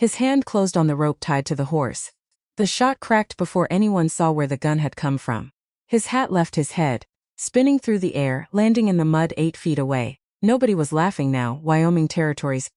His hand closed on the rope tied to the horse. The shot cracked before anyone saw where the gun had come from. His hat left his head, spinning through the air, landing in the mud 8 feet away. Nobody was laughing now. Wyoming Territory's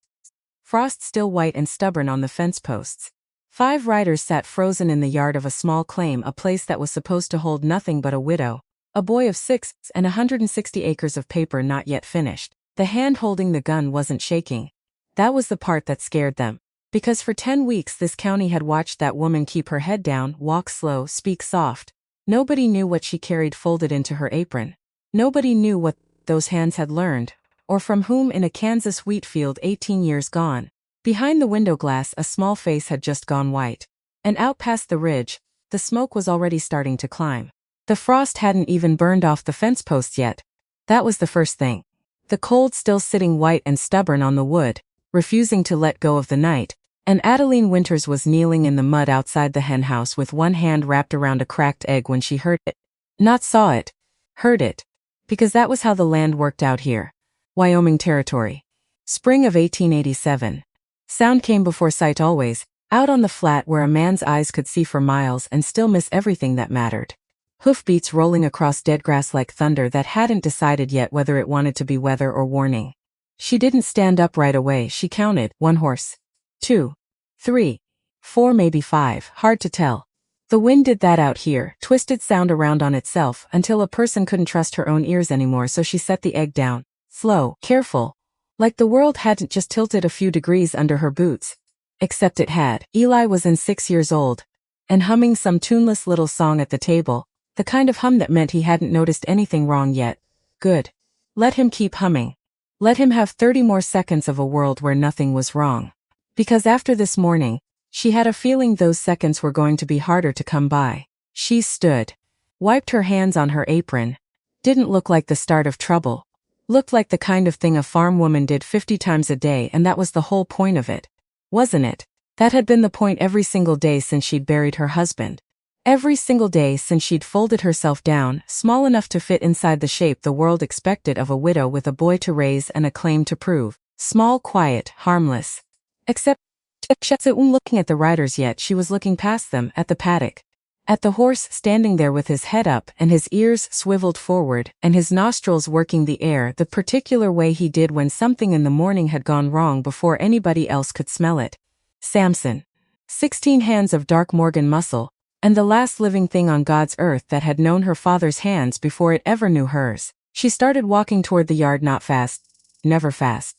frost still white and stubborn on the fence posts. 5 riders sat frozen in the yard of a small claim, a place that was supposed to hold nothing but a widow, a boy of 6, and 160 acres of paper not yet finished. The hand holding the gun wasn't shaking. That was the part that scared them. Because for 10 weeks this county had watched that woman keep her head down, walk slow, speak soft. Nobody knew what she carried folded into her apron. Nobody knew what those hands had learned, or from whom in a Kansas wheat field 18 years gone. Behind the window glass a small face had just gone white. And out past the ridge, the smoke was already starting to climb. The frost hadn't even burned off the fence posts yet. That was the first thing. The cold still sitting white and stubborn on the wood, refusing to let go of the night, and Adeline Winters was kneeling in the mud outside the henhouse with one hand wrapped around a cracked egg when she heard it. Not saw it. Heard it. Because that was how the land worked out here. Wyoming Territory. Spring of 1887. Sound came before sight always, out on the flat where a man's eyes could see for miles and still miss everything that mattered. Hoofbeats rolling across dead grass like thunder that hadn't decided yet whether it wanted to be weather or warning. She didn't stand up right away. She counted 1 horse, 2, 3, 4, maybe 5, hard to tell. The wind did that out here, twisted sound around on itself until a person couldn't trust her own ears anymore, so she set the egg down, slow, careful, like the world hadn't just tilted a few degrees under her boots. Except it had. Eli was in 6 years old, and humming some tuneless little song at the table, the kind of hum that meant he hadn't noticed anything wrong yet. Good. Let him keep humming. Let him have 30 more seconds of a world where nothing was wrong. Because after this morning, she had a feeling those seconds were going to be harder to come by. She stood, wiped her hands on her apron. Didn't look like the start of trouble. Looked like the kind of thing a farm woman did 50 times a day, and that was the whole point of it. Wasn't it? That had been the point every single day since she'd buried her husband. Every single day since she'd folded herself down, small enough to fit inside the shape the world expected of a widow with a boy to raise and a claim to prove. Small, quiet, harmless. Except she wasn't looking at the riders yet. She was looking past them, at the paddock. At the horse standing there with his head up and his ears swiveled forward and his nostrils working the air the particular way he did when something in the morning had gone wrong before anybody else could smell it. Samson. 16 hands of dark Morgan muscle, and the last living thing on God's earth that had known her father's hands before it ever knew hers. She started walking toward the yard, not fast, never fast.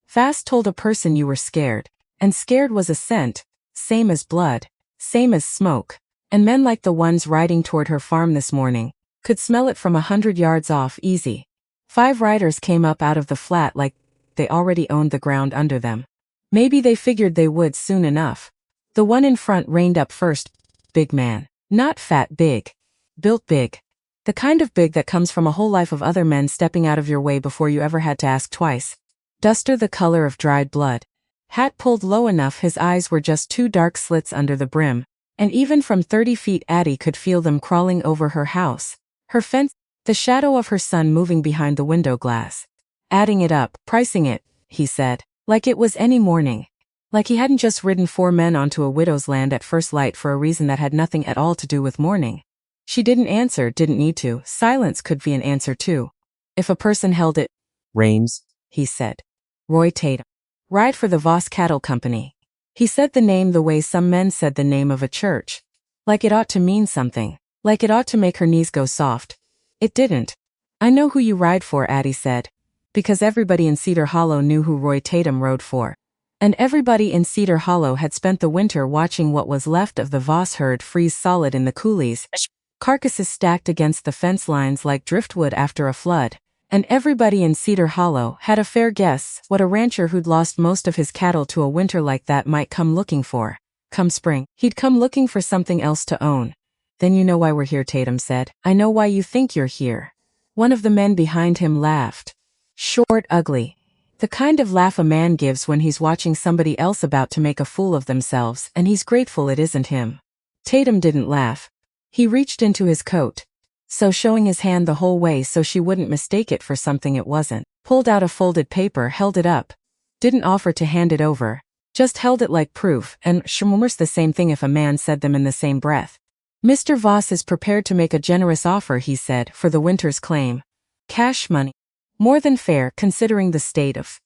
Fast told a person you were scared, and scared was a scent, same as blood, same as smoke, and men like the ones riding toward her farm this morning could smell it from 100 yards off easy. 5 riders came up out of the flat like they already owned the ground under them. Maybe they figured they would soon enough. The one in front reined up first. Big man. Not fat big. Built big. The kind of big that comes from a whole life of other men stepping out of your way before you ever had to ask twice. Duster the color of dried blood. Hat pulled low enough his eyes were just 2 dark slits under the brim, and even from 30 feet Addie could feel them crawling over her house, her fence, the shadow of her son moving behind the window glass. Adding it up, pricing it, he said, like it was any morning. Like he hadn't just ridden 4 men onto a widow's land at first light for a reason that had nothing at all to do with mourning. She didn't answer, didn't need to. Silence could be an answer too. If a person held it. Rains, he said. Roy Tatum. Ride for the Voss Cattle Company. He said the name the way some men said the name of a church. Like it ought to mean something. Like it ought to make her knees go soft. It didn't. I know who you ride for, Addie said. Because everybody in Cedar Hollow knew who Roy Tatum rode for. And everybody in Cedar Hollow had spent the winter watching what was left of the Voss herd freeze solid in the coulees, carcasses stacked against the fence lines like driftwood after a flood. And everybody in Cedar Hollow had a fair guess what a rancher who'd lost most of his cattle to a winter like that might come looking for. Come spring, he'd come looking for something else to own. Then you know why we're here, Tatum said. I know why you think you're here. One of the men behind him laughed. Short, ugly. The kind of laugh a man gives when he's watching somebody else about to make a fool of themselves and he's grateful it isn't him. Tatum didn't laugh. He reached into his coat, so showing his hand the whole way so she wouldn't mistake it for something it wasn't. Pulled out a folded paper, held it up. Didn't offer to hand it over. Just held it like proof, and almost the same thing if a man said them in the same breath. Mr. Voss is prepared to make a generous offer, he said, for the Winters claim. Cash money. More than fair, considering the state of.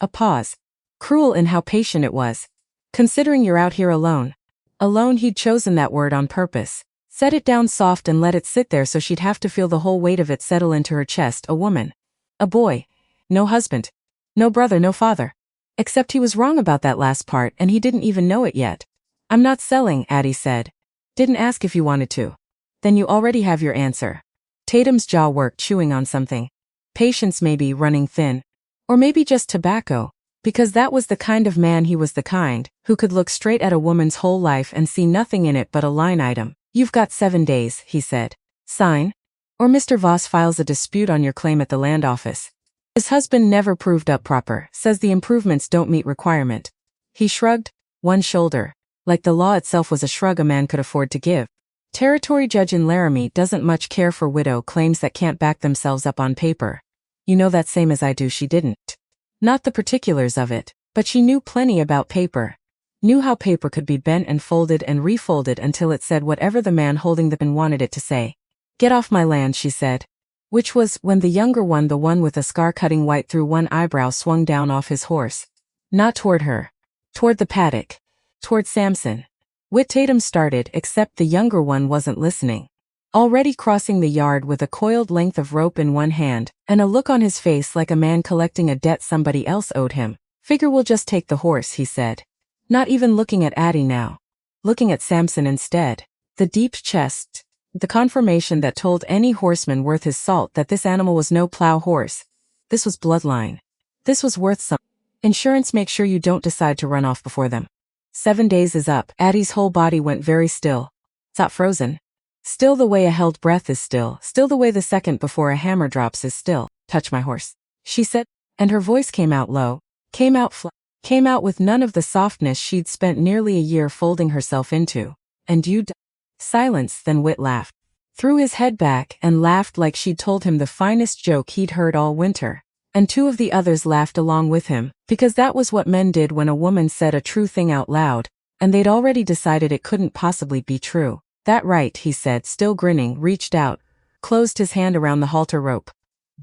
A pause. Cruel in how patient it was. Considering you're out here alone. Alone, he'd chosen that word on purpose. Set it down soft and let it sit there so she'd have to feel the whole weight of it settle into her chest. A woman. A boy. No husband. No brother, no father. Except he was wrong about that last part and he didn't even know it yet. I'm not selling, Addie said. Didn't ask if you wanted to. Then you already have your answer. Tatum's jaw worked, chewing on something. Patience maybe, running thin. Or maybe just tobacco. Because that was the kind of man he was, the kind who could look straight at a woman's whole life and see nothing in it but a line item. You've got 7 days, he said. Sign. Or Mr. Voss files a dispute on your claim at the land office. His husband never proved up proper, says the improvements don't meet requirement. He shrugged one shoulder, like the law itself was a shrug a man could afford to give. Territory judge in Laramie doesn't much care for widow claims that can't back themselves up on paper. You know that same as I do. She didn't. Not the particulars of it, but she knew plenty about paper. Knew how paper could be bent and folded and refolded until it said whatever the man holding the pen wanted it to say. Get off my land, she said. Which was when the younger one, the one with a scar cutting white through one eyebrow, swung down off his horse. Not toward her. Toward the paddock. Toward Samson. Whit Tatum started, except the younger one wasn't listening. Already crossing the yard with a coiled length of rope in one hand, and a look on his face like a man collecting a debt somebody else owed him. Figure we'll just take the horse, he said. Not even looking at Addie now. Looking at Samson instead. The deep chest. The confirmation that told any horseman worth his salt that this animal was no plow horse. This was bloodline. This was worth some. Insurance. Make sure you don't decide to run off before them. 7 days is up. Addie's whole body went very still. It's not frozen. Still the way a held breath is still the way the second before a hammer drops is still. Touch my horse, she said, and her voice came out low, came out flat, came out with none of the softness she'd spent nearly a year folding herself into. And you'd. Silence, then Whit laughed. Threw his head back and laughed like she'd told him the finest joke he'd heard all winter. And 2 of the others laughed along with him, because that was what men did when a woman said a true thing out loud, and they'd already decided it couldn't possibly be true. That right, he said, still grinning, reached out, closed his hand around the halter rope.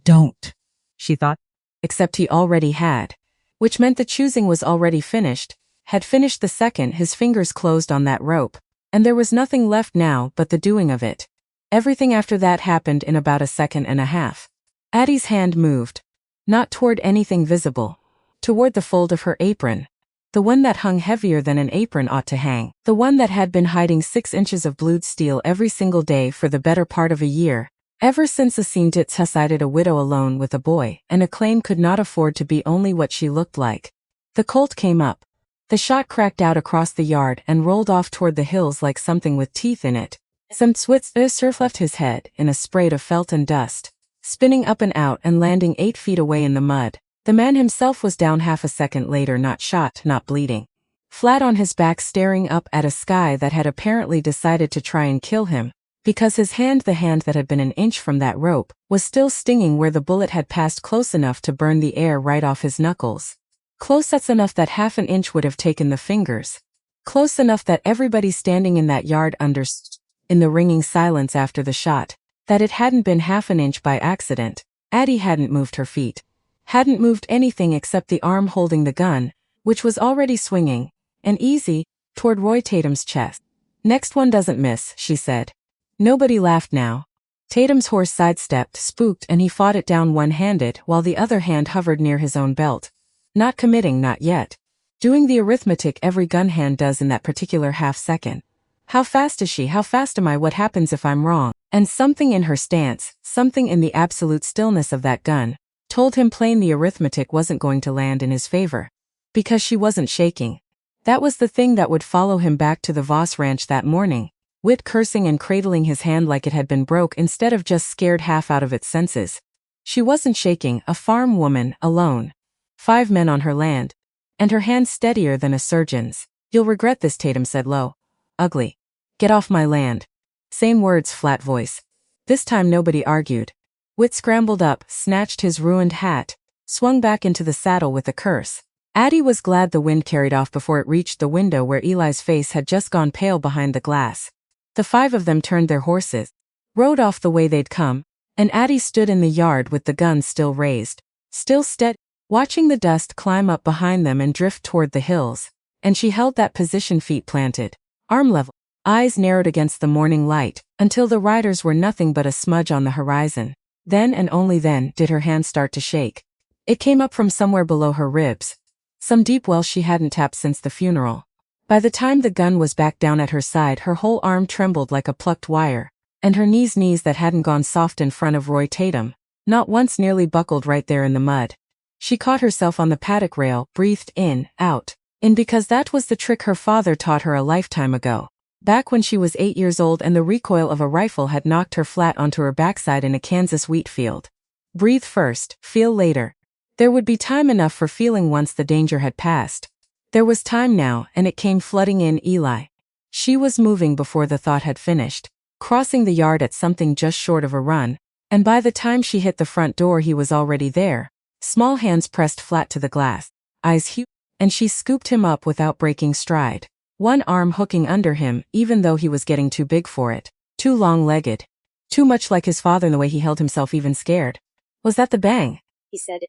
Don't, she thought. Except he already had. Which meant the choosing was already finished, had finished the second his fingers closed on that rope, and there was nothing left now but the doing of it. Everything after that happened in about a second and a half. Addie's hand moved. Not toward anything visible. Toward the fold of her apron. The one that hung heavier than an apron ought to hang. The one that had been hiding 6 inches of blued steel every single day for the better part of a year. Ever since a scene decided a widow alone with a boy, and a claim could not afford to be only what she looked like. The Colt came up. The shot cracked out across the yard and rolled off toward the hills like something with teeth in it. Some surf left his head in a spray of felt and dust, spinning up and out and landing 8 feet away in the mud. The man himself was down half a second later, not shot, not bleeding. Flat on his back, staring up at a sky that had apparently decided to try and kill him, because his hand, the hand that had been an inch from that rope, was still stinging where the bullet had passed, close enough to burn the air right off his knuckles. Close enough that half an inch would have taken the fingers. Close enough that everybody standing in that yard understood, in the ringing silence after the shot, that it hadn't been half an inch by accident. Addie hadn't moved her feet. Hadn't moved anything except the arm holding the gun, which was already swinging, and easy, toward Roy Tatum's chest. Next one doesn't miss, she said. Nobody laughed now. Tatum's horse sidestepped, spooked, and he fought it down one-handed while the other hand hovered near his own belt. Not committing, not yet. Doing the arithmetic every gun hand does in that particular half-second. How fast is she? How fast am I? What happens if I'm wrong? And something in her stance, something in the absolute stillness of that gun, told him plain the arithmetic wasn't going to land in his favor. Because she wasn't shaking. That was the thing that would follow him back to the Voss ranch that morning. Whit cursing and cradling his hand like it had been broke instead of just scared half out of its senses. She wasn't shaking, a farm woman, alone. 5 men on her land. And her hand steadier than a surgeon's. You'll regret this, Tatum said low. Ugly. Get off my land. Same words, flat voice. This time nobody argued. Whit scrambled up, snatched his ruined hat, swung back into the saddle with a curse. Addie was glad the wind carried off before it reached the window where Eli's face had just gone pale behind the glass. The 5 of them turned their horses, rode off the way they'd come, and Addie stood in the yard with the gun still raised, still steady, watching the dust climb up behind them and drift toward the hills. And she held that position, feet planted, arm level, eyes narrowed against the morning light, until the riders were nothing but a smudge on the horizon. Then and only then did her hand start to shake. It came up from somewhere below her ribs, some deep well she hadn't tapped since the funeral. By the time the gun was back down at her side, her whole arm trembled like a plucked wire, and her knees that hadn't gone soft in front of Roy Tatum, not once, nearly buckled right there in the mud. She caught herself on the paddock rail, breathed in, out, in, because that was the trick her father taught her a lifetime ago, back when she was 8 years old and the recoil of a rifle had knocked her flat onto her backside in a Kansas wheat field. Breathe first, feel later. There would be time enough for feeling once the danger had passed. There was time now, and it came flooding in. Eli. She was moving before the thought had finished, crossing the yard at something just short of a run, and by the time she hit the front door he was already there, small hands pressed flat to the glass, eyes huge, and she scooped him up without breaking stride, one arm hooking under him even though he was getting too big for it, too long-legged, too much like his father in the way he held himself, even scared. Was that the bang? He said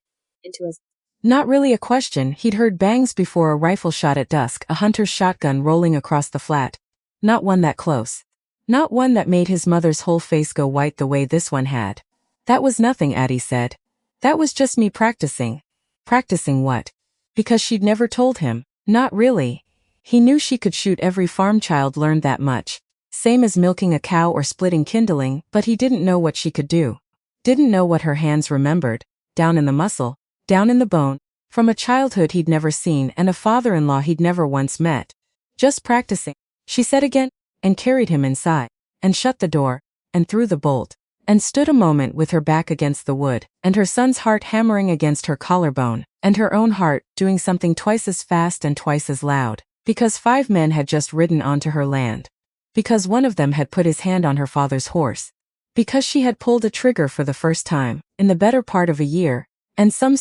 into his... Not really a question, he'd heard bangs before, a rifle shot at dusk, a hunter's shotgun rolling across the flat. Not one that close. Not one that made his mother's whole face go white the way this one had. That was nothing, Addie said. That was just me practicing. Practicing what? Because she'd never told him. Not really. He knew she could shoot, every farm child learned that much. Same as milking a cow or splitting kindling, but he didn't know what she could do. Didn't know what her hands remembered. Down in the muscle. Down in the bone, from a childhood he'd never seen and a father-in-law he'd never once met. Just practicing, she said again, and carried him inside, and shut the door, and threw the bolt, and stood a moment with her back against the wood, and her son's heart hammering against her collarbone, and her own heart doing something twice as fast and twice as loud, because 5 men had just ridden onto her land. Because one of them had put his hand on her father's horse. Because she had pulled a trigger for the first time, in the better part of a year, and some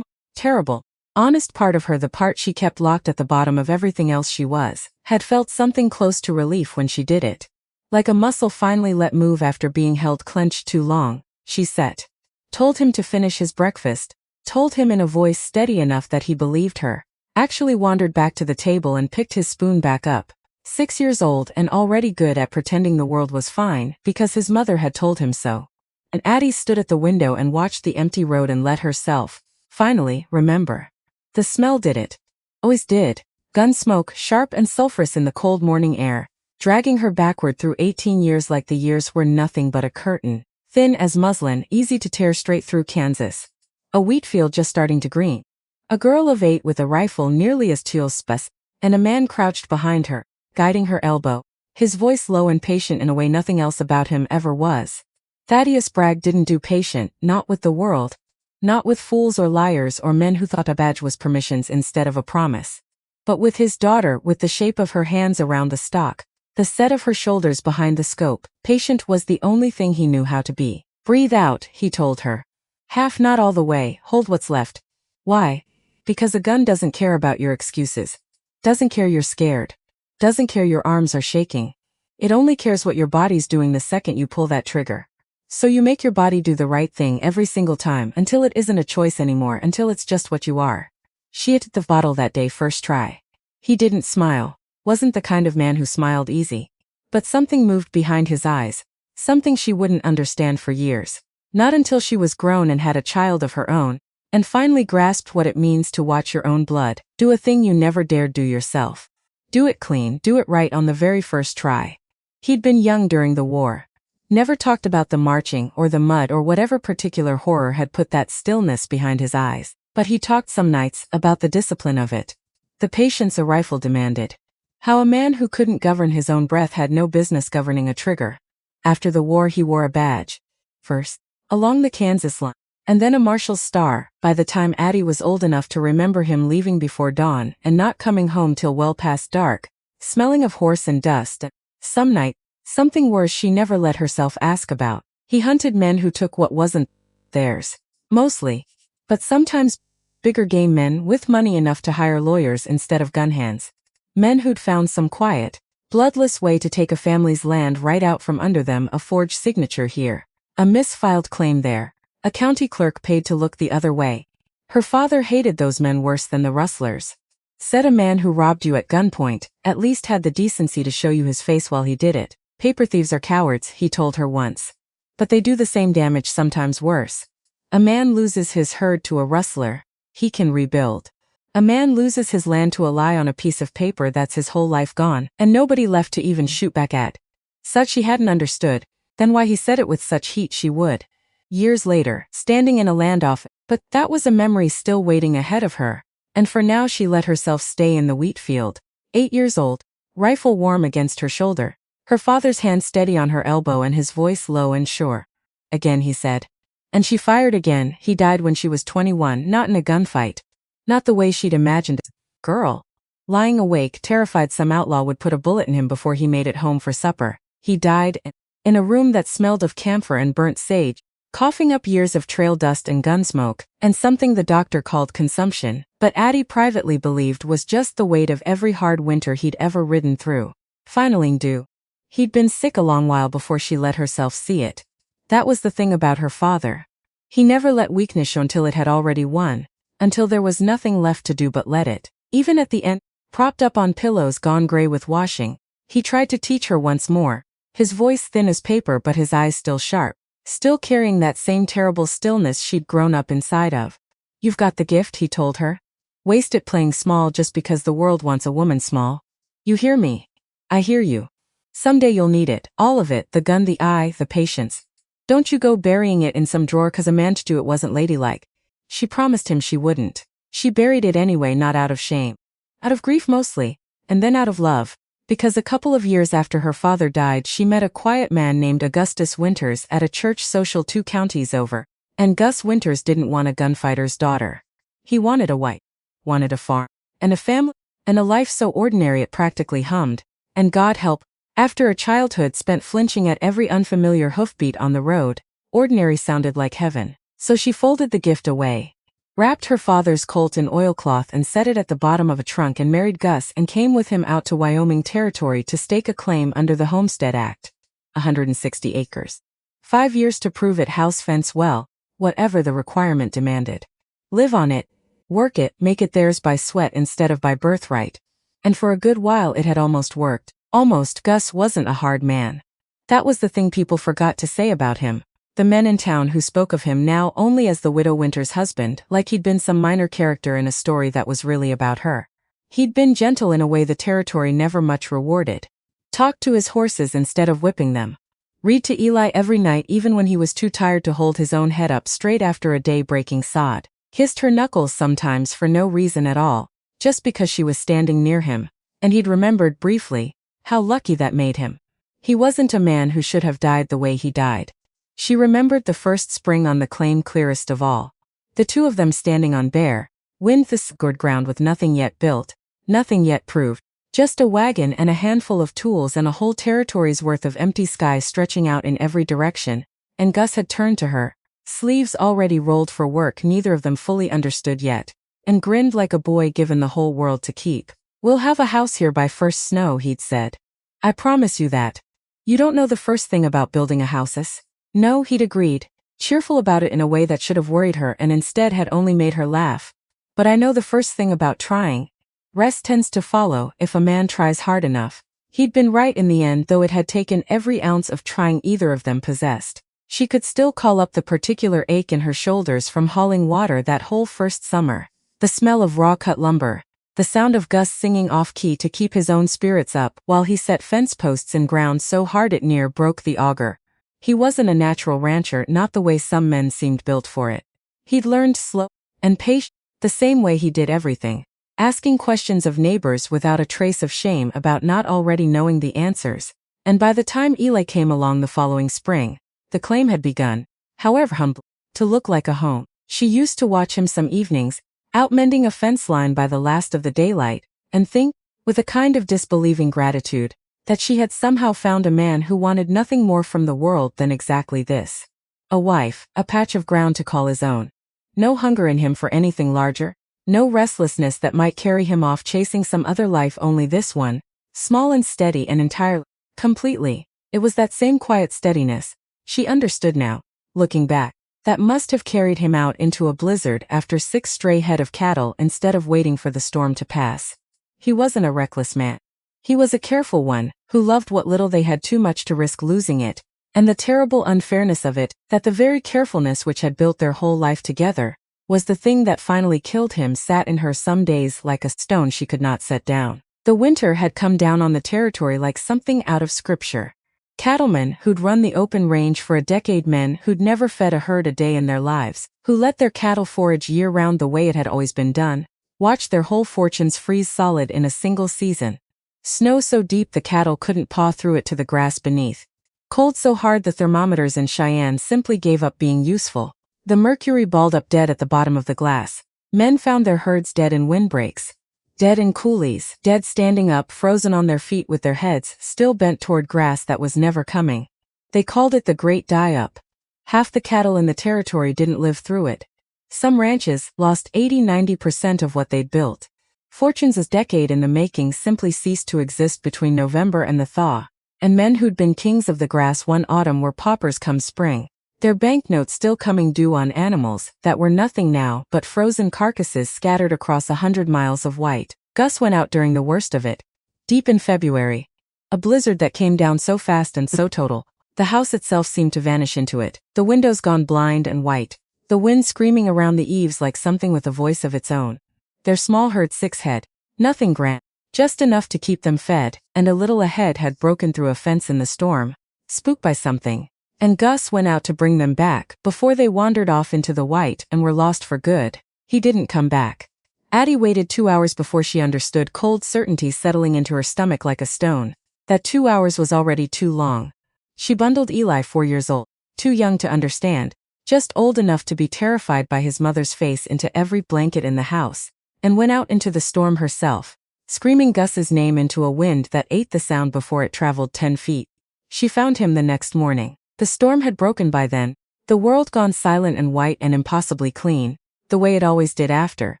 terrible, honest part of her, the part she kept locked at the bottom of everything else she was, had felt something close to relief when she did it. Like a muscle finally let move after being held clenched too long, she set. Told him to finish his breakfast, told him in a voice steady enough that he believed her, actually wandered back to the table and picked his spoon back up. 6 years old and already good at pretending the world was fine because his mother had told him so. And Addie stood at the window and watched the empty road and let herself, finally, remember. The smell did it. Always did. Gun smoke, sharp and sulphurous in the cold morning air, dragging her backward through 18 years like the years were nothing but a curtain, thin as muslin, easy to tear straight through Kansas. A wheat field just starting to green. A girl of 8 with a rifle nearly as tall as Spess, and a man crouched behind her, guiding her elbow, his voice low and patient in a way nothing else about him ever was. Thaddeus Bragg didn't do patient, not with the world. Not with fools or liars or men who thought a badge was permissions instead of a promise. But with his daughter, with the shape of her hands around the stock, the set of her shoulders behind the scope, patient was the only thing he knew how to be. Breathe out, he told her. Half, not all the way, hold what's left. Why? Because a gun doesn't care about your excuses. Doesn't care you're scared. Doesn't care your arms are shaking. It only cares what your body's doing the second you pull that trigger. So you make your body do the right thing every single time until it isn't a choice anymore, until it's just what you are. She hit the bottle that day, first try. He didn't smile, wasn't the kind of man who smiled easy. But something moved behind his eyes, something she wouldn't understand for years. Not until she was grown and had a child of her own, and finally grasped what it means to watch your own blood, do a thing you never dared do yourself. Do it clean, do it right on the very first try. He'd been young during the war. Never talked about the marching or the mud or whatever particular horror had put that stillness behind his eyes, but he talked some nights about the discipline of it. The patience a rifle demanded. How a man who couldn't govern his own breath had no business governing a trigger. After the war he wore a badge. First, along the Kansas line, and then a marshal's star. By the time Addie was old enough to remember him leaving before dawn and not coming home till well past dark, smelling of horse and dust, and some night, something worse she never let herself ask about. He hunted men who took what wasn't theirs. Mostly. But sometimes bigger game men with money enough to hire lawyers instead of gun hands. Men who'd found some quiet, bloodless way to take a family's land right out from under them, a forged signature here, a misfiled claim there, a county clerk paid to look the other way. Her father hated those men worse than the rustlers. Said a man who robbed you at gunpoint at least had the decency to show you his face while he did it. Paper thieves are cowards, he told her once. But they do the same damage, sometimes worse. A man loses his herd to a rustler, he can rebuild. A man loses his land to a lie on a piece of paper, that's his whole life gone, and nobody left to even shoot back at. Such she hadn't understood, then why he said it with such heat she would. Years later, standing in a land office, but that was a memory still waiting ahead of her, and for now she let herself stay in the wheat field. 8 years old, rifle warm against her shoulder, her father's hand steady on her elbow and his voice low and sure. Again, he said. And she fired again. He died when she was 21, not in a gunfight. Not the way she'd imagined it. Girl. Lying awake, terrified some outlaw would put a bullet in him before he made it home for supper. He died in a room that smelled of camphor and burnt sage, coughing up years of trail dust and gun smoke, and something the doctor called consumption, but Addie privately believed was just the weight of every hard winter he'd ever ridden through. Finally due. He'd been sick a long while before she let herself see it. That was the thing about her father. He never let weakness show until it had already won, until there was nothing left to do but let it. Even at the end, propped up on pillows gone gray with washing, he tried to teach her once more, his voice thin as paper but his eyes still sharp, still carrying that same terrible stillness she'd grown up inside of. You've got the gift, he told her. Waste it playing small just because the world wants a woman small. You hear me? I hear you. Someday you'll need it, all of it, the gun, the eye, the patience. Don't you go burying it in some drawer 'cause a man to do it wasn't ladylike. She promised him she wouldn't. She buried it anyway, not out of shame. Out of grief mostly, and then out of love, because a couple of years after her father died she met a quiet man named Augustus Winters at a church social 2 counties over, and Gus Winters didn't want a gunfighter's daughter. He wanted a wife, wanted a farm, and a family, and a life so ordinary it practically hummed, and God help, after a childhood spent flinching at every unfamiliar hoofbeat on the road, ordinary sounded like heaven. So she folded the gift away, wrapped her father's Colt in oilcloth and set it at the bottom of a trunk and married Gus and came with him out to Wyoming Territory to stake a claim under the Homestead Act. 160 acres. 5 years to prove it, house, fence, well, whatever the requirement demanded. Live on it, work it, make it theirs by sweat instead of by birthright. And for a good while it had almost worked. Almost. Gus wasn't a hard man. That was the thing people forgot to say about him. The men in town who spoke of him now only as the widow Winters' husband, like he'd been some minor character in a story that was really about her. He'd been gentle in a way the territory never much rewarded. Talked to his horses instead of whipping them. Read to Eli every night even when he was too tired to hold his own head up straight after a day breaking sod. Kissed her knuckles sometimes for no reason at all, just because she was standing near him, and he'd remembered briefly how lucky that made him. He wasn't a man who should have died the way he died. She remembered the first spring on the claim clearest of all. The two of them standing on bare, wind-scored ground with nothing yet built, nothing yet proved, just a wagon and a handful of tools and a whole territory's worth of empty sky stretching out in every direction, and Gus had turned to her, sleeves already rolled for work neither of them fully understood yet, and grinned like a boy given the whole world to keep. We'll have a house here by first snow, he'd said. I promise you that. You don't know the first thing about building a houses? No, he'd agreed, cheerful about it in a way that should have worried her and instead had only made her laugh. But I know the first thing about trying. Rest tends to follow if a man tries hard enough. He'd been right in the end, though it had taken every ounce of trying either of them possessed. She could still call up the particular ache in her shoulders from hauling water that whole first summer, the smell of raw-cut lumber, the sound of Gus singing off-key to keep his own spirits up while he set fence posts in ground so hard it near broke the auger. He wasn't a natural rancher, not the way some men seemed built for it. He'd learned slow and patient, the same way he did everything, asking questions of neighbors without a trace of shame about not already knowing the answers, and by the time Eli came along the following spring, the claim had begun, however humble, to look like a home. She used to watch him some evenings, out mending a fence line by the last of the daylight, and think, with a kind of disbelieving gratitude, that she had somehow found a man who wanted nothing more from the world than exactly this. A wife, a patch of ground to call his own. no hunger in him for anything larger, no restlessness that might carry him off chasing some other life, only this one, small and steady and entirely, completely. It was that same quiet steadiness, she understood now, looking back, that must have carried him out into a blizzard after 6 stray head of cattle instead of waiting for the storm to pass. He wasn't a reckless man. He was a careful one, who loved what little they had too much to risk losing it, and the terrible unfairness of it, that the very carefulness which had built their whole life together, was the thing that finally killed him, sat in her some days like a stone she could not set down. The winter had come down on the territory like something out of scripture. Cattlemen who'd run the open range for a decade, men who'd never fed a herd a day in their lives, who let their cattle forage year-round the way it had always been done, watched their whole fortunes freeze solid in a single season. Snow so deep the cattle couldn't paw through it to the grass beneath. Cold so hard the thermometers in Cheyenne simply gave up being useful. The mercury balled up dead at the bottom of the glass. Men found their herds dead in windbreaks. Dead in coulees, dead standing up, frozen on their feet with their heads still bent toward grass that was never coming. They called it the Great Die-Up. Half the cattle in the territory didn't live through it. Some ranches lost 80–90% of what they'd built. Fortunes a decade in the making simply ceased to exist between November and the thaw, and men who'd been kings of the grass one autumn were paupers come spring. Their banknotes still coming due on animals that were nothing now but frozen carcasses scattered across 100 miles of white. Gus went out during the worst of it, deep in February. A blizzard that came down so fast and so total, the house itself seemed to vanish into it, the windows gone blind and white, the wind screaming around the eaves like something with a voice of its own. Their small herd, 6 head, nothing grand, just enough to keep them fed, and a little ahead had broken through a fence in the storm, spooked by something. And Gus went out to bring them back before they wandered off into the white and were lost for good. He didn't come back. Addie waited 2 hours before she understood, cold certainty settling into her stomach like a stone. That 2 hours was already too long. She bundled Eli, 4 years old, too young to understand, just old enough to be terrified by his mother's face, into every blanket in the house, and went out into the storm herself, screaming Gus's name into a wind that ate the sound before it traveled 10 feet. She found him the next morning. The storm had broken by then, the world gone silent and white and impossibly clean, the way it always did after,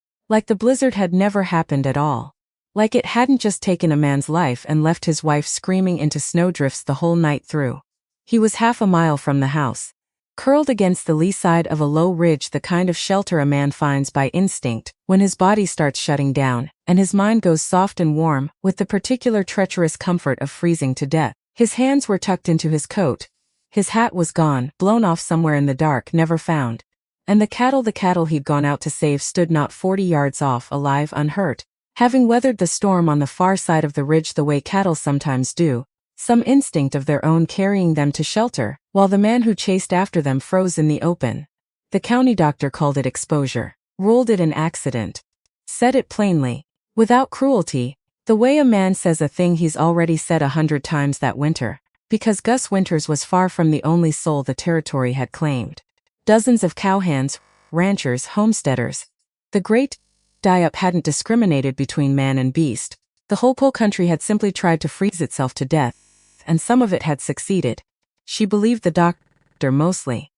like the blizzard had never happened at all. Like it hadn't just taken a man's life and left his wife screaming into snowdrifts the whole night through. He was half a mile from the house, curled against the lee side of a low ridge, the kind of shelter a man finds by instinct when his body starts shutting down and his mind goes soft and warm with the particular treacherous comfort of freezing to death. His hands were tucked into his coat. His hat was gone, blown off somewhere in the dark, never found. And the cattle he'd gone out to save stood not 40 yards off, alive, unhurt, having weathered the storm on the far side of the ridge the way cattle sometimes do, some instinct of their own carrying them to shelter, while the man who chased after them froze in the open. The county doctor called it exposure, ruled it an accident, said it plainly, without cruelty, the way a man says a thing he's already said 100 times that winter. Because Gus Winters was far from the only soul the territory had claimed. Dozens of cowhands, ranchers, homesteaders. The Great Die-Up hadn't discriminated between man and beast. The whole country had simply tried to freeze itself to death, and some of it had succeeded. She believed the doctor mostly.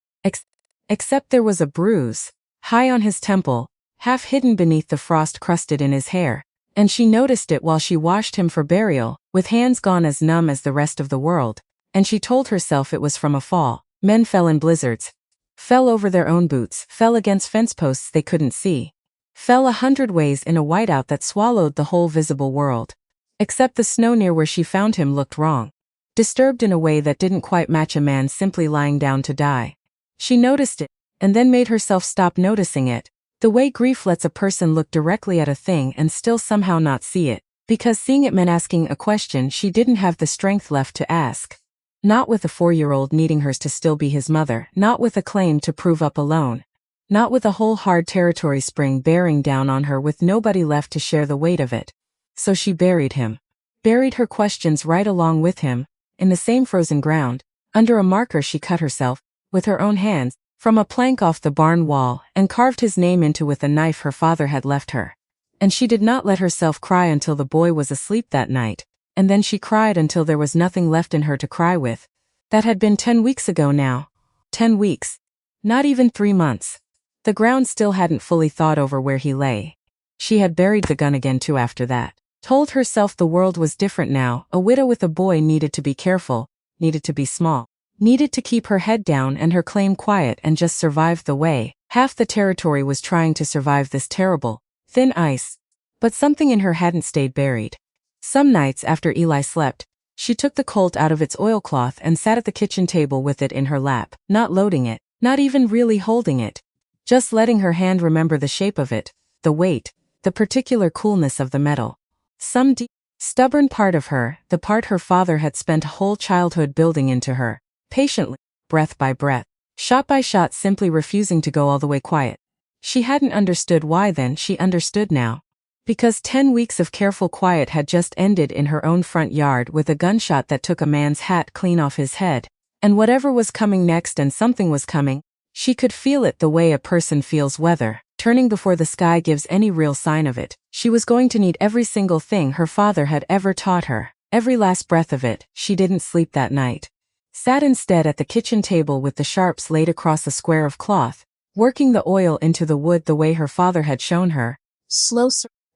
Except there was a bruise, high on his temple, half hidden beneath the frost crusted in his hair, and she noticed it while she washed him for burial, with hands gone as numb as the rest of the world, and she told herself it was from a fall. Men fell in blizzards, fell over their own boots, fell against fence posts they couldn't see, fell 100 ways in a whiteout that swallowed the whole visible world. Except the snow near where she found him looked wrong, disturbed in a way that didn't quite match a man simply lying down to die. She noticed it, and then made herself stop noticing it. The way grief lets a person look directly at a thing and still somehow not see it, because seeing it meant asking a question she didn't have the strength left to ask. Not with a 4-year-old needing hers to still be his mother, not with a claim to prove up alone, not with a whole hard territory spring bearing down on her with nobody left to share the weight of it. So she buried him. Buried her questions right along with him, in the same frozen ground. Under a marker she cut herself, with her own hands, from a plank off the barn wall, and carved his name into with a knife her father had left her. And she did not let herself cry until the boy was asleep that night, and then she cried until there was nothing left in her to cry with. That had been 10 weeks ago now. 10 weeks. Not even 3 months. The ground still hadn't fully thawed over where he lay. She had buried the gun again too after that. Told herself the world was different now. A widow with a boy needed to be careful, needed to be small, needed to keep her head down and her claim quiet and just survive the way half the territory was trying to survive this terrible, thin ice. But something in her hadn't stayed buried. Some nights after Eli slept, she took the Colt out of its oilcloth and sat at the kitchen table with it in her lap, not loading it, not even really holding it, just letting her hand remember the shape of it, the weight, the particular coolness of the metal. Some deep, stubborn part of her, the part her father had spent a whole childhood building into her, patiently, breath by breath, shot by shot, simply refusing to go all the way quiet. She hadn't understood why then, she understood now. Because 10 weeks of careful quiet had just ended in her own front yard with a gunshot that took a man's hat clean off his head. And whatever was coming next, and something was coming, she could feel it the way a person feels weather turning before the sky gives any real sign of it. She was going to need every single thing her father had ever taught her, every last breath of it. She didn't sleep that night. Sat instead at the kitchen table with the sharps laid across a square of cloth, working the oil into the wood the way her father had shown her. Slow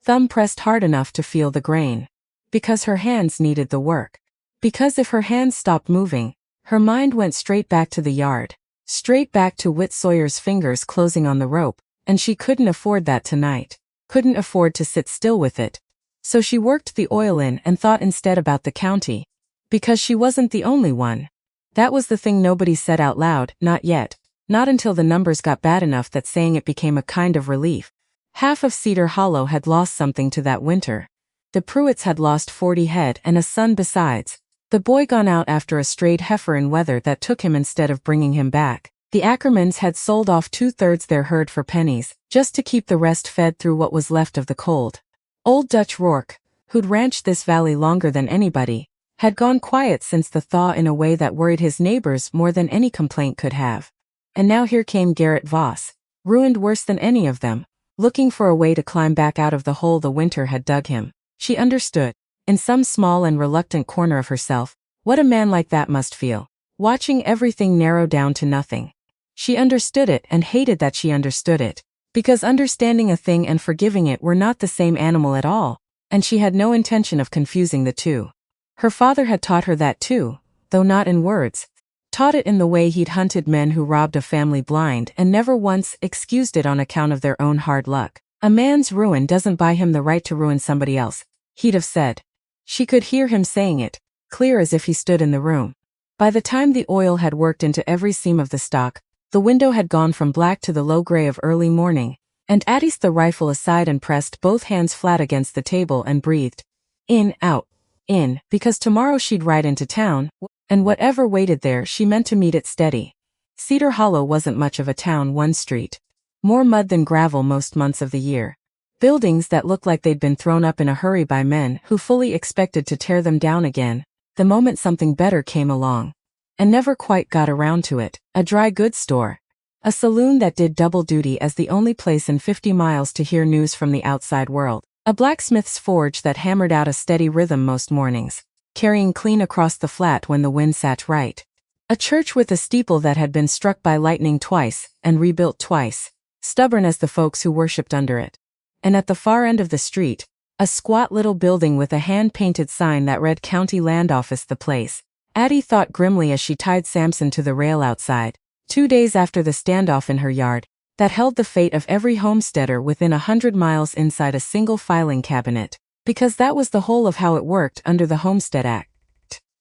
thumb pressed hard enough to feel the grain. Because her hands needed the work. Because if her hands stopped moving, her mind went straight back to the yard. Straight back to Whit Sawyer's fingers closing on the rope. And she couldn't afford that tonight. Couldn't afford to sit still with it. So she worked the oil in and thought instead about the county. Because she wasn't the only one. That was the thing nobody said out loud, not yet. Not until the numbers got bad enough that saying it became a kind of relief. Half of Cedar Hollow had lost something to that winter. The Pruitts had lost 40 head and a son besides. The boy gone out after a strayed heifer in weather that took him instead of bringing him back. The Ackermans had sold off 2/3 their herd for pennies, just to keep the rest fed through what was left of the cold. Old Dutch Rourke, who'd ranched this valley longer than anybody, had gone quiet since the thaw in a way that worried his neighbors more than any complaint could have. And now here came Garrett Voss, ruined worse than any of them, looking for a way to climb back out of the hole the winter had dug him. She understood, in some small and reluctant corner of herself, what a man like that must feel, watching everything narrow down to nothing. She understood it and hated that she understood it, because understanding a thing and forgiving it were not the same animal at all, and she had no intention of confusing the two. Her father had taught her that too, though not in words. Taught it in the way he'd hunted men who robbed a family blind and never once excused it on account of their own hard luck. A man's ruin doesn't buy him the right to ruin somebody else, he'd have said. She could hear him saying it, clear as if he stood in the room. By the time the oil had worked into every seam of the stock, the window had gone from black to the low gray of early morning, and Addie set the rifle aside and pressed both hands flat against the table and breathed. In, out, in, because tomorrow she'd ride into town, and whatever waited there she meant to meet it steady. Cedar Hollow wasn't much of a town, one street. More mud than gravel most months of the year. Buildings that looked like they'd been thrown up in a hurry by men who fully expected to tear them down again, the moment something better came along. And never quite got around to it. A dry goods store. A saloon that did double duty as the only place in 50 miles to hear news from the outside world. A blacksmith's forge that hammered out a steady rhythm most mornings, carrying clean across the flat when the wind sat right. A church with a steeple that had been struck by lightning twice and rebuilt twice, stubborn as the folks who worshipped under it. And at the far end of the street, a squat little building with a hand-painted sign that read County Land Office. The place, Addie thought grimly as she tied Samson to the rail outside, 2 days after the standoff in her yard, that held the fate of every homesteader within 100 miles inside a single filing cabinet, because that was the whole of how it worked under the Homestead Act.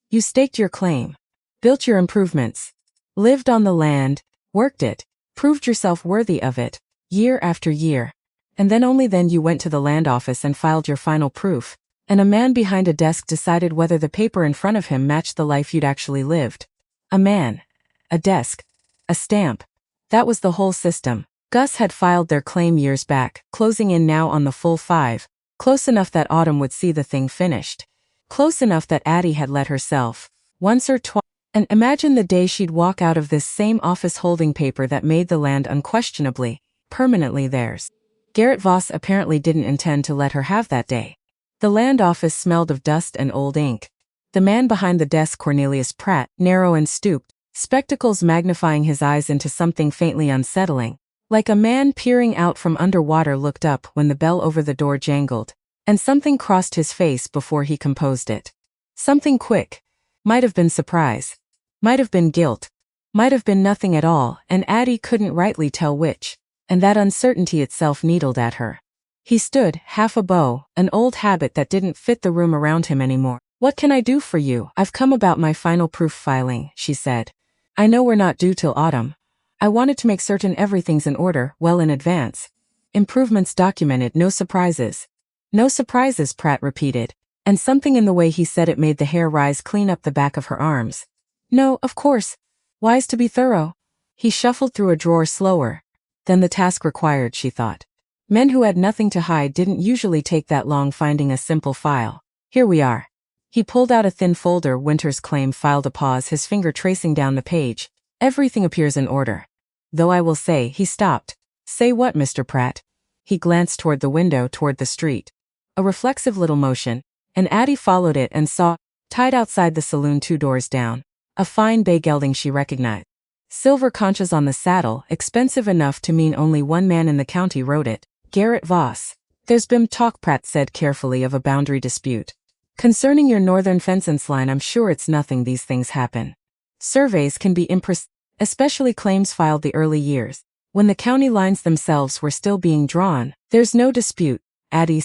You staked your claim, built your improvements, lived on the land, worked it, proved yourself worthy of it, year after year, and then only then you went to the land office and filed your final proof. And a man behind a desk decided whether the paper in front of him matched the life you'd actually lived. A man. A desk. A stamp. That was the whole system. Gus had filed their claim years back, closing in now on the full 5, close enough that Autumn would see the thing finished. Close enough that Addie had let herself, once or twice, and imagine the day she'd walk out of this same office holding paper that made the land unquestionably, permanently theirs. Garrett Voss apparently didn't intend to let her have that day. The land office smelled of dust and old ink. The man behind the desk, Cornelius Pratt, narrow and stooped, spectacles magnifying his eyes into something faintly unsettling, Like a man peering out from underwater looked up when the bell over the door jangled, and something crossed his face before he composed it. Something quick. Might have been surprise. Might have been guilt. Might have been nothing at all, and Addie couldn't rightly tell which, and that uncertainty itself needled at her. He stood, half a bow, an old habit that didn't fit the room around him anymore. "What can I do for you?" "I've come about my final proof filing," she said. "I know we're not due till autumn. I wanted to make certain everything's in order, well in advance. Improvements documented, no surprises." "No surprises," Pratt repeated, and something in the way he said it made the hair rise clean up the back of her arms. "No, of course. Wise to be thorough." He shuffled through a drawer slower than the task required, she thought. Men who had nothing to hide didn't usually take that long finding a simple file. "Here we are." He pulled out a thin folder. Winters' claim filed. A pause, his finger tracing down the page. "Everything appears in order. Though I will say," he stopped. "Say what, Mr. Pratt?" He glanced toward the window, toward the street. A reflexive little motion, and Addie followed it and saw, tied outside the saloon 2 doors down, a fine bay gelding she recognized. Silver conchas on the saddle, expensive enough to mean only one man in the county rode it, Garrett Voss. "There's been talk," Pratt said carefully, "of a boundary dispute. Concerning your northern fence line. I'm sure it's nothing. These things happen. Surveys can be imprecise, especially claims filed the early years, when the county lines themselves were still being drawn. There's no dispute, Addie.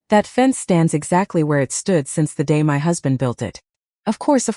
That fence stands exactly where it stood since the day my husband built it." Of course.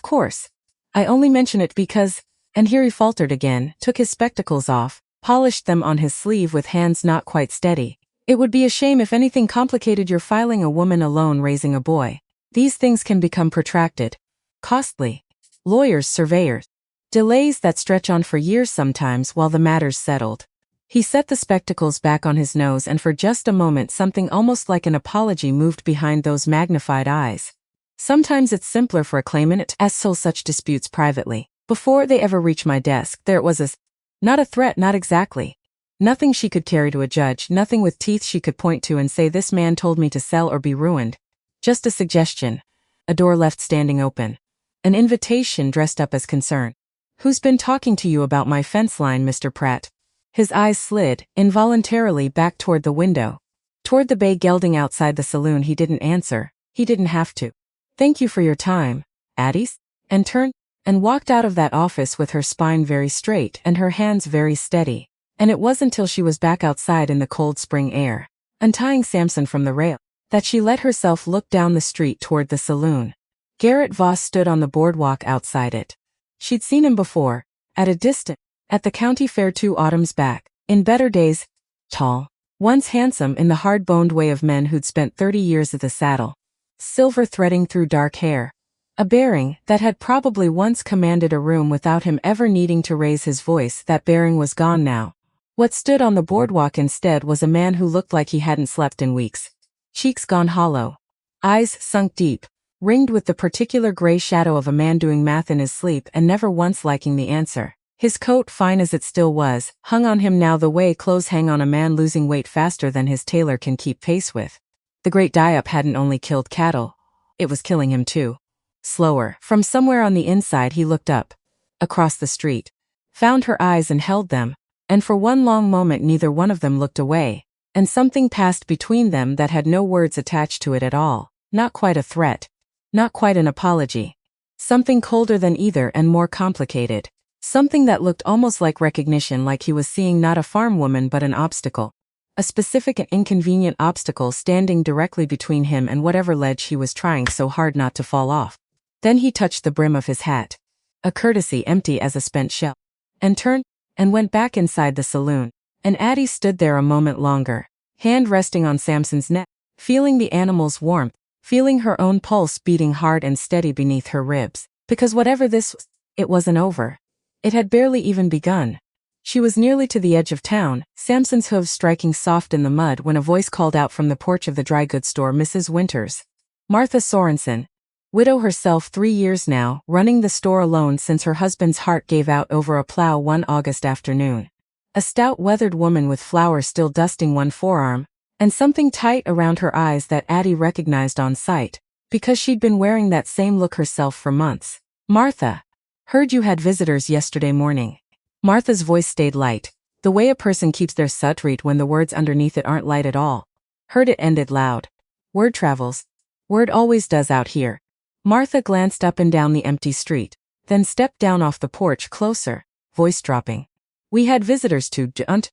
I only mention it because," and here he faltered again, took his spectacles off, polished them on his sleeve with hands not quite steady. "It would be a shame if anything complicated your filing. A woman alone raising a boy. These things can become protracted. Costly. Lawyers, surveyors. Delays that stretch on for years sometimes while the matter's settled." He set the spectacles back on his nose, and for just a moment something almost like an apology moved behind those magnified eyes. "Sometimes it's simpler for a claimant to settle such disputes privately. Before they ever reach my desk, there was not a threat, not exactly. Nothing she could carry to a judge, nothing with teeth she could point to and say this man told me to sell or be ruined. Just a suggestion. A door left standing open. An invitation dressed up as concern. "Who's been talking to you about my fence line, Mr. Pratt?" His eyes slid, involuntarily, back toward the window. Toward the bay gelding outside the saloon. He didn't answer. He didn't have to. "Thank you for your time, Addie," and turned and walked out of that office with her spine very straight and her hands very steady. And it wasn't till she was back outside in the cold spring air, untying Samson from the rail, that she let herself look down the street toward the saloon. Garrett Voss stood on the boardwalk outside it. She'd seen him before, at a distance, at the county fair 2 autumns back, in better days. Tall, once handsome in the hard-boned way of men who'd spent 30 years at the saddle. Silver threading through dark hair. A bearing that had probably once commanded a room without him ever needing to raise his voice. That bearing was gone now. What stood on the boardwalk instead was a man who looked like he hadn't slept in weeks. Cheeks gone hollow. Eyes sunk deep, ringed with the particular gray shadow of a man doing math in his sleep and never once liking the answer. His coat, fine as it still was, hung on him now the way clothes hang on a man losing weight faster than his tailor can keep pace with. The great die-up hadn't only killed cattle. It was killing him too. Slower. From somewhere on the inside he looked up. Across the street. Found her eyes and held them. And for one long moment neither one of them looked away. And something passed between them that had no words attached to it at all. Not quite a threat. Not quite an apology. Something colder than either and more complicated. Something that looked almost like recognition, like he was seeing not a farm woman but an obstacle. A specific and inconvenient obstacle standing directly between him and whatever ledge he was trying so hard not to fall off. Then he touched the brim of his hat. A courtesy empty as a spent shell. And turned and went back inside the saloon. And Addie stood there a moment longer, hand resting on Samson's neck, feeling the animal's warmth, feeling her own pulse beating hard and steady beneath her ribs. Because whatever this was, it wasn't over. It had barely even begun. She was nearly to the edge of town, Samson's hooves striking soft in the mud, when a voice called out from the porch of the dry goods store, "Mrs. Winters." Martha Sorensen, widow herself 3 years now, running the store alone since her husband's heart gave out over a plow one August afternoon. A stout, weathered woman with flour still dusting one forearm, and something tight around her eyes that Addie recognized on sight, because she'd been wearing that same look herself for months. "Martha, heard you had visitors yesterday morning." Martha's voice stayed light, The way a person keeps their sutreat when the words underneath it aren't light at all. Heard it ended loud. Word travels. Word always does out here. Martha glanced up and down the empty street, then stepped down off the porch closer, voice dropping. We had visitors to dunt.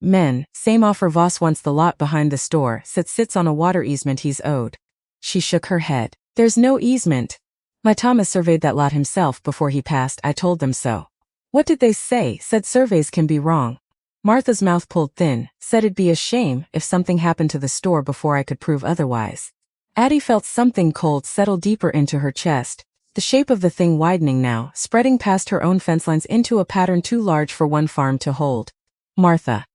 Men, same offer Voss wants the lot behind the store, sits on a water easement he's owed. She shook her head. There's no easement. My Thomas surveyed that lot himself before he passed, I told them so. What did they say? Said surveys can be wrong. Martha's mouth pulled thin, said it'd be a shame if something happened to the store before I could prove otherwise. Addie felt something cold settle deeper into her chest, the shape of the thing widening now, spreading past her own fence lines into a pattern too large for one farm to hold. Martha.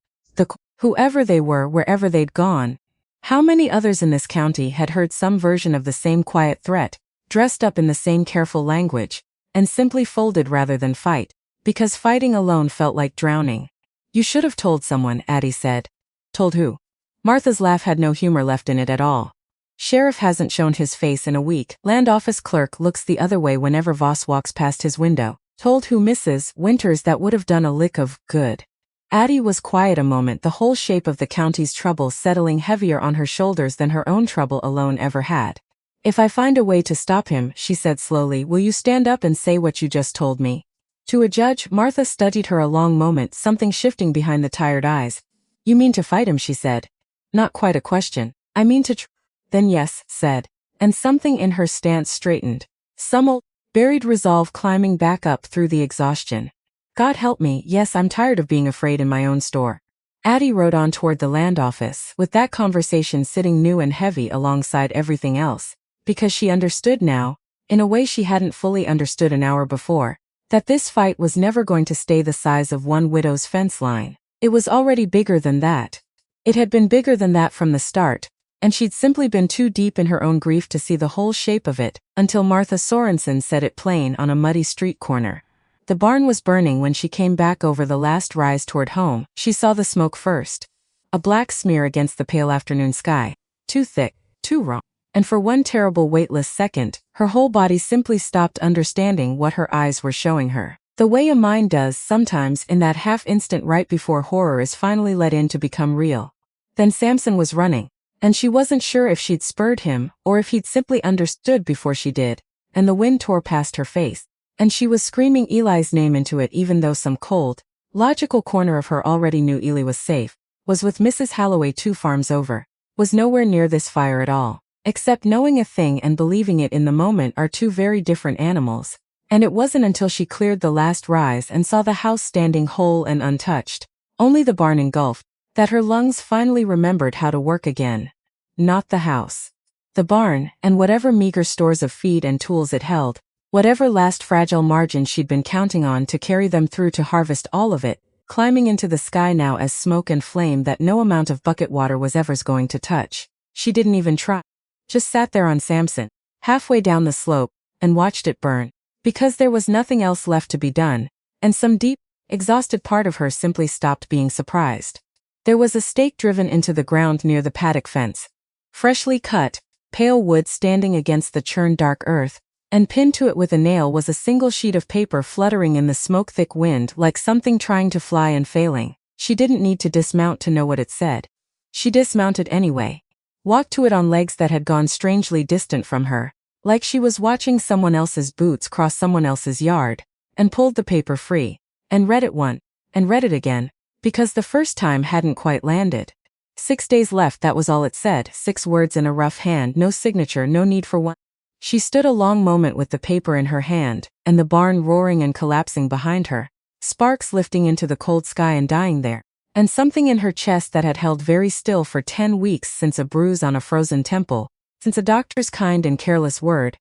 Whoever they were, wherever they'd gone. How many others in this county had heard some version of the same quiet threat, dressed up in the same careful language, and simply folded rather than fight, because fighting alone felt like drowning. You should have told someone, Addie said. Told who? Martha's laugh had no humor left in it at all. Sheriff hasn't shown his face in a week. Land office clerk looks the other way whenever Voss walks past his window. Told who? Mrs. Winters. That would have done a lick of good. Addie was quiet a moment, the whole shape of the county's trouble settling heavier on her shoulders than her own trouble alone ever had. If I find a way to stop him, she said slowly, will you stand up and say what you just told me? To a judge, Martha studied her a long moment, something shifting behind the tired eyes. You mean to fight him, she said. Not quite a question. I mean to Then yes, said. And something in her stance straightened. Some old, buried resolve climbing back up through the exhaustion. God help me, yes, I'm tired of being afraid in my own store. Addie rode on toward the land office, with that conversation sitting new and heavy alongside everything else, because she understood now, in a way she hadn't fully understood an hour before, that this fight was never going to stay the size of one widow's fence line. It was already bigger than that. It had been bigger than that from the start, and she'd simply been too deep in her own grief to see the whole shape of it, until Martha Sorensen said it plain on a muddy street corner. The barn was burning when she came back over the last rise toward home. She saw the smoke first. A black smear against the pale afternoon sky. Too thick, too raw. And for one terrible weightless second, her whole body simply stopped understanding what her eyes were showing her. The way a mind does sometimes in that half-instant right before horror is finally let in to become real. Then Samson was running, and she wasn't sure if she'd spurred him or if he'd simply understood before she did, and the wind tore past her face. And she was screaming Eli's name into it even though some cold, logical corner of her already knew Eli was safe, was with Mrs. Halloway 2 farms over, was nowhere near this fire at all, except knowing a thing and believing it in the moment are two very different animals. And it wasn't until she cleared the last rise and saw the house standing whole and untouched, only the barn engulfed, that her lungs finally remembered how to work again. Not the house. The barn, and whatever meager stores of feed and tools it held, whatever last fragile margin she'd been counting on to carry them through to harvest all of it, climbing into the sky now as smoke and flame that no amount of bucket water was ever going to touch. She didn't even try. Just sat there on Samson, halfway down the slope, and watched it burn. Because there was nothing else left to be done, and some deep, exhausted part of her simply stopped being surprised. There was a stake driven into the ground near the paddock fence. Freshly cut, pale wood standing against the churned dark earth, and pinned to it with a nail was a single sheet of paper fluttering in the smoke-thick wind like something trying to fly and failing. She didn't need to dismount to know what it said. She dismounted anyway. Walked to it on legs that had gone strangely distant from her, like she was watching someone else's boots cross someone else's yard, and pulled the paper free, and read it once, and read it again, because the first time hadn't quite landed. 6 days left, that was all it said, 6 words in a rough hand, no signature, no need for one. She stood a long moment with the paper in her hand, and the barn roaring and collapsing behind her, sparks lifting into the cold sky and dying there, and something in her chest that had held very still for 10 weeks since a bruise on a frozen temple, since a doctor's kind and careless word,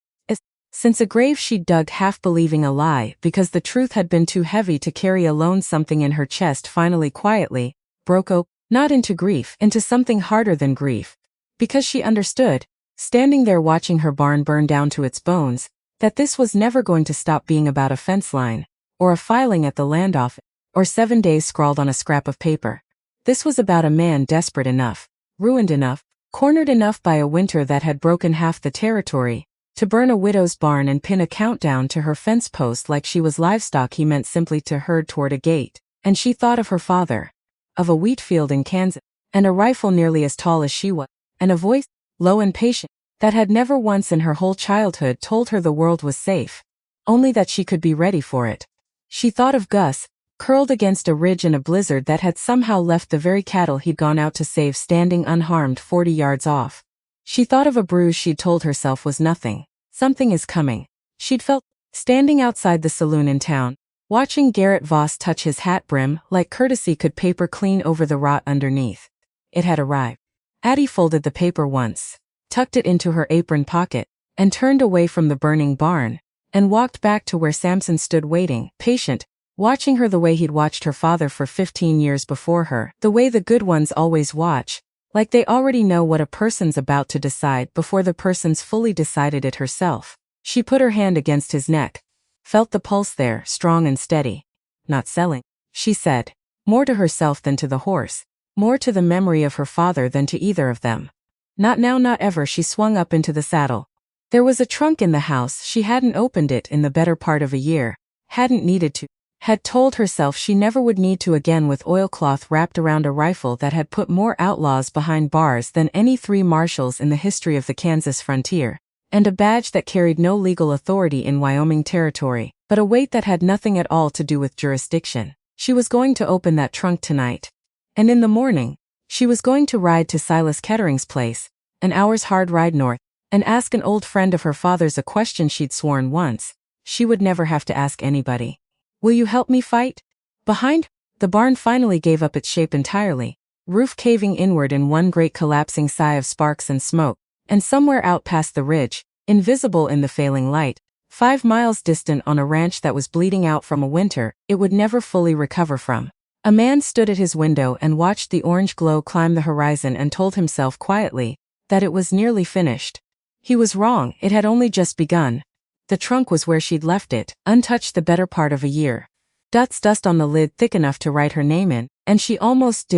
since a grave she'd dug half believing a lie because the truth had been too heavy to carry alone, something in her chest finally quietly broke open, not into grief, into something harder than grief, because she understood, standing there watching her barn burn down to its bones, that this was never going to stop being about a fence line, or a filing at the land office, or 7 days scrawled on a scrap of paper. This was about a man desperate enough, ruined enough, cornered enough by a winter that had broken half the territory, to burn a widow's barn and pin a countdown to her fence post like she was livestock he meant simply to herd toward a gate, and she thought of her father, of a wheat field in Kansas, and a rifle nearly as tall as she was, and a voice, low and patient, that had never once in her whole childhood told her the world was safe, only that she could be ready for it. She thought of Gus, curled against a ridge in a blizzard that had somehow left the very cattle he'd gone out to save standing unharmed 40 yards off. She thought of a bruise she'd told herself was nothing. Something is coming. She'd felt, standing outside the saloon in town, watching Garrett Voss touch his hat brim like courtesy could paper clean over the rot underneath. It had arrived. Addie folded the paper once, tucked it into her apron pocket, and turned away from the burning barn, and walked back to where Samson stood waiting, patient, watching her the way he'd watched her father for 15 years before her, the way the good ones always watch, like they already know what a person's about to decide before the person's fully decided it herself. She put her hand against his neck, felt the pulse there, strong and steady. Not selling, she said, more to herself than to the horse, more to the memory of her father than to either of them. Not now, not ever. She swung up into the saddle. There was a trunk in the house. She hadn't opened it in the better part of a year, hadn't needed to, had told herself she never would need to again, with oilcloth wrapped around a rifle that had put more outlaws behind bars than any 3 marshals in the history of the Kansas frontier, and a badge that carried no legal authority in Wyoming Territory, but a weight that had nothing at all to do with jurisdiction. She was going to open that trunk tonight. And in the morning, she was going to ride to Silas Kettering's place, an hour's hard ride north, and ask an old friend of her father's a question she'd sworn once she would never have to ask anybody. Will you help me fight? Behind, the barn finally gave up its shape entirely, roof caving inward in one great collapsing sigh of sparks and smoke, and somewhere out past the ridge, invisible in the failing light, 5 miles distant on a ranch that was bleeding out from a winter it would never fully recover from. A man stood at his window and watched the orange glow climb the horizon and told himself quietly that it was nearly finished. He was wrong, it had only just begun. The trunk was where she'd left it, untouched the better part of a year. Dust on the lid thick enough to write her name in, and she almost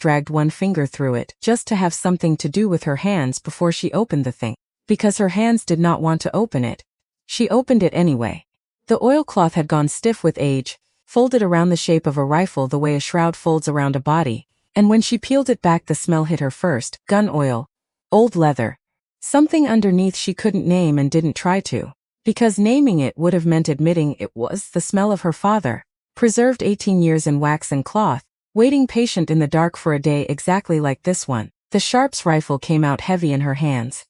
dragged one finger through it just to have something to do with her hands before she opened the thing, because her hands did not want to open it. She opened it anyway. The oilcloth had gone stiff with age, folded around the shape of a rifle the way a shroud folds around a body, and when she peeled it back the smell hit her first, gun oil, old leather. Something underneath she couldn't name and didn't try to, because naming it would have meant admitting it was the smell of her father, preserved 18 years in wax and cloth, waiting patient in the dark for a day exactly like this one. The Sharps rifle came out heavy in her hands.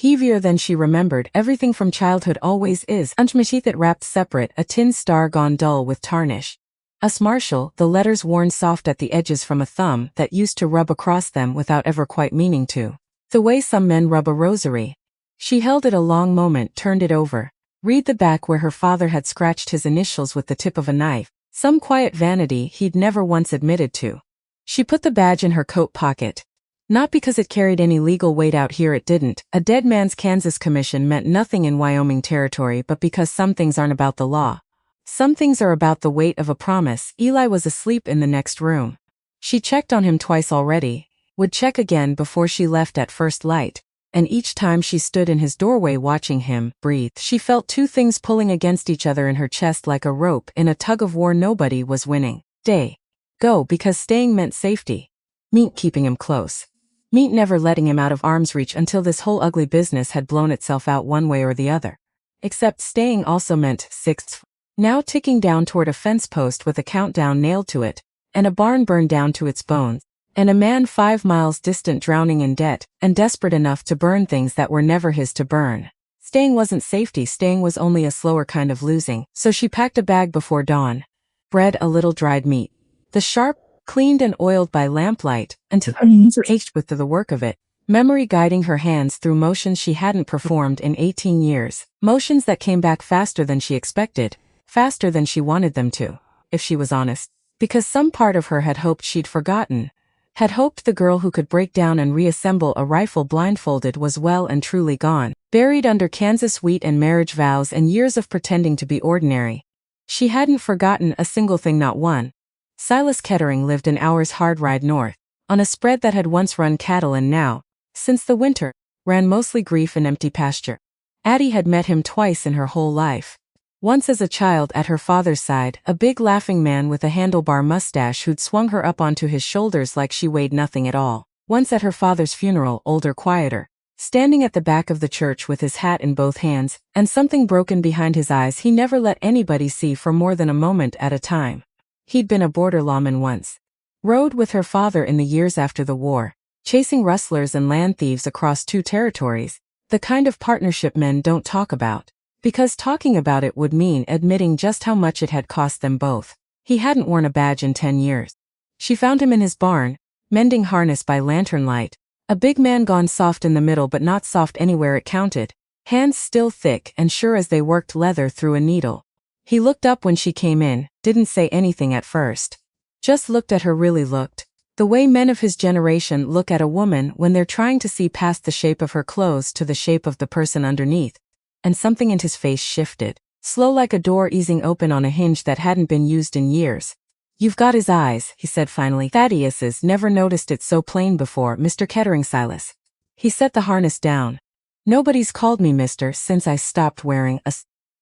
Heavier than she remembered. Everything from childhood always is. Underneath it wrapped separate, a tin star gone dull with tarnish. Us Marshall, the letters worn soft at the edges from a thumb that used to rub across them without ever quite meaning to. The way some men rub a rosary. She held it a long moment, turned it over. Read the back where her father had scratched his initials with the tip of a knife. Some quiet vanity he'd never once admitted to. She put the badge in her coat pocket. Not because it carried any legal weight out here, it didn't. A dead man's Kansas commission meant nothing in Wyoming Territory, but because some things aren't about the law. Some things are about the weight of a promise. Eli was asleep in the next room. She checked on him twice already, would check again before she left at first light, and each time she stood in his doorway watching him breathe, she felt 2 things pulling against each other in her chest like a rope in a tug of war. Nobody was winning. Stay. Go, because staying meant safety. Meant keeping him close. Meant never letting him out of arm's reach until this whole ugly business had blown itself out one way or the other. Except staying also meant 6th, now ticking down toward a fence post with a countdown nailed to it, and a barn burned down to its bones, and a man 5 miles distant drowning in debt, and desperate enough to burn things that were never his to burn. Staying wasn't safety, staying was only a slower kind of losing, so she packed a bag before dawn. Bread, a little dried meat. The Sharp, cleaned and oiled by lamplight, until her hands ached with the work of it, memory guiding her hands through motions she hadn't performed in 18 years, motions that came back faster than she expected, faster than she wanted them to, if she was honest, because some part of her had hoped she'd forgotten, had hoped the girl who could break down and reassemble a rifle blindfolded was well and truly gone, buried under Kansas wheat and marriage vows and years of pretending to be ordinary. She hadn't forgotten a single thing, not one. Silas Kettering lived an hour's hard ride north, on a spread that had once run cattle and now, since the winter, ran mostly grief and empty pasture. Addie had met him twice in her whole life. Once as a child at her father's side, a big laughing man with a handlebar mustache who'd swung her up onto his shoulders like she weighed nothing at all. Once at her father's funeral, older, quieter, standing at the back of the church with his hat in both hands, and something broken behind his eyes he never let anybody see for more than a moment at a time. He'd been a border lawman once. Rode with her father in the years after the war, chasing rustlers and land thieves across 2 territories, the kind of partnership men don't talk about. Because talking about it would mean admitting just how much it had cost them both. He hadn't worn a badge in 10 years. She found him in his barn, mending harness by lantern light, a big man gone soft in the middle but not soft anywhere it counted, hands still thick and sure as they worked leather through a needle. He looked up when she came in, didn't say anything at first. Just looked at her, really looked. The way men of his generation look at a woman when they're trying to see past the shape of her clothes to the shape of the person underneath. And something in his face shifted, slow like a door easing open on a hinge that hadn't been used in years. "You've got his eyes," he said finally. "Thaddeus's never noticed it so plain before, Mr. Kettering Silas." He set the harness down. "Nobody's called me mister since I stopped wearing a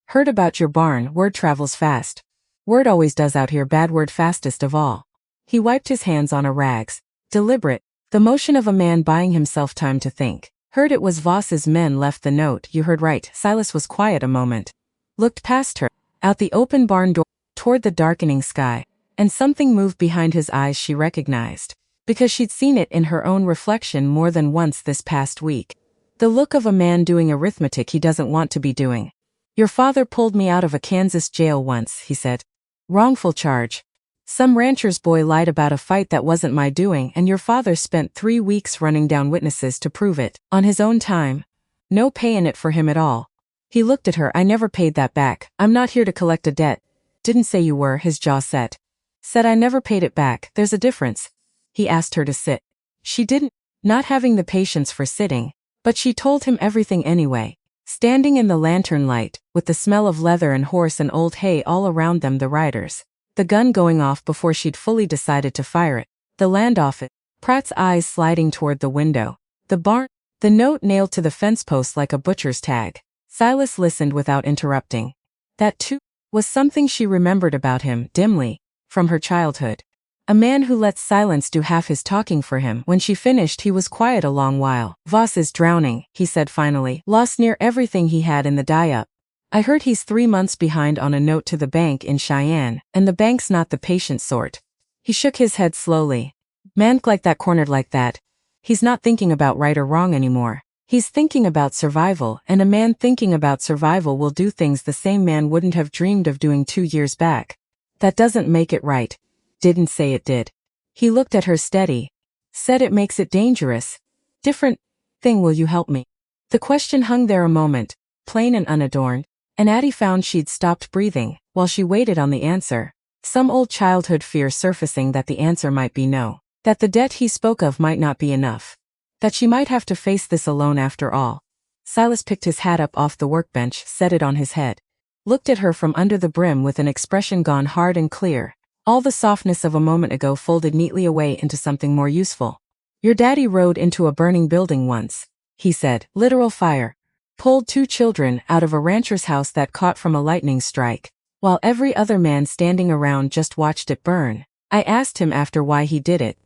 Heard about your barn, word travels fast. Word always does out here, bad word fastest of all." He wiped his hands on her rags. Deliberate, the motion of a man buying himself time to think. "Heard it was Voss's men left the note." "You heard right." Silas was quiet a moment. Looked past her, out the open barn door, toward the darkening sky, and something moved behind his eyes she recognized, because she'd seen it in her own reflection more than once this past week. The look of a man doing arithmetic he doesn't want to be doing. "Your father pulled me out of a Kansas jail once," he said. "Wrongful charge. Some rancher's boy lied about a fight that wasn't my doing, and your father spent 3 weeks running down witnesses to prove it, on his own time. No pay in it for him at all." He looked at her. "I never paid that back. I'm not here to collect a debt." "Didn't say you were." His jaw set. "Said I never paid it back. There's a difference." He asked her to sit. She didn't, not having the patience for sitting, but she told him everything anyway. Standing in the lantern light, with the smell of leather and horse and old hay all around them, the riders. The gun going off before she'd fully decided to fire it. The land office. Pratt's eyes sliding toward the window. The barn. The note nailed to the fence post like a butcher's tag. Silas listened without interrupting. That, too, was something she remembered about him, dimly, from her childhood. A man who lets silence do half his talking for him. When she finished, he was quiet a long while. "Voss is drowning," he said finally. "Lost near everything he had in the die-up. I heard he's 3 months behind on a note to the bank in Cheyenne, and the bank's not the patient sort." He shook his head slowly. "Man like that, cornered like that. He's not thinking about right or wrong anymore. He's thinking about survival, and a man thinking about survival will do things the same man wouldn't have dreamed of doing 2 years back. That doesn't make it right." "Didn't say it did." He looked at her steady. "Said it makes it dangerous. Different thing. Will you help me?" The question hung there a moment, plain and unadorned, and Addie found she'd stopped breathing, while she waited on the answer. Some old childhood fear surfacing that the answer might be no. That the debt he spoke of might not be enough. That she might have to face this alone after all. Silas picked his hat up off the workbench, set it on his head. Looked at her from under the brim with an expression gone hard and clear. All the softness of a moment ago folded neatly away into something more useful. "Your daddy rode into a burning building once," he said. "Literal fire. Pulled 2 children out of a rancher's house that caught from a lightning strike, while every other man standing around just watched it burn. I asked him after why he did it.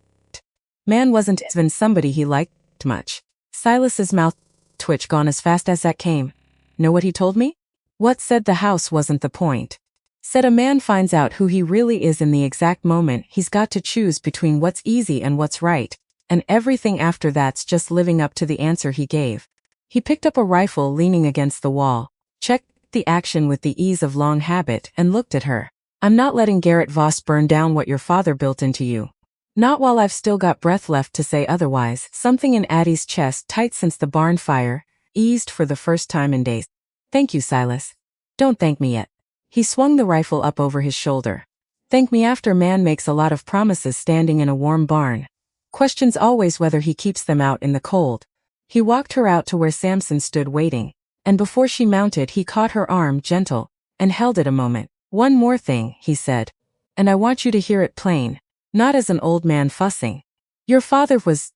Man wasn't even somebody he liked much." Silas's mouth twitched. "Gone as fast as that came. Know what he told me?" "What?" "Said the house wasn't the point. Said a man finds out who he really is in the exact moment he's got to choose between what's easy and what's right, and everything after that's just living up to the answer he gave." He picked up a rifle leaning against the wall, checked the action with the ease of long habit, and looked at her. "I'm not letting Garrett Voss burn down what your father built into you. Not while I've still got breath left to say otherwise." Something in Addie's chest, tight since the barn fire, eased for the first time in days. "Thank you, Silas." "Don't thank me yet." He swung the rifle up over his shoulder. "Thank me after." Man makes a lot of promises standing in a warm barn. Questions always whether he keeps them out in the cold. He walked her out to where Samson stood waiting, and before she mounted he caught her arm, gentle, and held it a moment. "One more thing," he said. "And I want you to hear it plain, not as an old man fussing. Your father was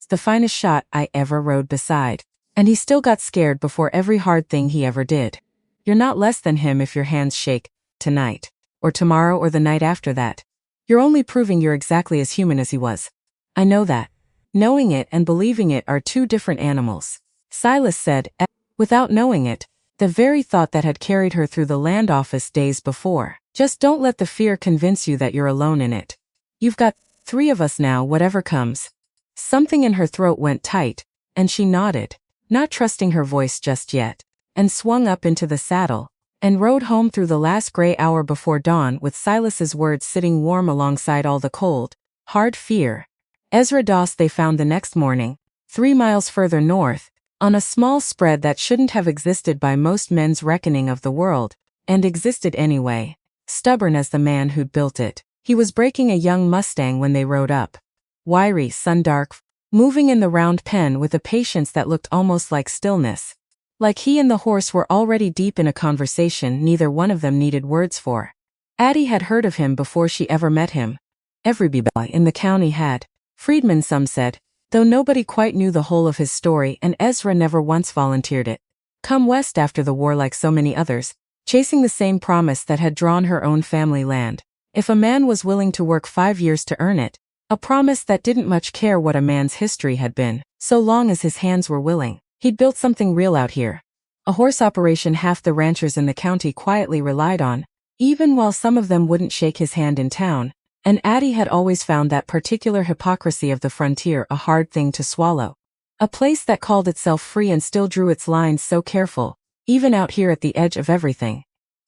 the finest shot I ever rode beside, and he still got scared before every hard thing he ever did. You're not less than him if your hands shake tonight, or tomorrow or the night after that. You're only proving you're exactly as human as he was. I know that. Knowing it and believing it are two different animals, Silas said, without knowing it, the very thought that had carried her through the land office days before. Just don't let the fear convince you that you're alone in it. You've got 3 of us now, whatever comes. Something in her throat went tight, and she nodded, not trusting her voice just yet, and swung up into the saddle, and rode home through the last gray hour before dawn with Silas's words sitting warm alongside all the cold, hard fear. Ezra Doss they found the next morning, 3 miles further north, on a small spread that shouldn't have existed by most men's reckoning of the world, and existed anyway. Stubborn as the man who'd built it, he was breaking a young Mustang when they rode up. Wiry, sun-dark, moving in the round pen with a patience that looked almost like stillness. Like he and the horse were already deep in a conversation neither one of them needed words for. Addie had heard of him before she ever met him. Everybody in the county had. Freedmen, some said, though nobody quite knew the whole of his story, and Ezra never once volunteered it. Come west after the war like so many others, chasing the same promise that had drawn her own family land. If a man was willing to work 5 years to earn it, a promise that didn't much care what a man's history had been, so long as his hands were willing. He'd built something real out here. A horse operation half the ranchers in the county quietly relied on, even while some of them wouldn't shake his hand in town, and Addie had always found that particular hypocrisy of the frontier a hard thing to swallow. A place that called itself free and still drew its lines so careful, even out here at the edge of everything.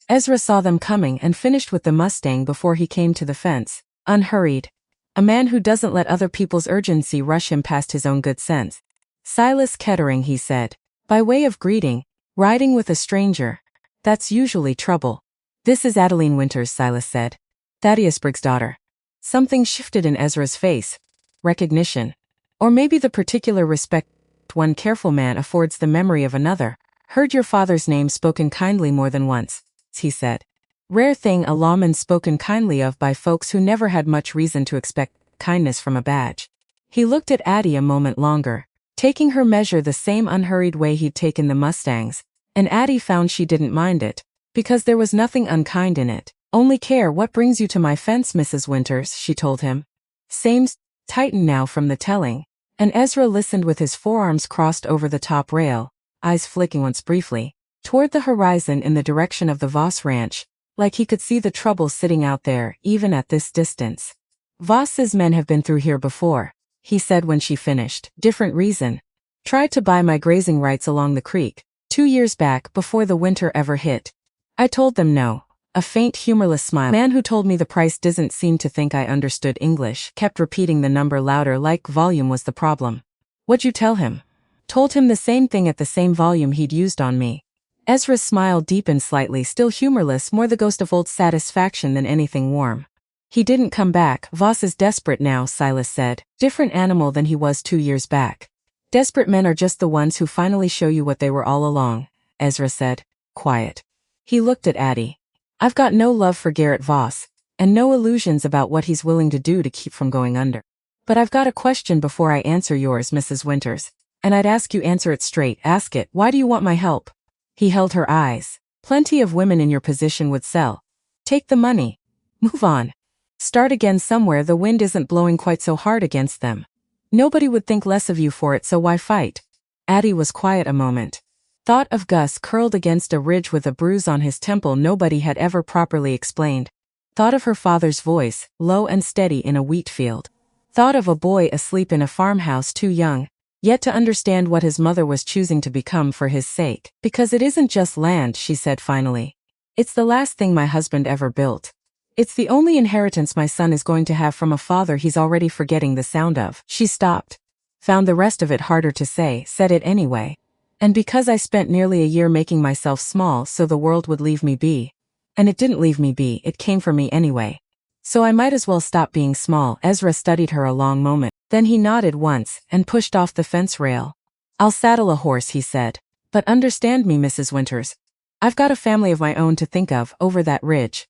Ezra saw them coming and finished with the Mustang before he came to the fence, unhurried. A man who doesn't let other people's urgency rush him past his own good sense. Silas Kettering, he said, by way of greeting, riding with a stranger. That's usually trouble. This is Adeline Winters, Silas said. Thaddeus Briggs' daughter. Something shifted in Ezra's face. Recognition. Or maybe the particular respect one careful man affords the memory of another. Heard your father's name spoken kindly more than once, he said. Rare thing, a lawman spoken kindly of by folks who never had much reason to expect kindness from a badge. He looked at Addie a moment longer, taking her measure the same unhurried way he'd taken the Mustangs, and Addie found she didn't mind it, because there was nothing unkind in it. Only care what brings you to my fence, Mrs. Winters, she told him. Same's tightened now from the telling, and Ezra listened with his forearms crossed over the top rail, eyes flicking once briefly, toward the horizon in the direction of the Voss ranch, like he could see the trouble sitting out there, even at this distance. Voss's men have been through here before, he said when she finished. Different reason. Tried to buy my grazing rights along the creek, 2 years back before the winter ever hit. I told them no. A faint, humorless smile. Man who told me the price didn't seem to think I understood English, kept repeating the number louder like volume was the problem. What'd you tell him? Told him the same thing at the same volume he'd used on me. Ezra's smile deepened slightly, still humorless, more the ghost of old satisfaction than anything warm. He didn't come back. Voss is desperate now, Silas said. Different animal than he was 2 years back. Desperate men are just the ones who finally show you what they were all along, Ezra said, quiet. He looked at Addie. I've got no love for Garrett Voss, and no illusions about what he's willing to do to keep from going under. But I've got a question before I answer yours, Mrs. Winters, and I'd ask you answer it straight. Ask it. Why do you want my help? He held her eyes. Plenty of women in your position would sell. Take the money. Move on. Start again somewhere. The wind isn't blowing quite so hard against them. Nobody would think less of you for it, so why fight? Addie was quiet a moment. Thought of Gus curled against a ridge with a bruise on his temple nobody had ever properly explained. Thought of her father's voice, low and steady in a wheat field. Thought of a boy asleep in a farmhouse too young, yet to understand what his mother was choosing to become for his sake. Because it isn't just land, she said finally. It's the last thing my husband ever built. It's the only inheritance my son is going to have from a father he's already forgetting the sound of. She stopped. Found the rest of it harder to say, said it anyway. And because I spent nearly a year making myself small so the world would leave me be. And it didn't leave me be, it came for me anyway. So I might as well stop being small. Ezra studied her a long moment. Then he nodded once and pushed off the fence rail. I'll saddle a horse, he said. But understand me, Mrs. Winters. I've got a family of my own to think of over that ridge.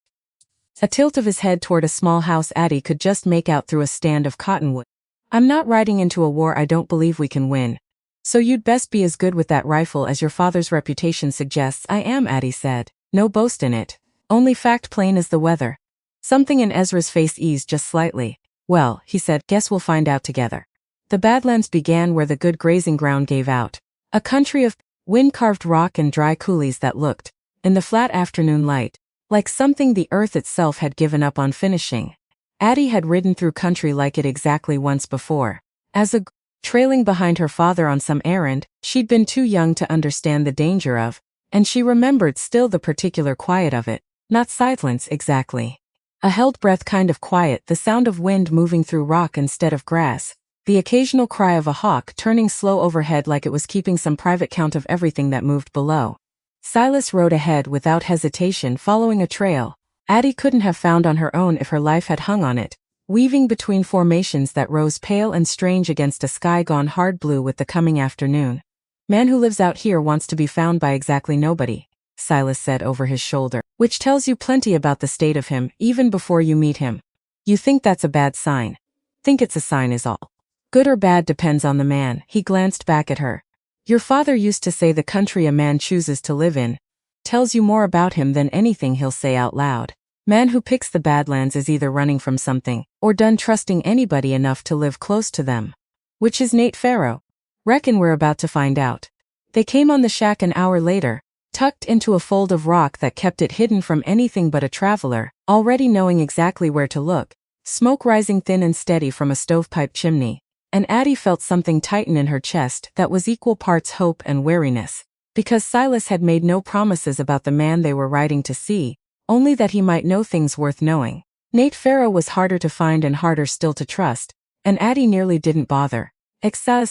A tilt of his head toward a small house Addie could just make out through a stand of cottonwood. I'm not riding into a war I don't believe we can win. So you'd best be as good with that rifle as your father's reputation suggests. I am, Addie said. No boast in it. Only fact, plain as the weather. Something in Ezra's face eased just slightly. Well, he said, guess we'll find out together. The Badlands began where the good grazing ground gave out. A country of wind-carved rock and dry coulees that looked, in the flat afternoon light, like something the earth itself had given up on finishing. Addie had ridden through country like it exactly once before. As a trailing behind her father on some errand she'd been too young to understand the danger of, and she remembered still the particular quiet of it. Not silence exactly. A held breath kind of quiet, the sound of wind moving through rock instead of grass. The occasional cry of a hawk turning slow overhead like it was keeping some private count of everything that moved below. Silas rode ahead without hesitation, following a trail Addie couldn't have found on her own if her life had hung on it, weaving between formations that rose pale and strange against a sky gone hard blue with the coming afternoon. Man who lives out here wants to be found by exactly nobody, Silas said over his shoulder, which tells you plenty about the state of him even before you meet him. You think that's a bad sign? Think it's a sign is all. Good or bad depends on the man. He glanced back at her. Your father used to say the country a man chooses to live in tells you more about him than anything he'll say out loud. Man who picks the Badlands is either running from something or done trusting anybody enough to live close to them. Which is Nate Farrow? Reckon we're about to find out. They came on the shack an hour later, tucked into a fold of rock that kept it hidden from anything but a traveler, already knowing exactly where to look. Smoke rising thin and steady from a stovepipe chimney. And Addie felt something tighten in her chest that was equal parts hope and wariness. Because Silas had made no promises about the man they were riding to see, only that he might know things worth knowing. Nate Farrow was harder to find and harder still to trust, and Addie nearly didn't bother. Excess,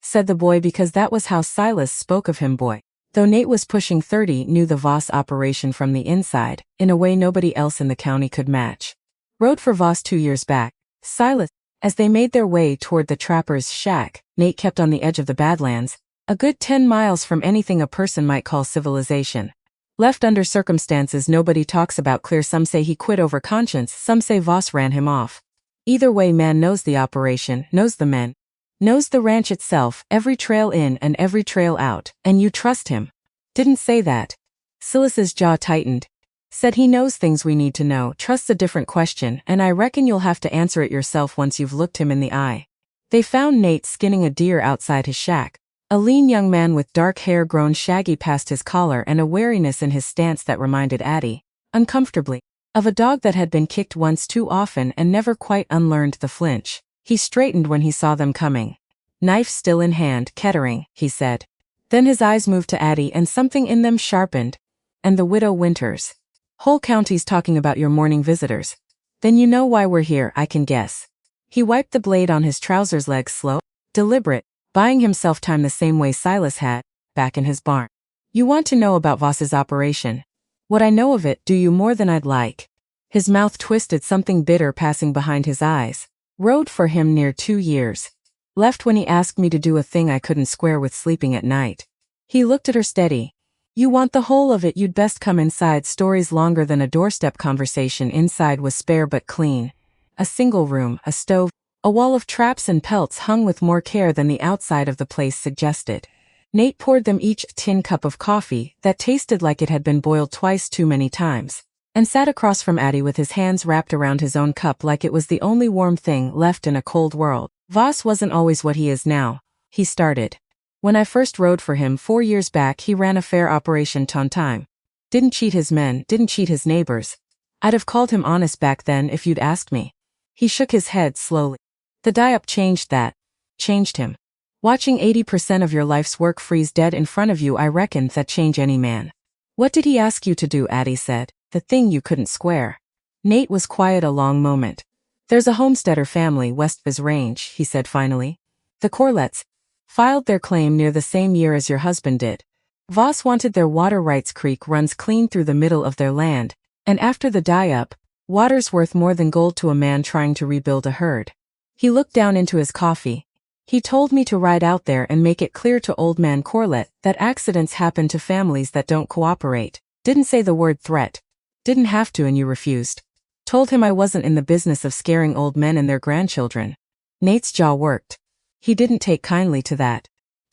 said the boy, because that was how Silas spoke of him. Boy. Though Nate was pushing 30, knew the Voss operation from the inside, in a way nobody else in the county could match. Rode for Voss 2 years back. Silas. As they made their way toward the trapper's shack, Nate kept on the edge of the Badlands, a good 10 miles from anything a person might call civilization. Left under circumstances nobody talks about. Clear, some say he quit over conscience, some say Voss ran him off. Either way, man knows the operation, knows the men, knows the ranch itself, every trail in and every trail out, and you trust him. Didn't say that. Silas's jaw tightened. Said he knows things we need to know. Trust's a different question, and I reckon you'll have to answer it yourself once you've looked him in the eye. They found Nate skinning a deer outside his shack. A lean young man with dark hair grown shaggy past his collar and a wariness in his stance that reminded Addie, uncomfortably, of a dog that had been kicked once too often and never quite unlearned the flinch. He straightened when he saw them coming. Knife still in hand. Kettering, he said. Then his eyes moved to Addie and something in them sharpened. And the widow Winters. Whole county's talking about your morning visitors. Then you know why we're here, I can guess. He wiped the blade on his trousers legs slow, deliberate, buying himself time the same way Silas had, back in his barn. You want to know about Voss's operation? What I know of it, do you more than I'd like? His mouth twisted, something bitter passing behind his eyes. Rode for him near 2 years. Left when he asked me to do a thing I couldn't square with sleeping at night. He looked at her steady. You want the whole of it, you'd best come inside. Stories longer than a doorstep conversation. Inside was spare but clean. A single room, a stove, a wall of traps and pelts hung with more care than the outside of the place suggested. Nate poured them each a tin cup of coffee that tasted like it had been boiled twice too many times, and sat across from Addie with his hands wrapped around his own cup like it was the only warm thing left in a cold world. Voss wasn't always what he is now, he started. When I first rode for him 4 years back, he ran a fair operation ton time. Didn't cheat his men, didn't cheat his neighbors. I'd have called him honest back then if you'd asked me. He shook his head slowly. The die-up changed that. Changed him. Watching 80% of your life's work freeze dead in front of you, I reckon that change any man. What did he ask you to do? Addie said. The thing you couldn't square. Nate was quiet a long moment. There's a homesteader family west of his range, he said finally. The Corlets filed their claim near the same year as your husband did. Voss wanted their water rights. Creek runs clean through the middle of their land, and after the die-up, water's worth more than gold to a man trying to rebuild a herd. He looked down into his coffee. He told me to ride out there and make it clear to old man Corlett that accidents happen to families that don't cooperate. Didn't say the word threat. Didn't have to, and you refused. Told him I wasn't in the business of scaring old men and their grandchildren. Nate's jaw worked. He didn't take kindly to that.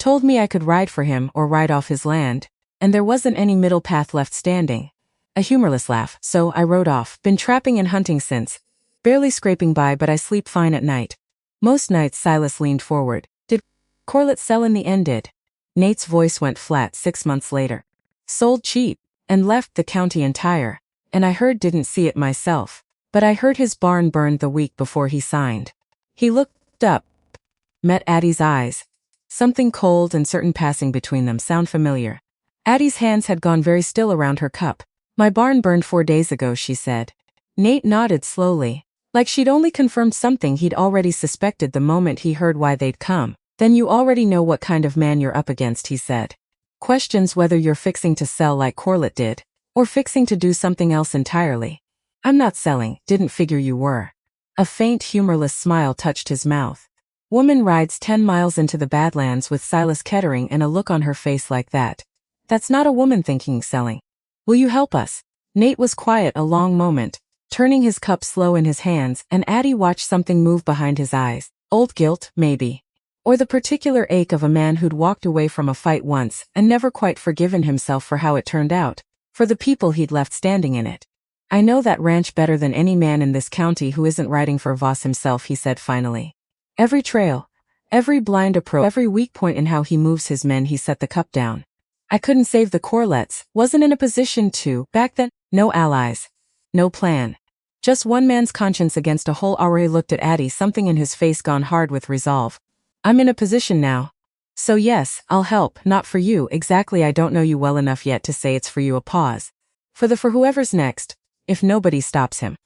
Told me I could ride for him or ride off his land, and there wasn't any middle path left standing. A humorless laugh, so I rode off. Been trapping and hunting since. Barely scraping by, but I sleep fine at night. Most nights. Silas leaned forward. Did Corlett sell in the end? Did? Nate's voice went flat 6 months later. Sold cheap, and left the county entire. And I heard, didn't see it myself, but I heard his barn burned the week before he signed. He looked up, met Addie's eyes. Something cold and certain passing between them. Sound familiar? Addie's hands had gone very still around her cup. My barn burned 4 days ago, she said. Nate nodded slowly, like she'd only confirmed something he'd already suspected the moment he heard why they'd come. Then you already know what kind of man you're up against, he said. Questions whether you're fixing to sell like Corlett did, or fixing to do something else entirely. I'm not selling, didn't figure you were. A faint, humorless smile touched his mouth. Woman rides 10 miles into the Badlands with Silas Kettering and a look on her face like that. That's not a woman thinking selling. Will you help us? Nate was quiet a long moment, turning his cup slow in his hands, and Addie watched something move behind his eyes. Old guilt, maybe. Or the particular ache of a man who'd walked away from a fight once and never quite forgiven himself for how it turned out, for the people he'd left standing in it. I know that ranch better than any man in this county who isn't riding for Voss himself, he said finally. Every trail, every blind approach, every weak point in how he moves his men. He set the cup down. I couldn't save the Corletts, wasn't in a position to, back then. No allies. No plan. Just one man's conscience against a whole array. Looked at Addie, something in his face gone hard with resolve. I'm in a position now. So yes, I'll help, not for you exactly. I don't know you well enough yet to say it's for you. A pause. For whoever's next, if nobody stops him.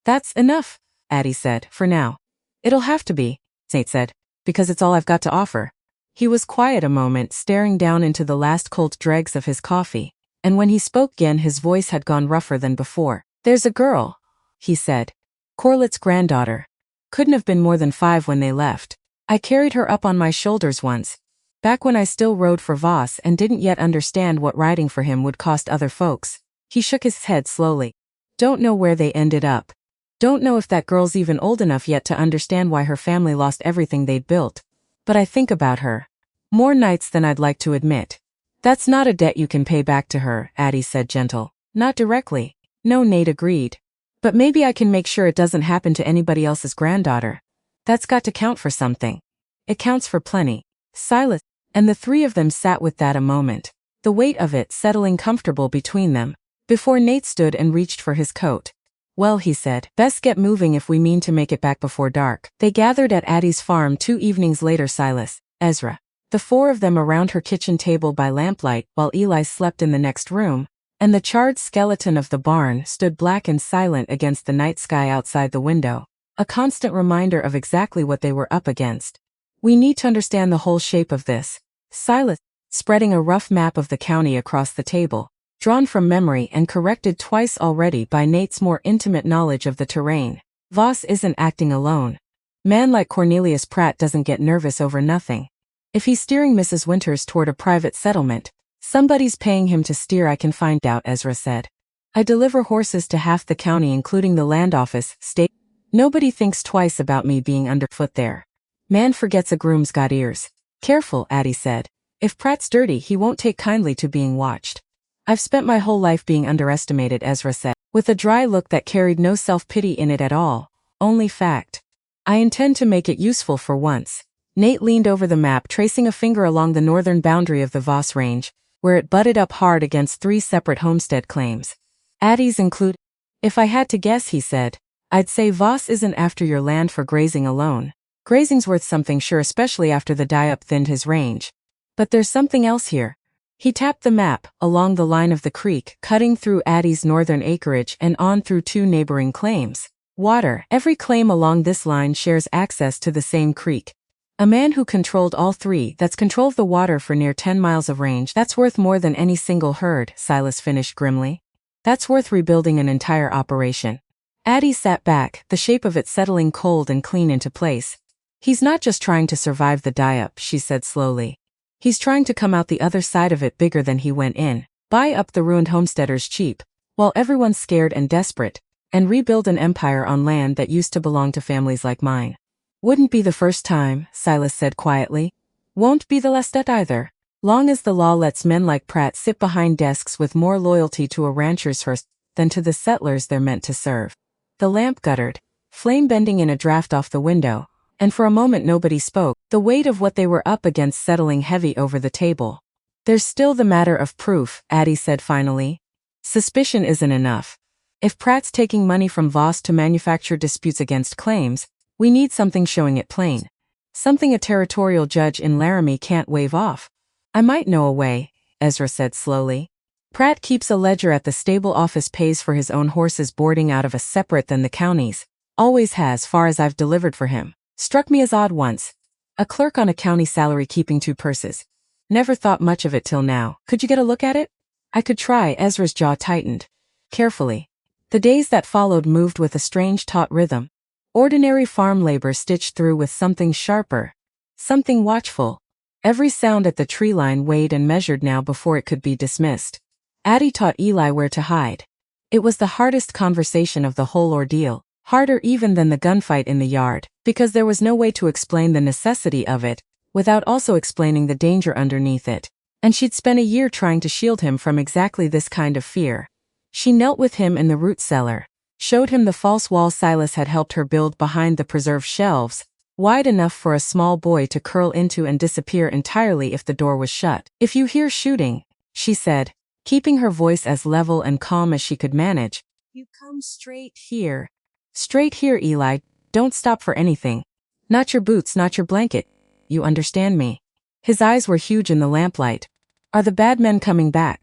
That's enough, Addie said, for now. It'll have to be, Nate said, because it's all I've got to offer. He was quiet a moment, staring down into the last cold dregs of his coffee, and when he spoke again his voice had gone rougher than before. There's a girl, he said. Corlett's granddaughter. Couldn't have been more than 5 when they left. I carried her up on my shoulders once, back when I still rode for Voss and didn't yet understand what riding for him would cost other folks. He shook his head slowly. Don't know where they ended up. Don't know if that girl's even old enough yet to understand why her family lost everything they'd built. But I think about her more nights than I'd like to admit. That's not a debt you can pay back to her, Addie said, gentle. Not directly. No, Nate agreed. But maybe I can make sure it doesn't happen to anybody else's granddaughter. That's got to count for something. It counts for plenty. Silas, and the 3 of them sat with that a moment, the weight of it settling comfortable between them, before Nate stood and reached for his coat. Well, he said, best get moving if we mean to make it back before dark. They gathered at Addie's farm 2 evenings later. Silas, Ezra, the 4 of them around her kitchen table by lamplight while Eli slept in the next room, and the charred skeleton of the barn stood black and silent against the night sky outside the window, a constant reminder of exactly what they were up against. We need to understand the whole shape of this. Silas, spreading a rough map of the county across the table, drawn from memory and corrected twice already by Nate's more intimate knowledge of the terrain. Voss isn't acting alone. Man like Cornelius Pratt doesn't get nervous over nothing. If he's steering Mrs. Winters toward a private settlement, somebody's paying him to steer. I can find out, Ezra said. I deliver horses to half the county including the land office, state. Nobody thinks twice about me being underfoot there. Man forgets a groom's got ears. Careful, Addie said. If Pratt's dirty he won't take kindly to being watched. I've spent my whole life being underestimated, Ezra said, with a dry look that carried no self-pity in it at all, only fact. I intend to make it useful for once. Nate leaned over the map, tracing a finger along the northern boundary of the Voss Range, where it butted up hard against 3 separate homestead claims. Addie's include. If I had to guess, he said, I'd say Voss isn't after your land for grazing alone. Grazing's worth something, sure, especially after the die-up thinned his range. But there's something else here. He tapped the map, along the line of the creek, cutting through Addie's northern acreage and on through 2 neighboring claims. Water. Every claim along this line shares access to the same creek. A man who controlled all 3, that's controlled the water for near 10 miles of range, that's worth more than any single herd, Silas finished grimly. That's worth rebuilding an entire operation. Addie sat back, the shape of it settling cold and clean into place. He's not just trying to survive the die-up, she said slowly. He's trying to come out the other side of it bigger than he went in, buy up the ruined homesteaders cheap, while everyone's scared and desperate, and rebuild an empire on land that used to belong to families like mine. Wouldn't be the first time, Silas said quietly. Won't be the last either. Long as the law lets men like Pratt sit behind desks with more loyalty to a rancher's horse than to the settlers they're meant to serve. The lamp guttered, flame bending in a draft off the window, and for a moment nobody spoke, the weight of what they were up against settling heavy over the table. There's still the matter of proof, Addie said finally. Suspicion isn't enough. If Pratt's taking money from Voss to manufacture disputes against claims, we need something showing it plain. Something a territorial judge in Laramie can't wave off. I might know a way, Ezra said slowly. Pratt keeps a ledger at the stable office, pays for his own horses boarding out of a separate than the county's. Always has, far as I've delivered for him. Struck me as odd once. A clerk on a county salary keeping 2 purses. Never thought much of it till now. Could you get a look at it? I could try. Ezra's jaw tightened. Carefully. The days that followed moved with a strange taut rhythm. Ordinary farm labor stitched through with something sharper. Something watchful. Every sound at the tree line weighed and measured now before it could be dismissed. Addie taught Eli where to hide. It was the hardest conversation of the whole ordeal, harder even than the gunfight in the yard, because there was no way to explain the necessity of it, without also explaining the danger underneath it. And she'd spent a year trying to shield him from exactly this kind of fear. She knelt with him in the root cellar, showed him the false wall Silas had helped her build behind the preserve shelves, wide enough for a small boy to curl into and disappear entirely if the door was shut. If you hear shooting, she said, keeping her voice as level and calm as she could manage, you come straight here. Straight here, Eli. Don't stop for anything. Not your boots, not your blanket. You understand me? His eyes were huge in the lamplight. Are the bad men coming back?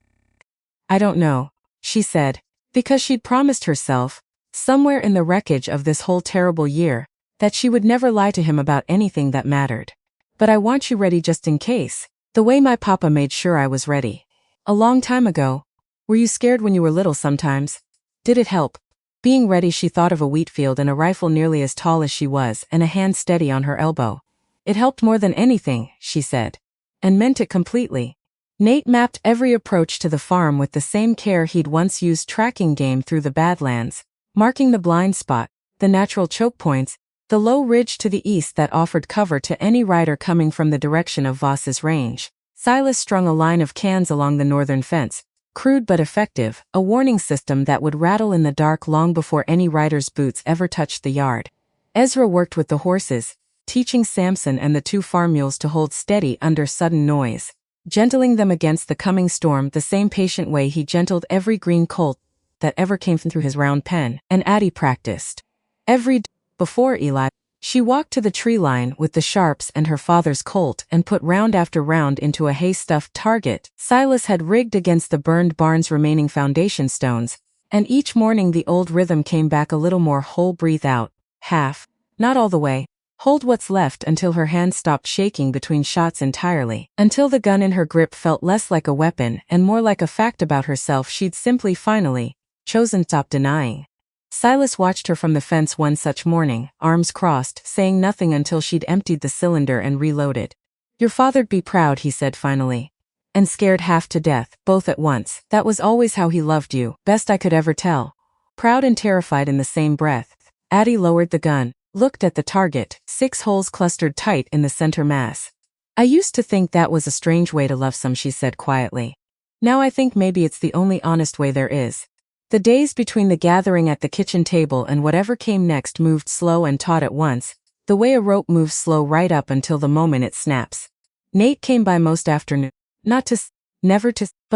I don't know, she said, because she'd promised herself, somewhere in the wreckage of this whole terrible year, that she would never lie to him about anything that mattered. But I want you ready just in case, the way my papa made sure I was ready. A long time ago. Were you scared when you were little sometimes? Did it help? Being ready, she thought of a wheat field and a rifle nearly as tall as she was and a hand steady on her elbow. It helped more than anything, she said. And meant it completely. Nate mapped every approach to the farm with the same care he'd once used tracking game through the Badlands, marking the blind spot, the natural choke points, the low ridge to the east that offered cover to any rider coming from the direction of Voss's range. Silas strung a line of cans along the northern fence, crude but effective, a warning system that would rattle in the dark long before any rider's boots ever touched the yard. Ezra worked with the horses, teaching Samson and the 2 farm mules to hold steady under sudden noise, gentling them against the coming storm the same patient way he gentled every green colt that ever came through his round pen. And Addie practiced. Every day before Eli, she walked to the tree line with the Sharps and her father's colt and put round after round into a hay-stuffed target Silas had rigged against the burned barn's remaining foundation stones, and each morning the old rhythm came back a little more whole. Breathe out, half, not all the way, hold what's left until her hands stopped shaking between shots entirely, until the gun in her grip felt less like a weapon and more like a fact about herself she'd simply finally chosen to stop denying. Silas watched her from the fence one such morning, arms crossed, saying nothing until she'd emptied the cylinder and reloaded. Your father'd be proud, he said finally. And scared half to death, both at once. That was always how he loved you, best I could ever tell. Proud and terrified in the same breath. Addie lowered the gun, looked at the target, 6 holes clustered tight in the center mass. I used to think that was a strange way to love some, she said quietly. Now I think maybe it's the only honest way there is. The days between the gathering at the kitchen table and whatever came next moved slow and taut at once, the way a rope moves slow right up until the moment it snaps. Nate came by most afternoon, but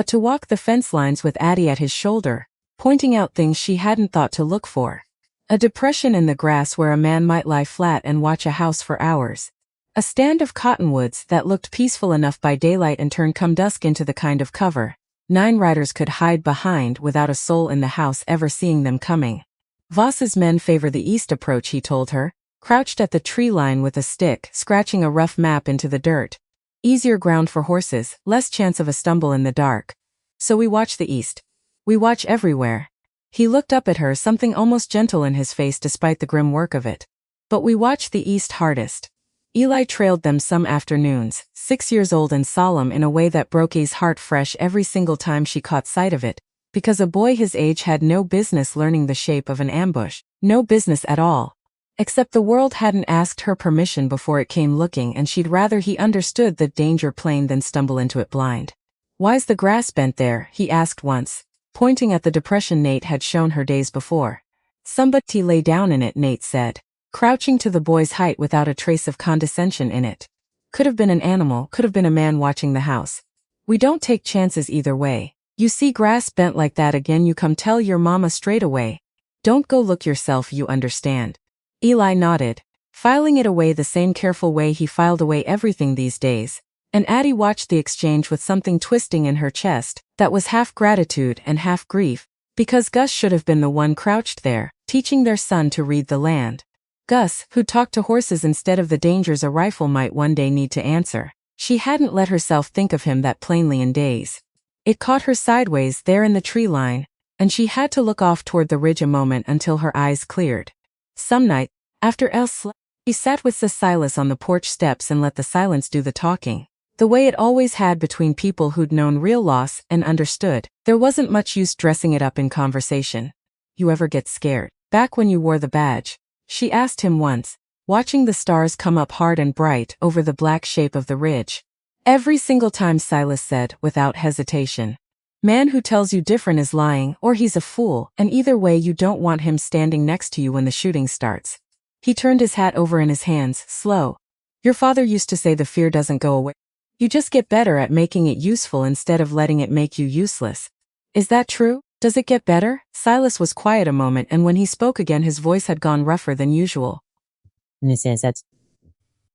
to walk the fence lines with Addie at his shoulder, pointing out things she hadn't thought to look for. A depression in the grass where a man might lie flat and watch a house for hours. A stand of cottonwoods that looked peaceful enough by daylight and turned come dusk into the kind of cover 9 riders could hide behind without a soul in the house ever seeing them coming. Voss's men favor the east approach, he told her, crouched at the tree line with a stick, scratching a rough map into the dirt. Easier ground for horses, less chance of a stumble in the dark. So we watch the east. We watch everywhere. He looked up at her, something almost gentle in his face despite the grim work of it. But we watch the east hardest. Eli trailed them some afternoons, 6 years old and solemn in a way that broke A's heart fresh every single time she caught sight of it, because a boy his age had no business learning the shape of an ambush, no business at all. Except the world hadn't asked her permission before it came looking, and she'd rather he understood the danger plain than stumble into it blind. "Why's the grass bent there?" he asked once, pointing at the depression Nate had shown her days before. "Somebody lay down in it," Nate said, crouching to the boy's height without a trace of condescension in it. "Could have been an animal, could have been a man watching the house. We don't take chances either way. You see grass bent like that again, you come tell your mama straight away. Don't go look yourself, you understand." Eli nodded, filing it away the same careful way he filed away everything these days, and Addie watched the exchange with something twisting in her chest that was half gratitude and half grief, because Gus should have been the one crouched there, teaching their son to read the land. Gus, who talked to horses instead of the dangers a rifle might one day need to answer. She hadn't let herself think of him that plainly in days. It caught her sideways there in the tree line, and she had to look off toward the ridge a moment until her eyes cleared. Some night, after Elle slept, he sat with Silas on the porch steps and let the silence do the talking. The way it always had between people who'd known real loss and understood. There wasn't much use dressing it up in conversation. "You ever get scared? Back when you wore the badge?" she asked him once, watching the stars come up hard and bright over the black shape of the ridge. "Every single time," Silas said, without hesitation. "Man who tells you different is lying, or he's a fool, and either way you don't want him standing next to you when the shooting starts." He turned his hat over in his hands, slow. "Your father used to say the fear doesn't go away. You just get better at making it useful instead of letting it make you useless. Is that true? Does it get better?" Silas was quiet a moment, and when he spoke again his voice had gone rougher than usual. In a sense, that's...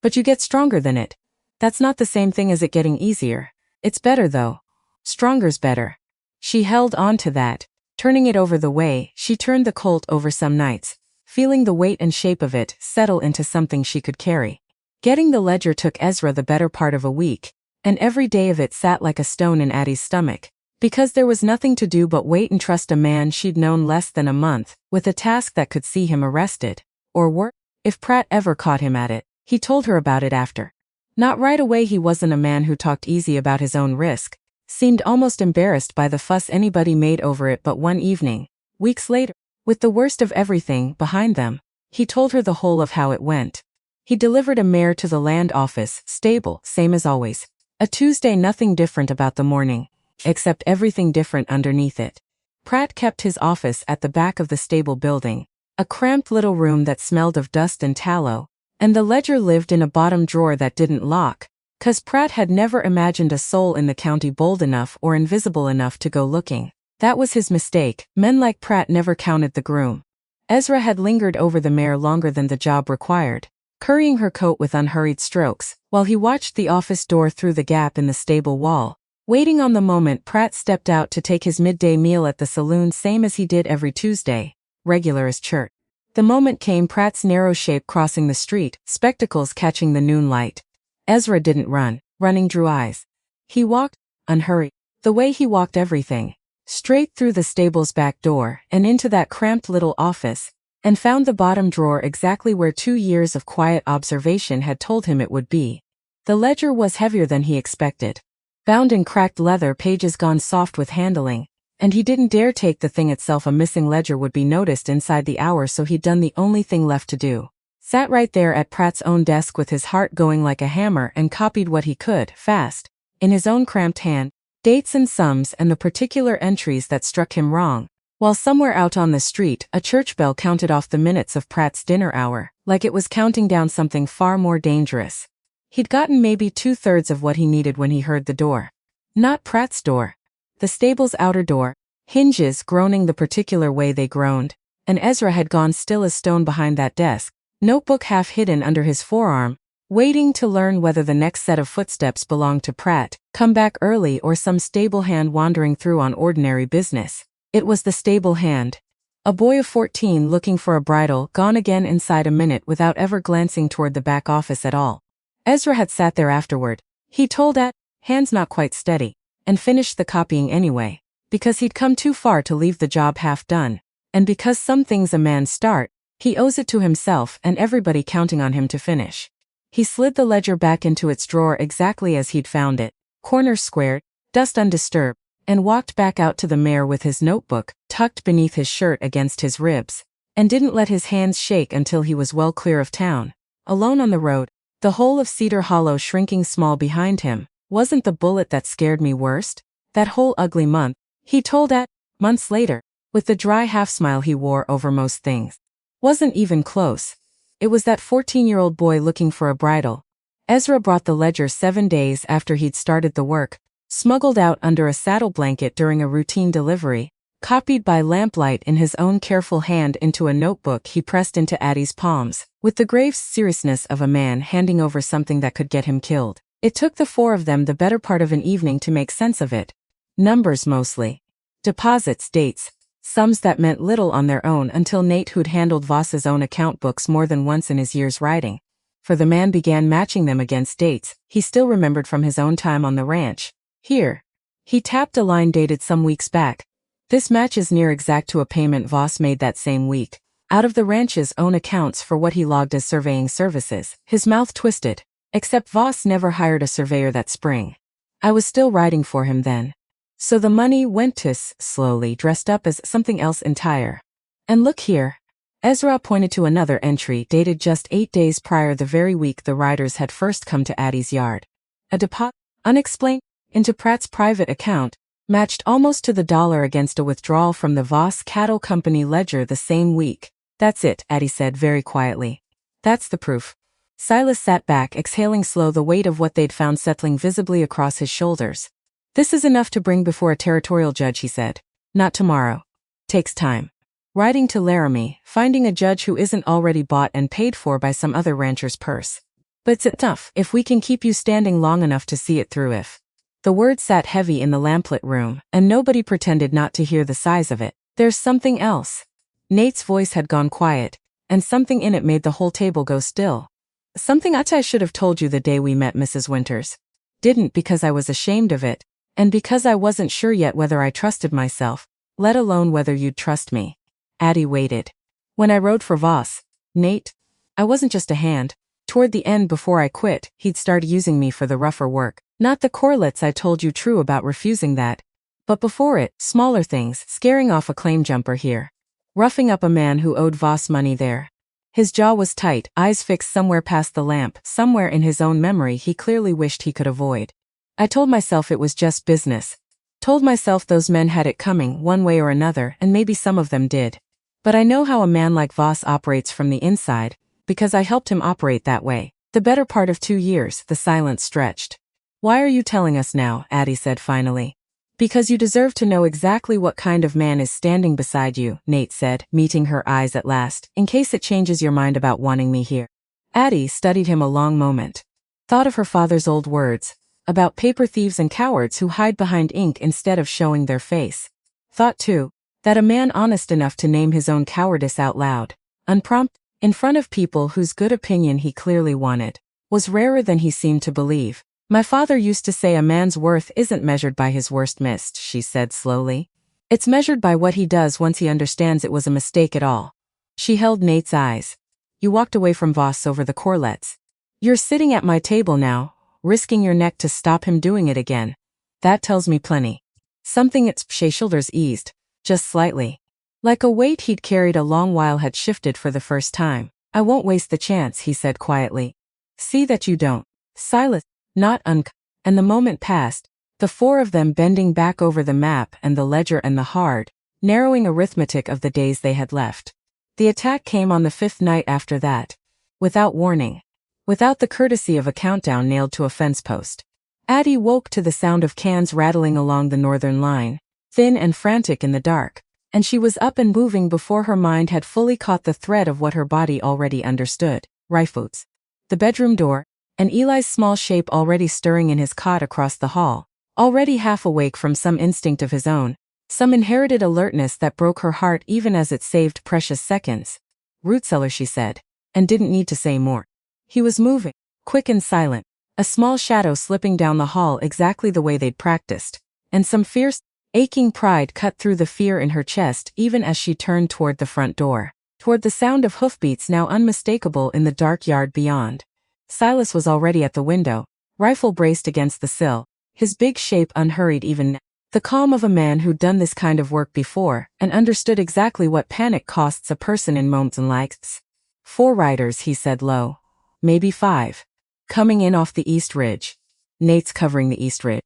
"But you get stronger than it. That's not the same thing as it getting easier. It's better though. Stronger's better." She held on to that, turning it over the way she turned the Colt over some nights, feeling the weight and shape of it settle into something she could carry. Getting the ledger took Ezra the better part of a week, and every day of it sat like a stone in Addie's stomach, because there was nothing to do but wait and trust a man she'd known less than a month, with a task that could see him arrested. Or worse, if Pratt ever caught him at it. He told her about it after. Not right away. He wasn't a man who talked easy about his own risk, seemed almost embarrassed by the fuss anybody made over it, but one evening, weeks later, with the worst of everything behind them, he told her the whole of how it went. He delivered a mare to the land office, stable, same as always. A Tuesday, nothing different about the morning, except everything different underneath it. Pratt kept his office at the back of the stable building, a cramped little room that smelled of dust and tallow, and the ledger lived in a bottom drawer that didn't lock, 'cause Pratt had never imagined a soul in the county bold enough or invisible enough to go looking. That was his mistake. Men like Pratt never counted the groom. Ezra had lingered over the mare longer than the job required, currying her coat with unhurried strokes, while he watched the office door through the gap in the stable wall, waiting on the moment Pratt stepped out to take his midday meal at the saloon, same as he did every Tuesday, regular as church. The moment came, Pratt's narrow shape crossing the street, spectacles catching the noon light. Ezra didn't run. Running drew eyes. He walked, unhurried, the way he walked everything, straight through the stable's back door and into that cramped little office, and found the bottom drawer exactly where 2 years of quiet observation had told him it would be. The ledger was heavier than he expected, bound in cracked leather, pages gone soft with handling, and he didn't dare take the thing itself. A missing ledger would be noticed inside the hour, so he'd done the only thing left to do. Sat right there at Pratt's own desk with his heart going like a hammer and copied what he could, fast, in his own cramped hand, dates and sums and the particular entries that struck him wrong, while somewhere out on the street a church bell counted off the minutes of Pratt's dinner hour, like it was counting down something far more dangerous. He'd gotten maybe 2/3 of what he needed when he heard the door. Not Pratt's door. The stable's outer door, hinges groaning the particular way they groaned, and Ezra had gone still as stone behind that desk, notebook half hidden under his forearm, waiting to learn whether the next set of footsteps belonged to Pratt, come back early, or some stable hand wandering through on ordinary business. It was the stable hand. A boy of 14 looking for a bridle, gone again inside a minute without ever glancing toward the back office at all. Ezra had sat there afterward, he told Addie, hands not quite steady, and finished the copying anyway, because he'd come too far to leave the job half done, and because some things a man start, he owes it to himself and everybody counting on him to finish. He slid the ledger back into its drawer exactly as he'd found it, corners squared, dust undisturbed, and walked back out to the mare with his notebook tucked beneath his shirt against his ribs, and didn't let his hands shake until he was well clear of town. Alone on the road, the whole of Cedar Hollow shrinking small behind him. Wasn't the bullet that scared me worst? That whole ugly month, he told Addie, months later, with the dry half-smile he wore over most things. Wasn't even close. It was that 14-year-old boy looking for a bridle. Ezra brought the ledger 7 days after he'd started the work, smuggled out under a saddle blanket during a routine delivery, copied by lamplight in his own careful hand into a notebook he pressed into Addie's palms, with the grave seriousness of a man handing over something that could get him killed. It took the 4 of them the better part of an evening to make sense of it. Numbers mostly. Deposits, dates, sums that meant little on their own until Nate, who'd handled Voss's own account books more than once in his years writing. For the man began matching them against dates he still remembered from his own time on the ranch. Here. He tapped a line dated some weeks back. This matches near exact to a payment Voss made that same week, out of the ranch's own accounts for what he logged as surveying services. His mouth twisted. Except Voss never hired a surveyor that spring. I was still writing for him then. So the money went to slowly dressed up as something else entire. And look here. Ezra pointed to another entry dated just 8 days prior, the very week the riders had first come to Addie's yard. A deposit, unexplained, into Pratt's private account, matched almost to the dollar against a withdrawal from the Voss Cattle Company ledger the same week. That's it, Addie said very quietly. That's the proof. Silas sat back, exhaling slow, the weight of what they'd found settling visibly across his shoulders. This is enough to bring before a territorial judge, he said. Not tomorrow. Takes time. Riding to Laramie, finding a judge who isn't already bought and paid for by some other rancher's purse. But it's tough if we can keep you standing long enough to see it through. If the word sat heavy in the lamplit room, and nobody pretended not to hear the size of it. There's something else. Nate's voice had gone quiet, and something in it made the whole table go still. Something I should have told you the day we met, Mrs. Winters. Didn't, because I was ashamed of it, and because I wasn't sure yet whether I trusted myself, let alone whether you'd trust me. Addie waited. When I rode for Voss, Nate, I wasn't just a hand. Toward the end, before I quit, he'd start using me for the rougher work. Not the correlates I told you true about refusing that. But before it, smaller things, scaring off a claim jumper here. Roughing up a man who owed Voss money there. His jaw was tight, eyes fixed somewhere past the lamp, somewhere in his own memory he clearly wished he could avoid. I told myself it was just business. Told myself those men had it coming one way or another, and maybe some of them did. But I know how a man like Voss operates from the inside, because I helped him operate that way. The better part of 2 years, the silence stretched. Why are you telling us now? Addie said finally. Because you deserve to know exactly what kind of man is standing beside you, Nate said, meeting her eyes at last, in case it changes your mind about wanting me here. Addie studied him a long moment. Thought of her father's old words, about paper thieves and cowards who hide behind ink instead of showing their face. Thought, too, that a man honest enough to name his own cowardice out loud, unprompted, in front of people whose good opinion he clearly wanted, was rarer than he seemed to believe. My father used to say a man's worth isn't measured by his worst miss, she said slowly. It's measured by what he does once he understands it was a mistake at all. She held Nate's eyes. You walked away from Voss over the correlates. You're sitting at my table now, risking your neck to stop him doing it again. That tells me plenty. Something its shoulders eased, just slightly. Like a weight he'd carried a long while had shifted for the first time. I won't waste the chance, he said quietly. See that you don't. Silas. Not and the moment passed, the 4 of them bending back over the map and the ledger and the hard, narrowing arithmetic of the days they had left. The attack came on the 5th night after that. Without warning. Without the courtesy of a countdown nailed to a fence post. Addie woke to the sound of cans rattling along the northern line, thin and frantic in the dark, and she was up and moving before her mind had fully caught the thread of what her body already understood. Rifles. The bedroom door. And Eli's small shape already stirring in his cot across the hall, already half awake from some instinct of his own, some inherited alertness that broke her heart even as it saved precious seconds. Root cellar, she said, and didn't need to say more. He was moving, quick and silent, a small shadow slipping down the hall exactly the way they'd practiced, and some fierce, aching pride cut through the fear in her chest even as she turned toward the front door, toward the sound of hoofbeats now unmistakable in the dark yard beyond. Silas was already at the window, rifle braced against the sill, his big shape unhurried even now. The calm of a man who'd done this kind of work before and understood exactly what panic costs a person in moments like this. 4 riders, he said low. Maybe 5. Coming in off the East Ridge. Nate's covering the East Ridge.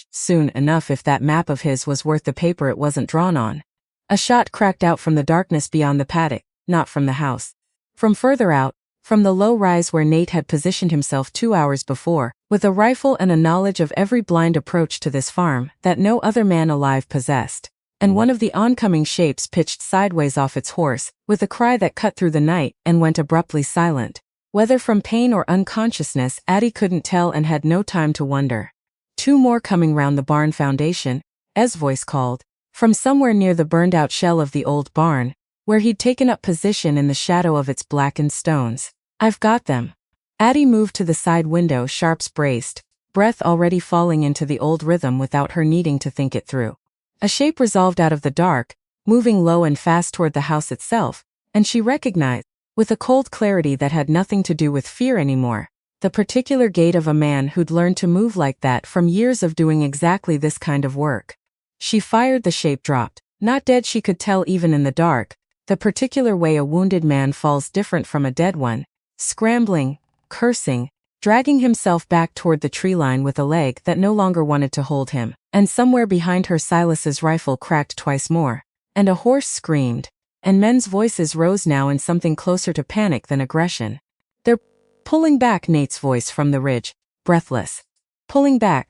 Soon enough, if that map of his was worth the paper it wasn't drawn on. A shot cracked out from the darkness beyond the paddock, not from the house. From further out, from the low rise where Nate had positioned himself 2 hours before, with a rifle and a knowledge of every blind approach to this farm that no other man alive possessed. And one of the oncoming shapes pitched sideways off its horse, with a cry that cut through the night and went abruptly silent. Whether from pain or unconsciousness, Addie couldn't tell and had no time to wonder. 2 more coming round the barn foundation, Ez's voice called, from somewhere near the burned-out shell of the old barn, where he'd taken up position in the shadow of its blackened stones. I've got them. Addie moved to the side window, sharps braced, breath already falling into the old rhythm without her needing to think it through. A shape resolved out of the dark, moving low and fast toward the house itself, and she recognized, with a cold clarity that had nothing to do with fear anymore, the particular gait of a man who'd learned to move like that from years of doing exactly this kind of work. She fired. The shape dropped, not dead she could tell even in the dark, the particular way a wounded man falls different from a dead one, scrambling, cursing, dragging himself back toward the tree line with a leg that no longer wanted to hold him, and somewhere behind her Silas's rifle cracked twice more, and a horse screamed, and men's voices rose now in something closer to panic than aggression. They're pulling back, Nate's voice from the ridge, breathless. Pulling back.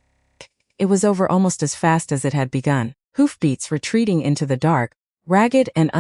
It was over almost as fast as it had begun, hoofbeats retreating into the dark, ragged and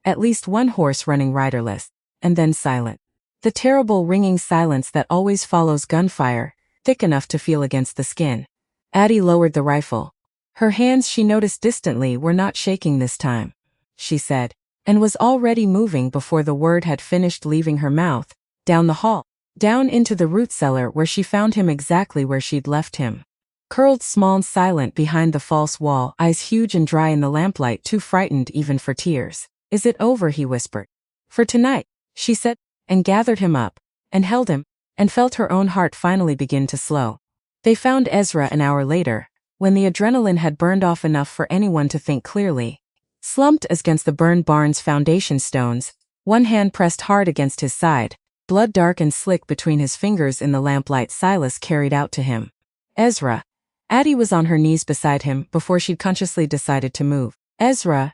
at least one horse running riderless, and then silent. The terrible ringing silence that always follows gunfire, thick enough to feel against the skin. Addie lowered the rifle. Her hands, she noticed distantly, were not shaking this time. She said, and was already moving before the word had finished leaving her mouth, down the hall, down into the root cellar where she found him exactly where she'd left him. Curled small and silent behind the false wall, eyes huge and dry in the lamplight, too frightened even for tears. Is it over? He whispered. For tonight, she said, and gathered him up, and held him, and felt her own heart finally begin to slow. They found Ezra an hour later, when the adrenaline had burned off enough for anyone to think clearly. Slumped against the burned barn's foundation stones, one hand pressed hard against his side, blood dark and slick between his fingers in the lamplight Silas carried out to him. Ezra. Addie was on her knees beside him before she'd consciously decided to move. Ezra.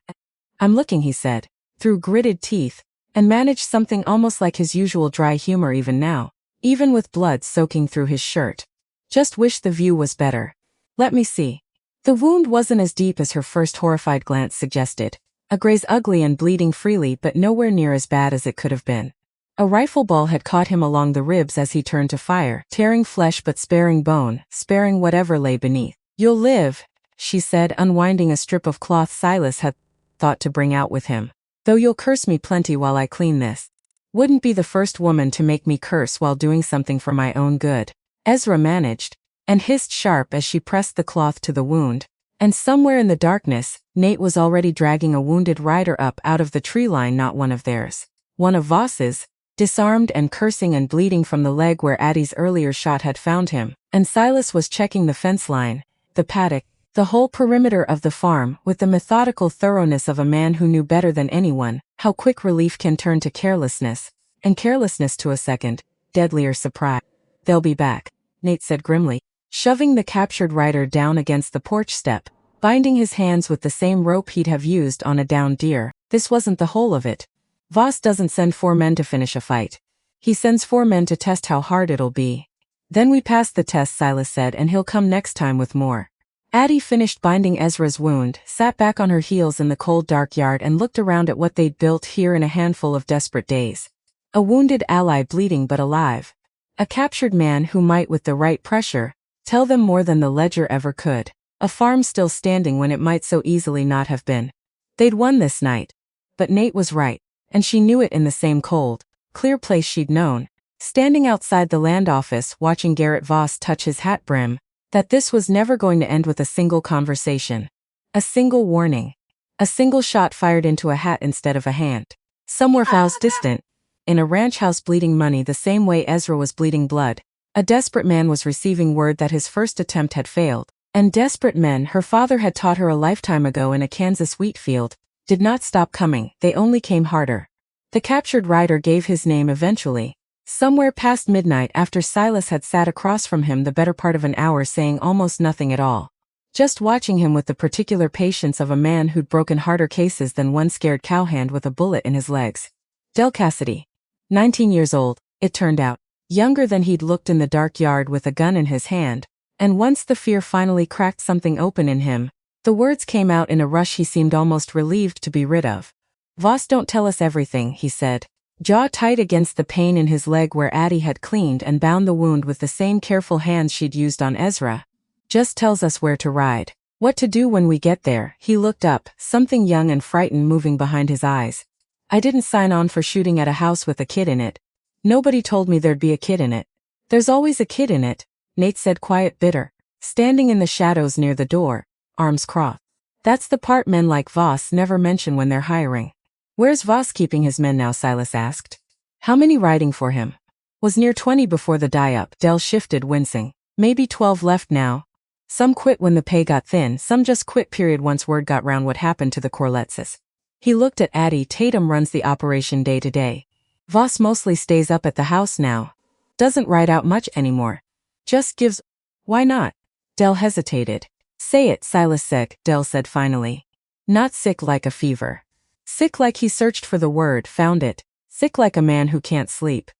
I'm looking, he said, through gritted teeth, and managed something almost like his usual dry humor even now, even with blood soaking through his shirt. Just wish the view was better. Let me see. The wound wasn't as deep as her first horrified glance suggested. A graze ugly and bleeding freely, but nowhere near as bad as it could have been. A rifle ball had caught him along the ribs as he turned to fire, tearing flesh but sparing bone, sparing whatever lay beneath. You'll live, she said, unwinding a strip of cloth Silas had thought to bring out with him. Though you'll curse me plenty while I clean this. Wouldn't be the first woman to make me curse while doing something for my own good. Ezra managed, and hissed sharp as she pressed the cloth to the wound, and somewhere in the darkness, Nate was already dragging a wounded rider up out of the tree line, not one of theirs. One of Voss's, disarmed and cursing and bleeding from the leg where Addie's earlier shot had found him, and Silas was checking the fence line, the paddock, the whole perimeter of the farm with the methodical thoroughness of a man who knew better than anyone how quick relief can turn to carelessness, and carelessness to a second, deadlier surprise. They'll be back, Nate said grimly, shoving the captured rider down against the porch step, binding his hands with the same rope he'd have used on a downed deer. This wasn't the whole of it. Voss doesn't send 4 men to finish a fight. He sends 4 men to test how hard it'll be. Then we pass the test, Silas said, and he'll come next time with more. Addie finished binding Ezra's wound, sat back on her heels in the cold dark yard and looked around at what they'd built here in a handful of desperate days. A wounded ally bleeding but alive. A captured man who might, with the right pressure, tell them more than the ledger ever could. A farm still standing when it might so easily not have been. They'd won this night. But Nate was right, and she knew it in the same cold, clear place she'd known, standing outside the land office watching Garrett Voss touch his hat brim, that this was never going to end with a single conversation. A single warning. A single shot fired into a hat instead of a hand. Somewhere fouls distant, in a ranch house bleeding money the same way Ezra was bleeding blood, a desperate man was receiving word that his first attempt had failed, And desperate men her father had taught her a lifetime ago in a Kansas wheat field did not stop coming, they only came harder. The captured rider gave his name eventually. Somewhere past midnight after Silas had sat across from him the better part of an hour saying almost nothing at all. Just watching him with the particular patience of a man who'd broken harder cases than one scared cowhand with a bullet in his legs. Del Cassidy. 19 years old, it turned out. Younger than he'd looked in the dark yard with a gun in his hand. And once the fear finally cracked something open in him, the words came out in a rush he seemed almost relieved to be rid of. "Voss, don't tell us everything," he said, jaw tight against the pain in his leg where Addie had cleaned and bound the wound with the same careful hands she'd used on Ezra. "Just tells us where to ride, what to do when we get there." He looked up, something young and frightened moving behind his eyes. "I didn't sign on for shooting at a house with a kid in it. Nobody told me there'd be a kid in it." "There's always a kid in it," Nate said, quiet, bitter, standing in the shadows near the door, arms crossed. "That's the part men like Voss never mention when they're hiring." "Where's Voss keeping his men now?" Silas asked. "How many riding for him?" "Was near 20 before the die-up." Del shifted, wincing. "Maybe 12 left now. Some quit when the pay got thin, some just quit period once word got round what happened to the Corletzes." He looked at Addie. "Tatum runs the operation day to day. Voss mostly stays up at the house now. Doesn't ride out much anymore. Just gives." "Why not?" Del hesitated. "Say it," Silas said. Del said finally. "Not sick like a fever. Sick like," he searched for the word, found it. "Sick like a man who can't sleep.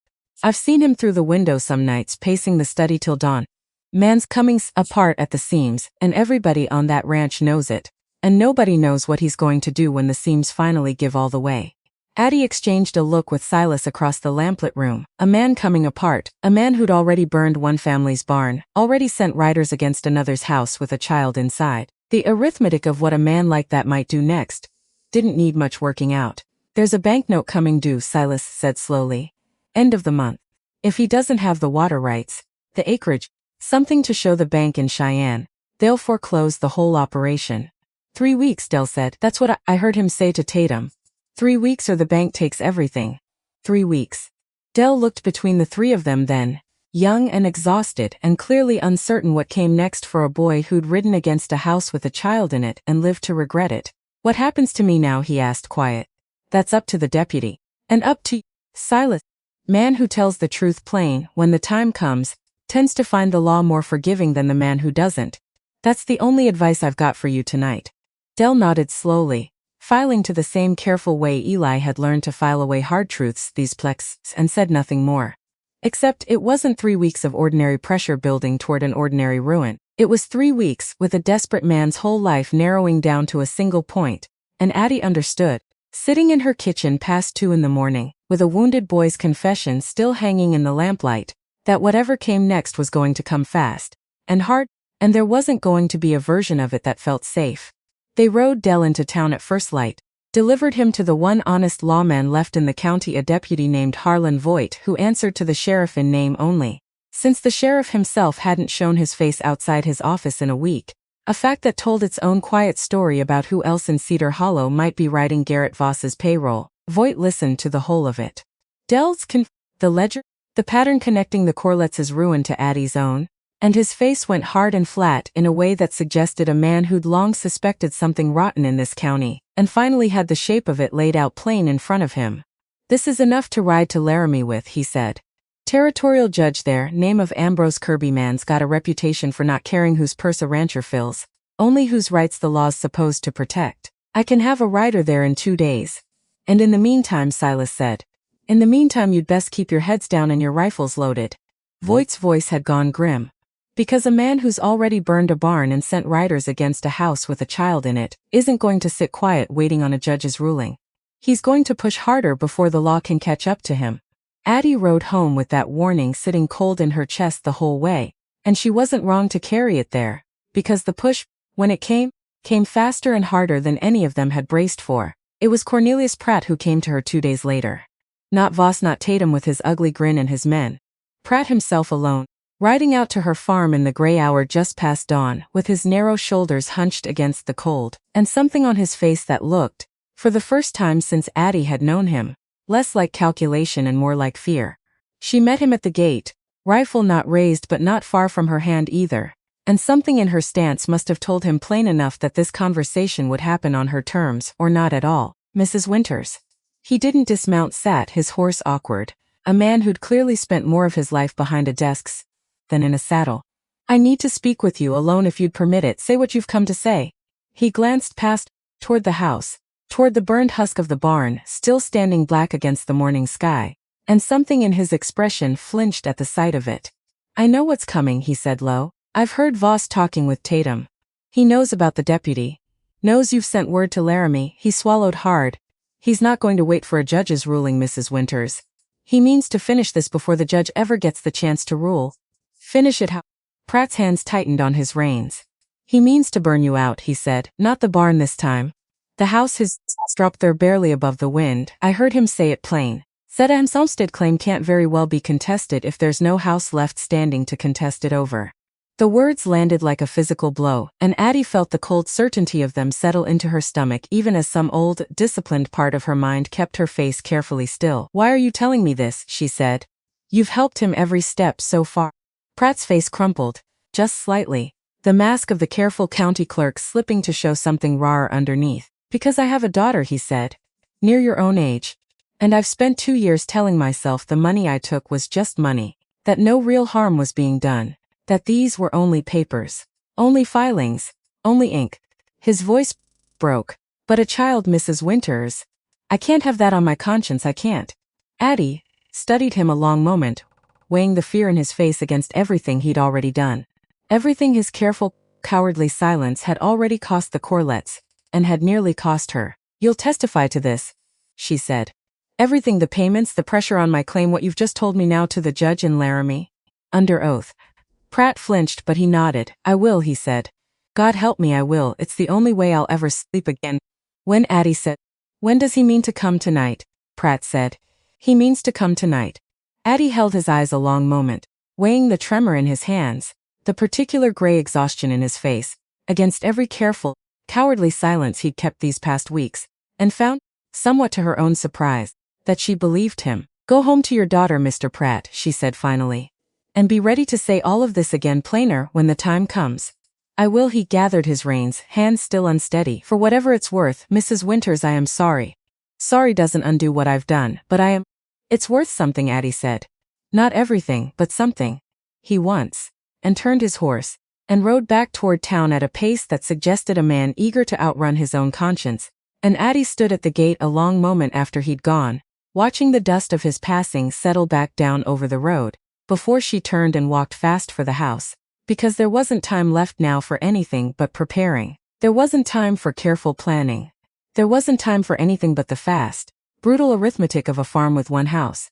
I've seen him through the window some nights pacing the study till dawn. Man's coming apart at the seams, and everybody on that ranch knows it. And nobody knows what he's going to do when the seams finally give all the way." Addie exchanged a look with Silas across the lamplit room. A man coming apart, a man who'd already burned one family's barn, already sent riders against another's house with a child inside. The arithmetic of what a man like that might do next didn't need much working out. "There's a banknote coming due," Silas said slowly. "End of the month. If he doesn't have the water rights, the acreage, something to show the bank in Cheyenne, they'll foreclose the whole operation." 3 weeks, Del said. "That's what I heard him say to Tatum. 3 weeks or the bank takes everything." 3 weeks. Del looked between the three of them then, young and exhausted and clearly uncertain what came next for a boy who'd ridden against a house with a child in it and lived to regret it. "What happens to me now?" he asked, quiet. "That's up to the deputy. And up to Silas. Man who tells the truth plain when the time comes tends to find the law more forgiving than the man who doesn't. That's the only advice I've got for you tonight." Del nodded slowly, filing to the same careful way Eli had learned to file away hard truths these plex, and said nothing more. Except it wasn't 3 weeks of ordinary pressure building toward an ordinary ruin. It was 3 weeks with a desperate man's whole life narrowing down to a single point, and Addie understood. Sitting in her kitchen past 2 in the morning, with a wounded boy's confession still hanging in the lamplight, that whatever came next was going to come fast and hard, and there wasn't going to be a version of it that felt safe. They rode Del into town at first light, delivered him to the one honest lawman left in the county, a deputy named Harlan Voigt, who answered to the sheriff in name only, since the sheriff himself hadn't shown his face outside his office in a week, a fact that told its own quiet story about who else in Cedar Hollow might be riding Garrett Voss's payroll. Voigt listened to the whole of it. Del's the ledger, the pattern connecting the Corletz's ruin to Addie's own, and his face went hard and flat in a way that suggested a man who'd long suspected something rotten in this county, and finally had the shape of it laid out plain in front of him. "This is enough to ride to Laramie with," he said. "Territorial judge there, name of Ambrose Kirby, man's got a reputation for not caring whose purse a rancher fills, only whose rights the law's supposed to protect. I can have a rider there in 2 days. And in the meantime," Silas said, "in the meantime you'd best keep your heads down and your rifles loaded." Voigt's voice had gone grim. "Because a man who's already burned a barn and sent riders against a house with a child in it isn't going to sit quiet waiting on a judge's ruling. He's going to push harder before the law can catch up to him." Addie rode home with that warning sitting cold in her chest the whole way, and she wasn't wrong to carry it there, because the push, when it came faster and harder than any of them had braced for. It was Cornelius Pratt who came to her 2 days later. Not Voss, not Tatum with his ugly grin and his men. Pratt himself alone, riding out to her farm in the gray hour just past dawn, with his narrow shoulders hunched against the cold, and something on his face that looked, for the first time since Addie had known him, less like calculation and more like fear. She met him at the gate, rifle not raised but not far from her hand either, and something in her stance must have told him plain enough that this conversation would happen on her terms or not at all. Mrs. Winters. He didn't dismount, sat his horse awkward, a man who'd clearly spent more of his life behind a desk than in a saddle. I need to speak with you alone if you'd permit it. Say what you've come to say. He glanced past, toward the house, toward the burned husk of the barn, still standing black against the morning sky, and something in his expression flinched at the sight of it. I know what's coming, he said low. I've heard Voss talking with Tatum. He knows about the deputy. Knows you've sent word to Laramie. He swallowed hard. He's not going to wait for a judge's ruling, Mrs. Winters. He means to finish this before the judge ever gets the chance to rule. Finish it how? Pratt's hands tightened on his reins. He means to burn you out, he said. Not the barn this time. The house has dropped there barely above the wind. I heard him say it plain. Said a Homestead claim can't very well be contested if there's no house left standing to contest it over. The words landed like a physical blow, and Addie felt the cold certainty of them settle into her stomach even as some old, disciplined part of her mind kept her face carefully still. Why are you telling me this? She said. You've helped him every step so far. Pratt's face crumpled, just slightly, the mask of the careful county clerk slipping to show something rawer underneath. Because I have a daughter, he said, near your own age. And I've spent 2 years telling myself the money I took was just money, that no real harm was being done. That these were only papers, only filings, only ink. His voice broke. But a child, Mrs. Winters. I can't have that on my conscience, I can't. Addie studied him a long moment, weighing the fear in his face against everything he'd already done. Everything his careful, cowardly silence had already cost the Corlettes, and had nearly cost her. You'll testify to this, she said. Everything, the payments, the pressure on my claim, what you've just told me now to the judge in Laramie. Under oath. Pratt flinched, but he nodded. I will, he said. God help me, I will. It's the only way I'll ever sleep again. When Addie said, when does he mean to come tonight? Pratt said. He means to come tonight. Addie held his eyes a long moment, weighing the tremor in his hands, the particular gray exhaustion in his face, against every careful, cowardly silence he'd kept these past weeks, and found, somewhat to her own surprise, that she believed him. Go home to your daughter, Mr. Pratt, she said finally. And be ready to say all of this again plainer when the time comes. I will. He gathered his reins, hands still unsteady. For whatever it's worth, Mrs. Winters, I am sorry. Sorry doesn't undo what I've done, but I am. It's worth something, Addie said. Not everything, but something. He once. And turned his horse, and rode back toward town at a pace that suggested a man eager to outrun his own conscience. And Addie stood at the gate a long moment after he'd gone, watching the dust of his passing settle back down over the road, before she turned and walked fast for the house, because there wasn't time left now for anything but preparing. There wasn't time for careful planning. There wasn't time for anything but the fast, brutal arithmetic of a farm with one house,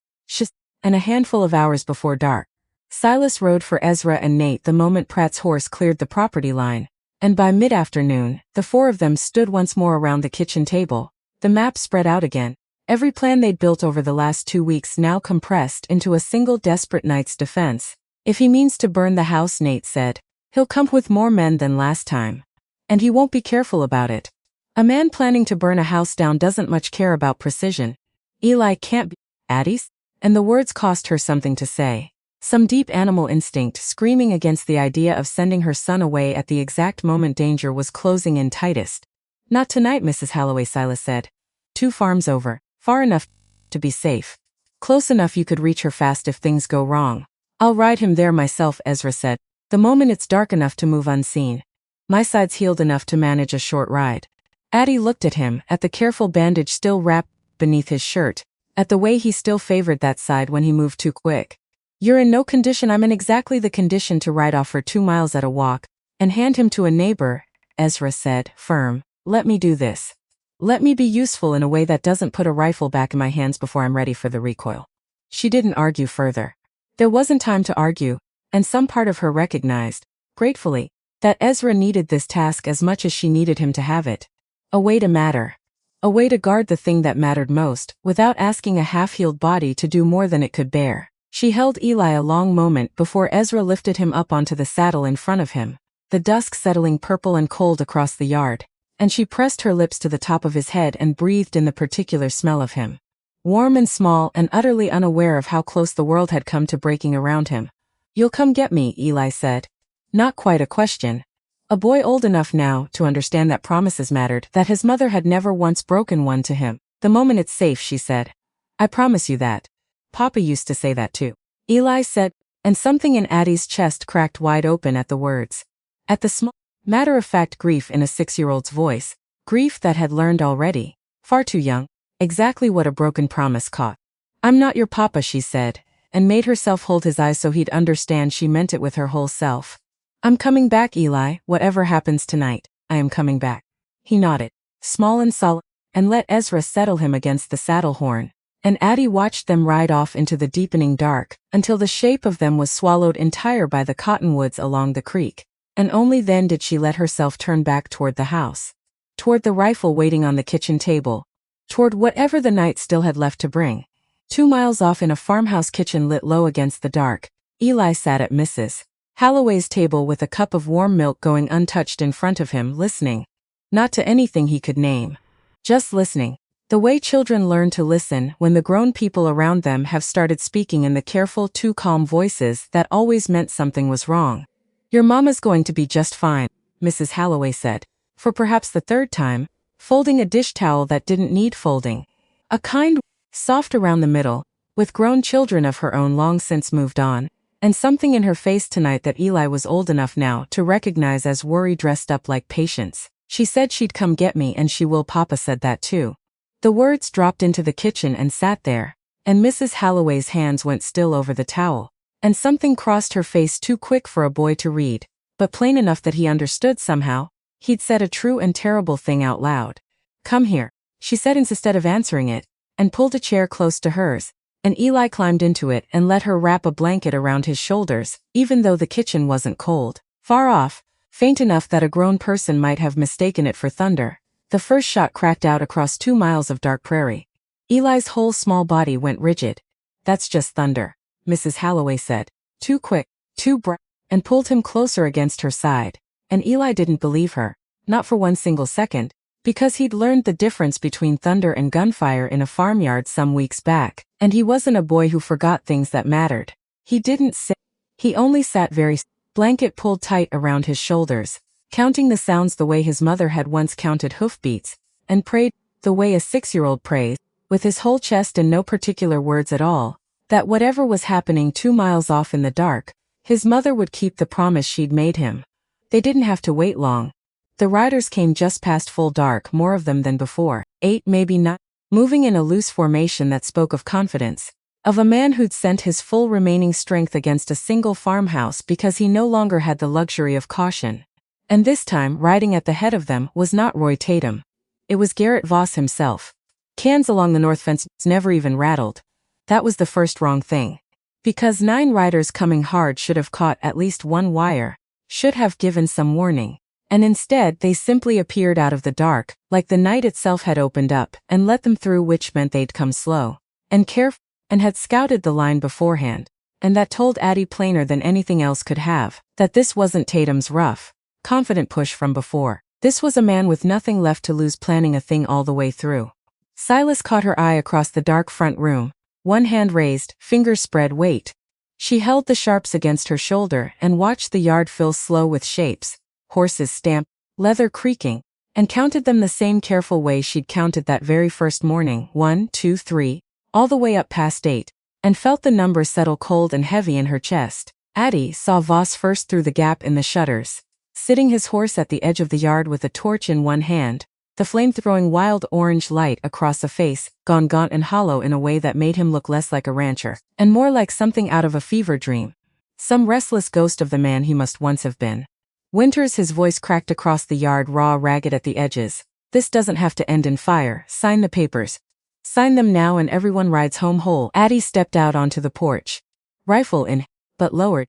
and a handful of hours before dark. Silas rode for Ezra and Nate the moment Pratt's horse cleared the property line, and by mid-afternoon, the four of them stood once more around the kitchen table, the map spread out again. Every plan they'd built over the last 2 weeks now compressed into a single desperate night's defense. If he means to burn the house, Nate said, he'll come with more men than last time. And he won't be careful about it. A man planning to burn a house down doesn't much care about precision. Eli can't be Addie's? And the words cost her something to say. Some deep animal instinct screaming against the idea of sending her son away at the exact moment danger was closing in tightest. Not tonight, Mrs. Halloway, Silas said. 2 farms over. Far enough to be safe. Close enough you could reach her fast if things go wrong. I'll ride him there myself, Ezra said. The moment it's dark enough to move unseen. My side's healed enough to manage a short ride. Addie looked at him, at the careful bandage still wrapped beneath his shirt, at the way he still favored that side when he moved too quick. You're in no condition. I'm in exactly the condition to ride off for 2 miles at a walk, and hand him to a neighbor, Ezra said, firm. Let me do this. Let me be useful in a way that doesn't put a rifle back in my hands before I'm ready for the recoil. She didn't argue further. There wasn't time to argue, and some part of her recognized, gratefully, that Ezra needed this task as much as she needed him to have it. A way to matter. A way to guard the thing that mattered most, without asking a half-healed body to do more than it could bear. She held Eli a long moment before Ezra lifted him up onto the saddle in front of him, the dusk settling purple and cold across the yard. And she pressed her lips to the top of his head and breathed in the particular smell of him. Warm and small and utterly unaware of how close the world had come to breaking around him. You'll come get me, Eli said. Not quite a question. A boy old enough now to understand that promises mattered, that his mother had never once broken one to him. The moment it's safe, she said. I promise you that. Papa used to say that too. Eli said, and something in Addie's chest cracked wide open at the words. At the small, matter-of-fact grief in a 6-year-old's voice, grief that had learned already, far too young, exactly what a broken promise caught. I'm not your papa, she said, and made herself hold his eyes so he'd understand she meant it with her whole self. I'm coming back, Eli, whatever happens tonight, I am coming back. He nodded, small and solemn, and let Ezra settle him against the saddle horn, and Addie watched them ride off into the deepening dark, until the shape of them was swallowed entire by the cottonwoods along the creek, and only then did she let herself turn back toward the house, toward the rifle waiting on the kitchen table, toward whatever the night still had left to bring. 2 miles off in a farmhouse kitchen lit low against the dark, Eli sat at Mrs. Holloway's table with a cup of warm milk going untouched in front of him, listening. Not to anything he could name. Just listening. The way children learn to listen when the grown people around them have started speaking in the careful, too calm voices that always meant something was wrong. Your mama's going to be just fine, Mrs. Holloway said, for perhaps the 3rd time, folding a dish towel that didn't need folding. A kind, soft around the middle, with grown children of her own long since moved on, and something in her face tonight that Eli was old enough now to recognize as worry dressed up like patience. She said she'd come get me, and she will. Papa said that too. The words dropped into the kitchen and sat there, and Mrs. Holloway's hands went still over the towel, and something crossed her face too quick for a boy to read, but plain enough that he understood somehow. He'd said a true and terrible thing out loud. Come here, she said instead of answering it, and pulled a chair close to hers, and Eli climbed into it and let her wrap a blanket around his shoulders, even though the kitchen wasn't cold. Far off, faint enough that a grown person might have mistaken it for thunder, the first shot cracked out across 2 miles of dark prairie. Eli's whole small body went rigid. That's just thunder, Mrs. Holloway said. Too quick, too bright, and pulled him closer against her side. And Eli didn't believe her, not for one single second, because he'd learned the difference between thunder and gunfire in a farmyard some weeks back, and he wasn't a boy who forgot things that mattered. He didn't sit. He only sat very still, blanket pulled tight around his shoulders, counting the sounds the way his mother had once counted hoofbeats, and prayed, the way a 6-year-old prays, with his whole chest and no particular words at all, that whatever was happening 2 miles off in the dark, his mother would keep the promise she'd made him. They didn't have to wait long. The riders came just past full dark, more of them than before, 8 maybe 9, moving in a loose formation that spoke of confidence, of a man who'd sent his full remaining strength against a single farmhouse because he no longer had the luxury of caution. And this time, riding at the head of them, was not Roy Tatum. It was Garrett Voss himself. Cans along the north fence never even rattled. That was the first wrong thing. Because 9 riders coming hard should have caught at least one wire, should have given some warning. And instead they simply appeared out of the dark, like the night itself had opened up and let them through, which meant they'd come slow and careful, and had scouted the line beforehand, and that told Addie plainer than anything else could have, that this wasn't Tatum's rough, confident push from before. This was a man with nothing left to lose, planning a thing all the way through. Silas caught her eye across the dark front room, one hand raised, fingers spread. Wait. She held the sharps against her shoulder and watched the yard fill slow with shapes, horses stamp, leather creaking, and counted them the same careful way she'd counted that very first morning, 1, 2, 3, all the way up past 8, and felt the number settle cold and heavy in her chest. Addie saw Voss first through the gap in the shutters, sitting his horse at the edge of the yard with a torch in one hand, the flame throwing wild orange light across a face, gone gaunt and hollow in a way that made him look less like a rancher, and more like something out of a fever dream. Some restless ghost of the man he must once have been. Winters, his voice cracked across the yard, raw, ragged at the edges. This doesn't have to end in fire. Sign the papers. Sign them now and everyone rides home whole. Addie stepped out onto the porch, rifle in, but lowered,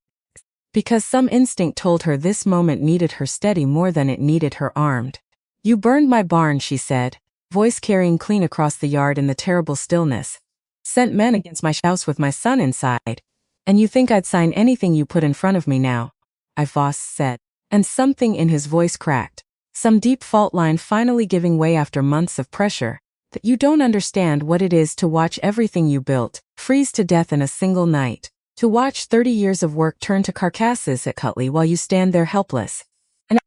because some instinct told her this moment needed her steady more than it needed her armed. You burned my barn, she said, voice carrying clean across the yard in the terrible stillness. Sent men against my house with my son inside. And you think I'd sign anything you put in front of me now? Voss said. And something in his voice cracked. Some deep fault line finally giving way after months of pressure. That you don't understand what it is to watch everything you built freeze to death in a single night. To watch 30 years of work turn to carcasses at Cutley while you stand there helpless. And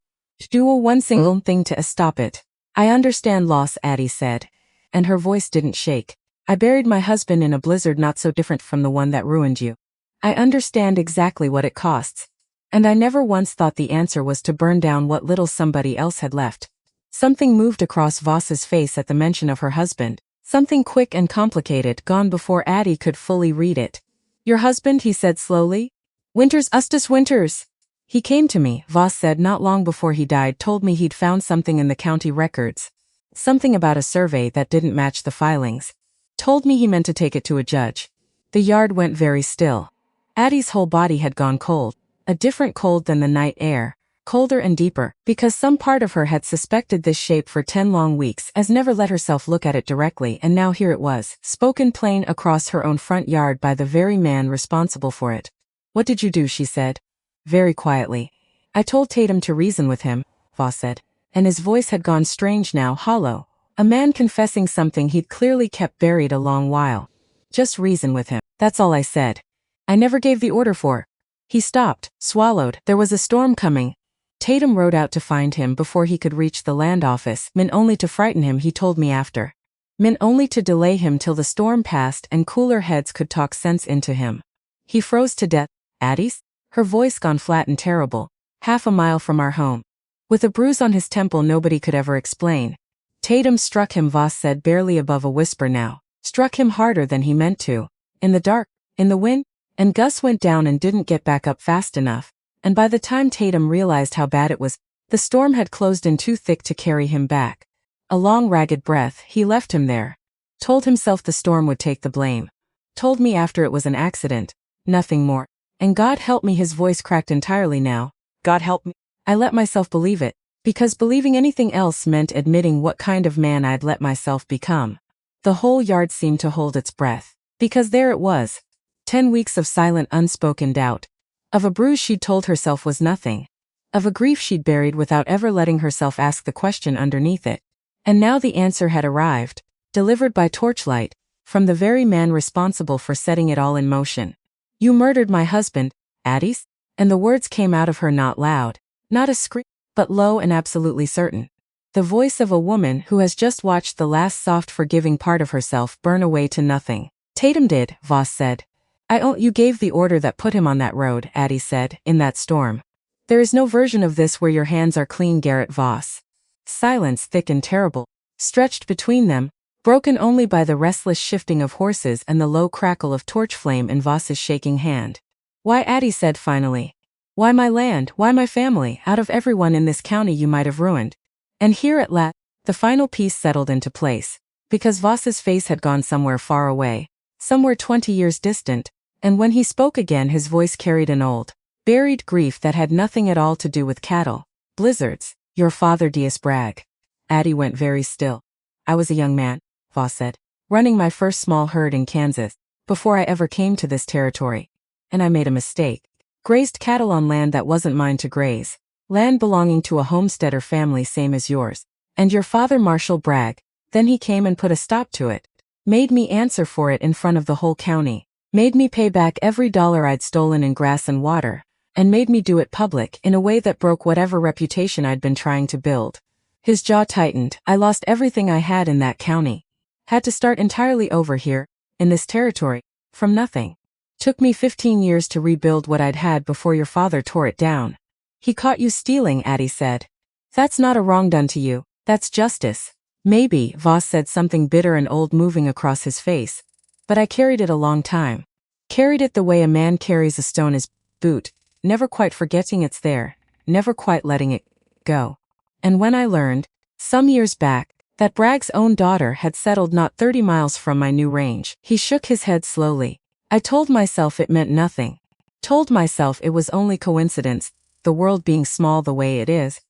do one single thing to stop it. I understand loss, Addie said. And her voice didn't shake. I buried my husband in a blizzard not so different from the one that ruined you. I understand exactly what it costs. And I never once thought the answer was to burn down what little somebody else had left. Something moved across Voss's face at the mention of her husband. Something quick and complicated, gone before Addie could fully read it. Your husband, he said slowly. Winters, Eustace Winters. He came to me, Voss said, not long before he died, told me he'd found something in the county records. Something about a survey that didn't match the filings. Told me he meant to take it to a judge. The yard went very still. Addie's whole body had gone cold. A different cold than the night air, colder and deeper, because some part of her had suspected this shape for 10 long weeks, as never let herself look at it directly, and now here it was, spoken plain across her own front yard by the very man responsible for it. What did you do, she said. Very quietly. I told Tatum to reason with him, Voss said, and his voice had gone strange now, hollow. A man confessing something he'd clearly kept buried a long while. Just reason with him, that's all I said. I never gave the order for. He stopped, swallowed. There was a storm coming. Tatum rode out to find him before he could reach the land office, meant only to frighten him, he told me after. Meant only to delay him till the storm passed and cooler heads could talk sense into him. He froze to death. Addie's? Her voice gone flat and terrible. Half a mile from our home. With a bruise on his temple nobody could ever explain. Tatum struck him, Voss said, barely above a whisper now. Struck him harder than he meant to. In the dark, in the wind. And Gus went down and didn't get back up fast enough, and by the time Tatum realized how bad it was, the storm had closed in too thick to carry him back. A long ragged breath, he left him there. Told himself the storm would take the blame. Told me after it was an accident, nothing more. And God help me, his voice cracked entirely now. God help me. I let myself believe it, because believing anything else meant admitting what kind of man I'd let myself become. The whole yard seemed to hold its breath, because there it was. 10 weeks of silent, unspoken doubt. Of a bruise she'd told herself was nothing. Of a grief she'd buried without ever letting herself ask the question underneath it. And now the answer had arrived, delivered by torchlight, from the very man responsible for setting it all in motion. You murdered my husband, Addie's? And the words came out of her not loud, not a scream, but low and absolutely certain. The voice of a woman who has just watched the last soft forgiving part of herself burn away to nothing. Tatum did, Voss said. You gave the order that put him on that road, Addie said, in that storm. There is no version of this where your hands are clean, Garrett Voss. Silence, thick and terrible, stretched between them, broken only by the restless shifting of horses and the low crackle of torch flame in Voss's shaking hand. Why, Addie said finally. Why my land, why my family, out of everyone in this county you might have ruined. And here at last, the final piece settled into place, because Voss's face had gone somewhere far away, somewhere 20 years distant. And when he spoke again his voice carried an old, buried grief that had nothing at all to do with cattle, blizzards, your father Dias Bragg. Addie went very still. I was a young man, Voss said, running my first small herd in Kansas, before I ever came to this territory. And I made a mistake. Grazed cattle on land that wasn't mine to graze. Land belonging to a homesteader family same as yours. And your father Marshall Bragg, then he came and put a stop to it. Made me answer for it in front of the whole county. Made me pay back every dollar I'd stolen in grass and water, and made me do it public in a way that broke whatever reputation I'd been trying to build. His jaw tightened. I lost everything I had in that county. Had to start entirely over here, in this territory, from nothing. Took me 15 years to rebuild what I'd had before your father tore it down. He caught you stealing, Addie said. That's not a wrong done to you, that's justice. Maybe, Voss said, something bitter and old moving across his face. But I carried it a long time. Carried it the way a man carries a stone his boot, never quite forgetting it's there, never quite letting it go. And when I learned, some years back, that Bragg's own daughter had settled not 30 miles from my new range, he shook his head slowly. I told myself it meant nothing. Told myself it was only coincidence, the world being small the way it is.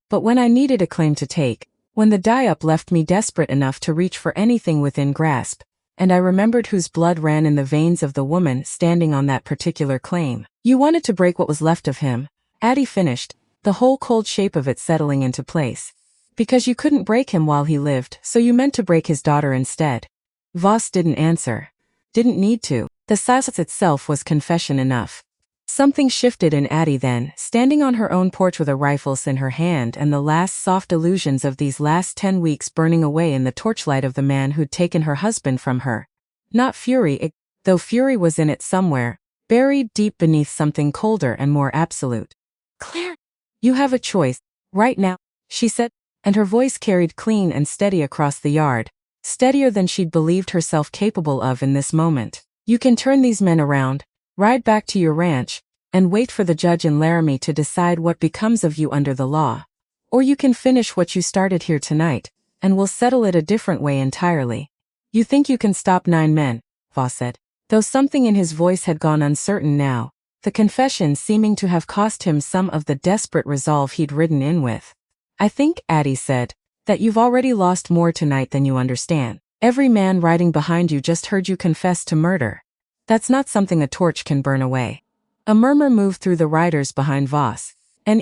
But when I needed a claim to take, when the die-up left me desperate enough to reach for anything within grasp, and I remembered whose blood ran in the veins of the woman standing on that particular claim. You wanted to break what was left of him, Addie finished, the whole cold shape of it settling into place. Because you couldn't break him while he lived, so you meant to break his daughter instead. Voss didn't answer. Didn't need to. The silence itself was confession enough. Something shifted in Addie then, standing on her own porch with a rifle in her hand and the last soft illusions of these last 10 weeks burning away in the torchlight of the man who'd taken her husband from her. Not fury, though fury was in it somewhere, buried deep beneath something colder and more absolute. "Claire, you have a choice, right now," she said, and her voice carried clean and steady across the yard, steadier than she'd believed herself capable of in this moment. "You can turn these men around, ride back to your ranch, and wait for the judge in Laramie to decide what becomes of you under the law. Or you can finish what you started here tonight, and we'll settle it a different way entirely." "You think you can stop 9 men, Voss said, though something in his voice had gone uncertain now, the confession seeming to have cost him some of the desperate resolve he'd ridden in with. "I think," Addie said, "that you've already lost more tonight than you understand. Every man riding behind you just heard you confess to murder. That's not something a torch can burn away." A murmur moved through the riders behind Voss and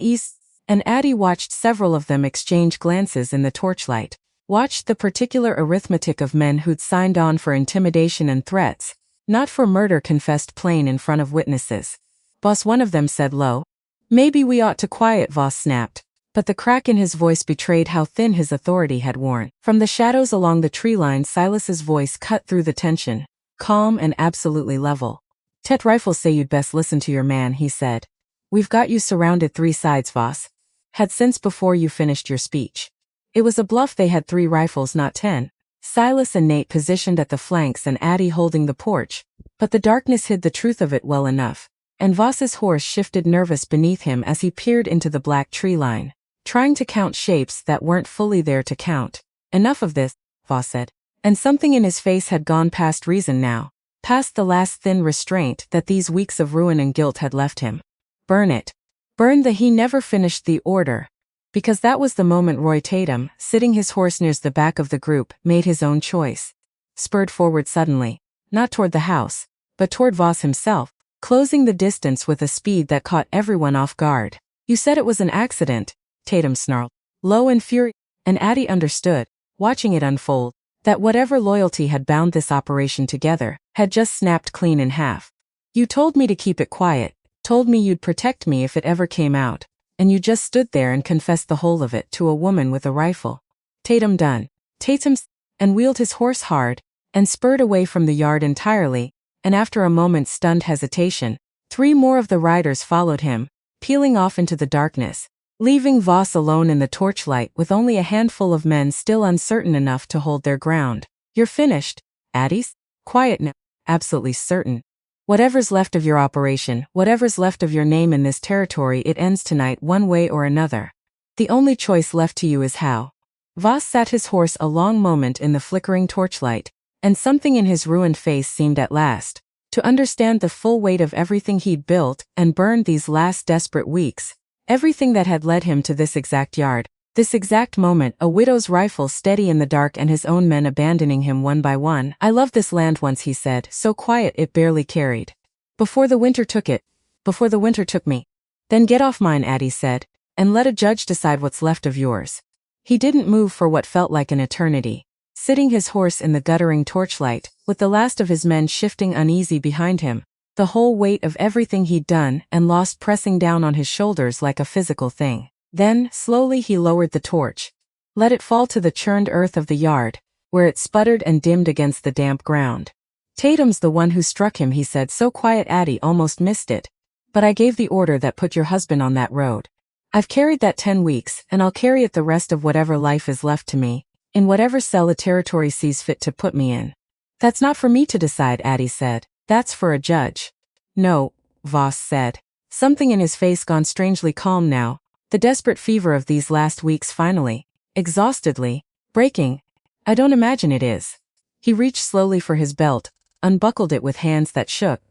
Addie watched several of them exchange glances in the torchlight, watched the particular arithmetic of men who'd signed on for intimidation and threats, not for murder, confessed plain in front of witnesses. "Boss," one of them said low. "Maybe we ought to quiet," Voss snapped, but the crack in his voice betrayed how thin his authority had worn. From the shadows along the tree line, Silas's voice cut through the tension, calm and absolutely level. "Tet rifles say you'd best listen to your man," he said. "We've got you surrounded 3 sides, Voss. Had since before you finished your speech." It was a bluff. They had 3 rifles, not 10. Silas and Nate positioned at the flanks and Addie holding the porch, but the darkness hid the truth of it well enough, and Voss's horse shifted nervous beneath him as he peered into the black tree line, trying to count shapes that weren't fully there to count. "Enough of this," Voss said, and something in his face had gone past reason now, past the last thin restraint that these weeks of ruin and guilt had left him. "Burn it." Burn the He never finished the order, because that was the moment Roy Tatum, sitting his horse near the back of the group, made his own choice. Spurred forward suddenly, not toward the house, but toward Voss himself, closing the distance with a speed that caught everyone off guard. "You said it was an accident," Tatum snarled, low and furious, and Addie understood, watching it unfold, that whatever loyalty had bound this operation together had just snapped clean in half. "You told me to keep it quiet, told me you'd protect me if it ever came out, and you just stood there and confessed the whole of it to a woman with a rifle." Tatum done. Tatum and wheeled his horse hard and spurred away from the yard entirely, and after a moment's stunned hesitation, 3 more of the riders followed him, peeling off into the darkness, leaving Voss alone in the torchlight with only a handful of men still uncertain enough to hold their ground. "You're finished, Addie?" "Quiet now." "Absolutely certain. Whatever's left of your operation, whatever's left of your name in this territory, it ends tonight one way or another. The only choice left to you is how." Voss sat his horse a long moment in the flickering torchlight, and something in his ruined face seemed at last to understand the full weight of everything he'd built and burned these last desperate weeks, everything that had led him to this exact yard, this exact moment, a widow's rifle steady in the dark and his own men abandoning him one by one. "I loved this land once," he said, so quiet it barely carried. "Before the winter took it. Before the winter took me." "Then get off mine," Addie said, "and let a judge decide what's left of yours." He didn't move for what felt like an eternity, sitting his horse in the guttering torchlight, with the last of his men shifting uneasy behind him, the whole weight of everything he'd done and lost pressing down on his shoulders like a physical thing. Then, slowly he lowered the torch, let it fall to the churned earth of the yard, where it sputtered and dimmed against the damp ground. "Tatum's the one who struck him," he said, so quiet Addie almost missed it. "But I gave the order that put your husband on that road. I've carried that 10 weeks, and I'll carry it the rest of whatever life is left to me, in whatever cell the territory sees fit to put me in." "That's not for me to decide," Addie said. "That's for a judge." "No," Voss said, something in his face gone strangely calm now, the desperate fever of these last weeks finally, exhaustedly, breaking. "I don't imagine it is." He reached slowly for his belt, unbuckled it with hands that shook,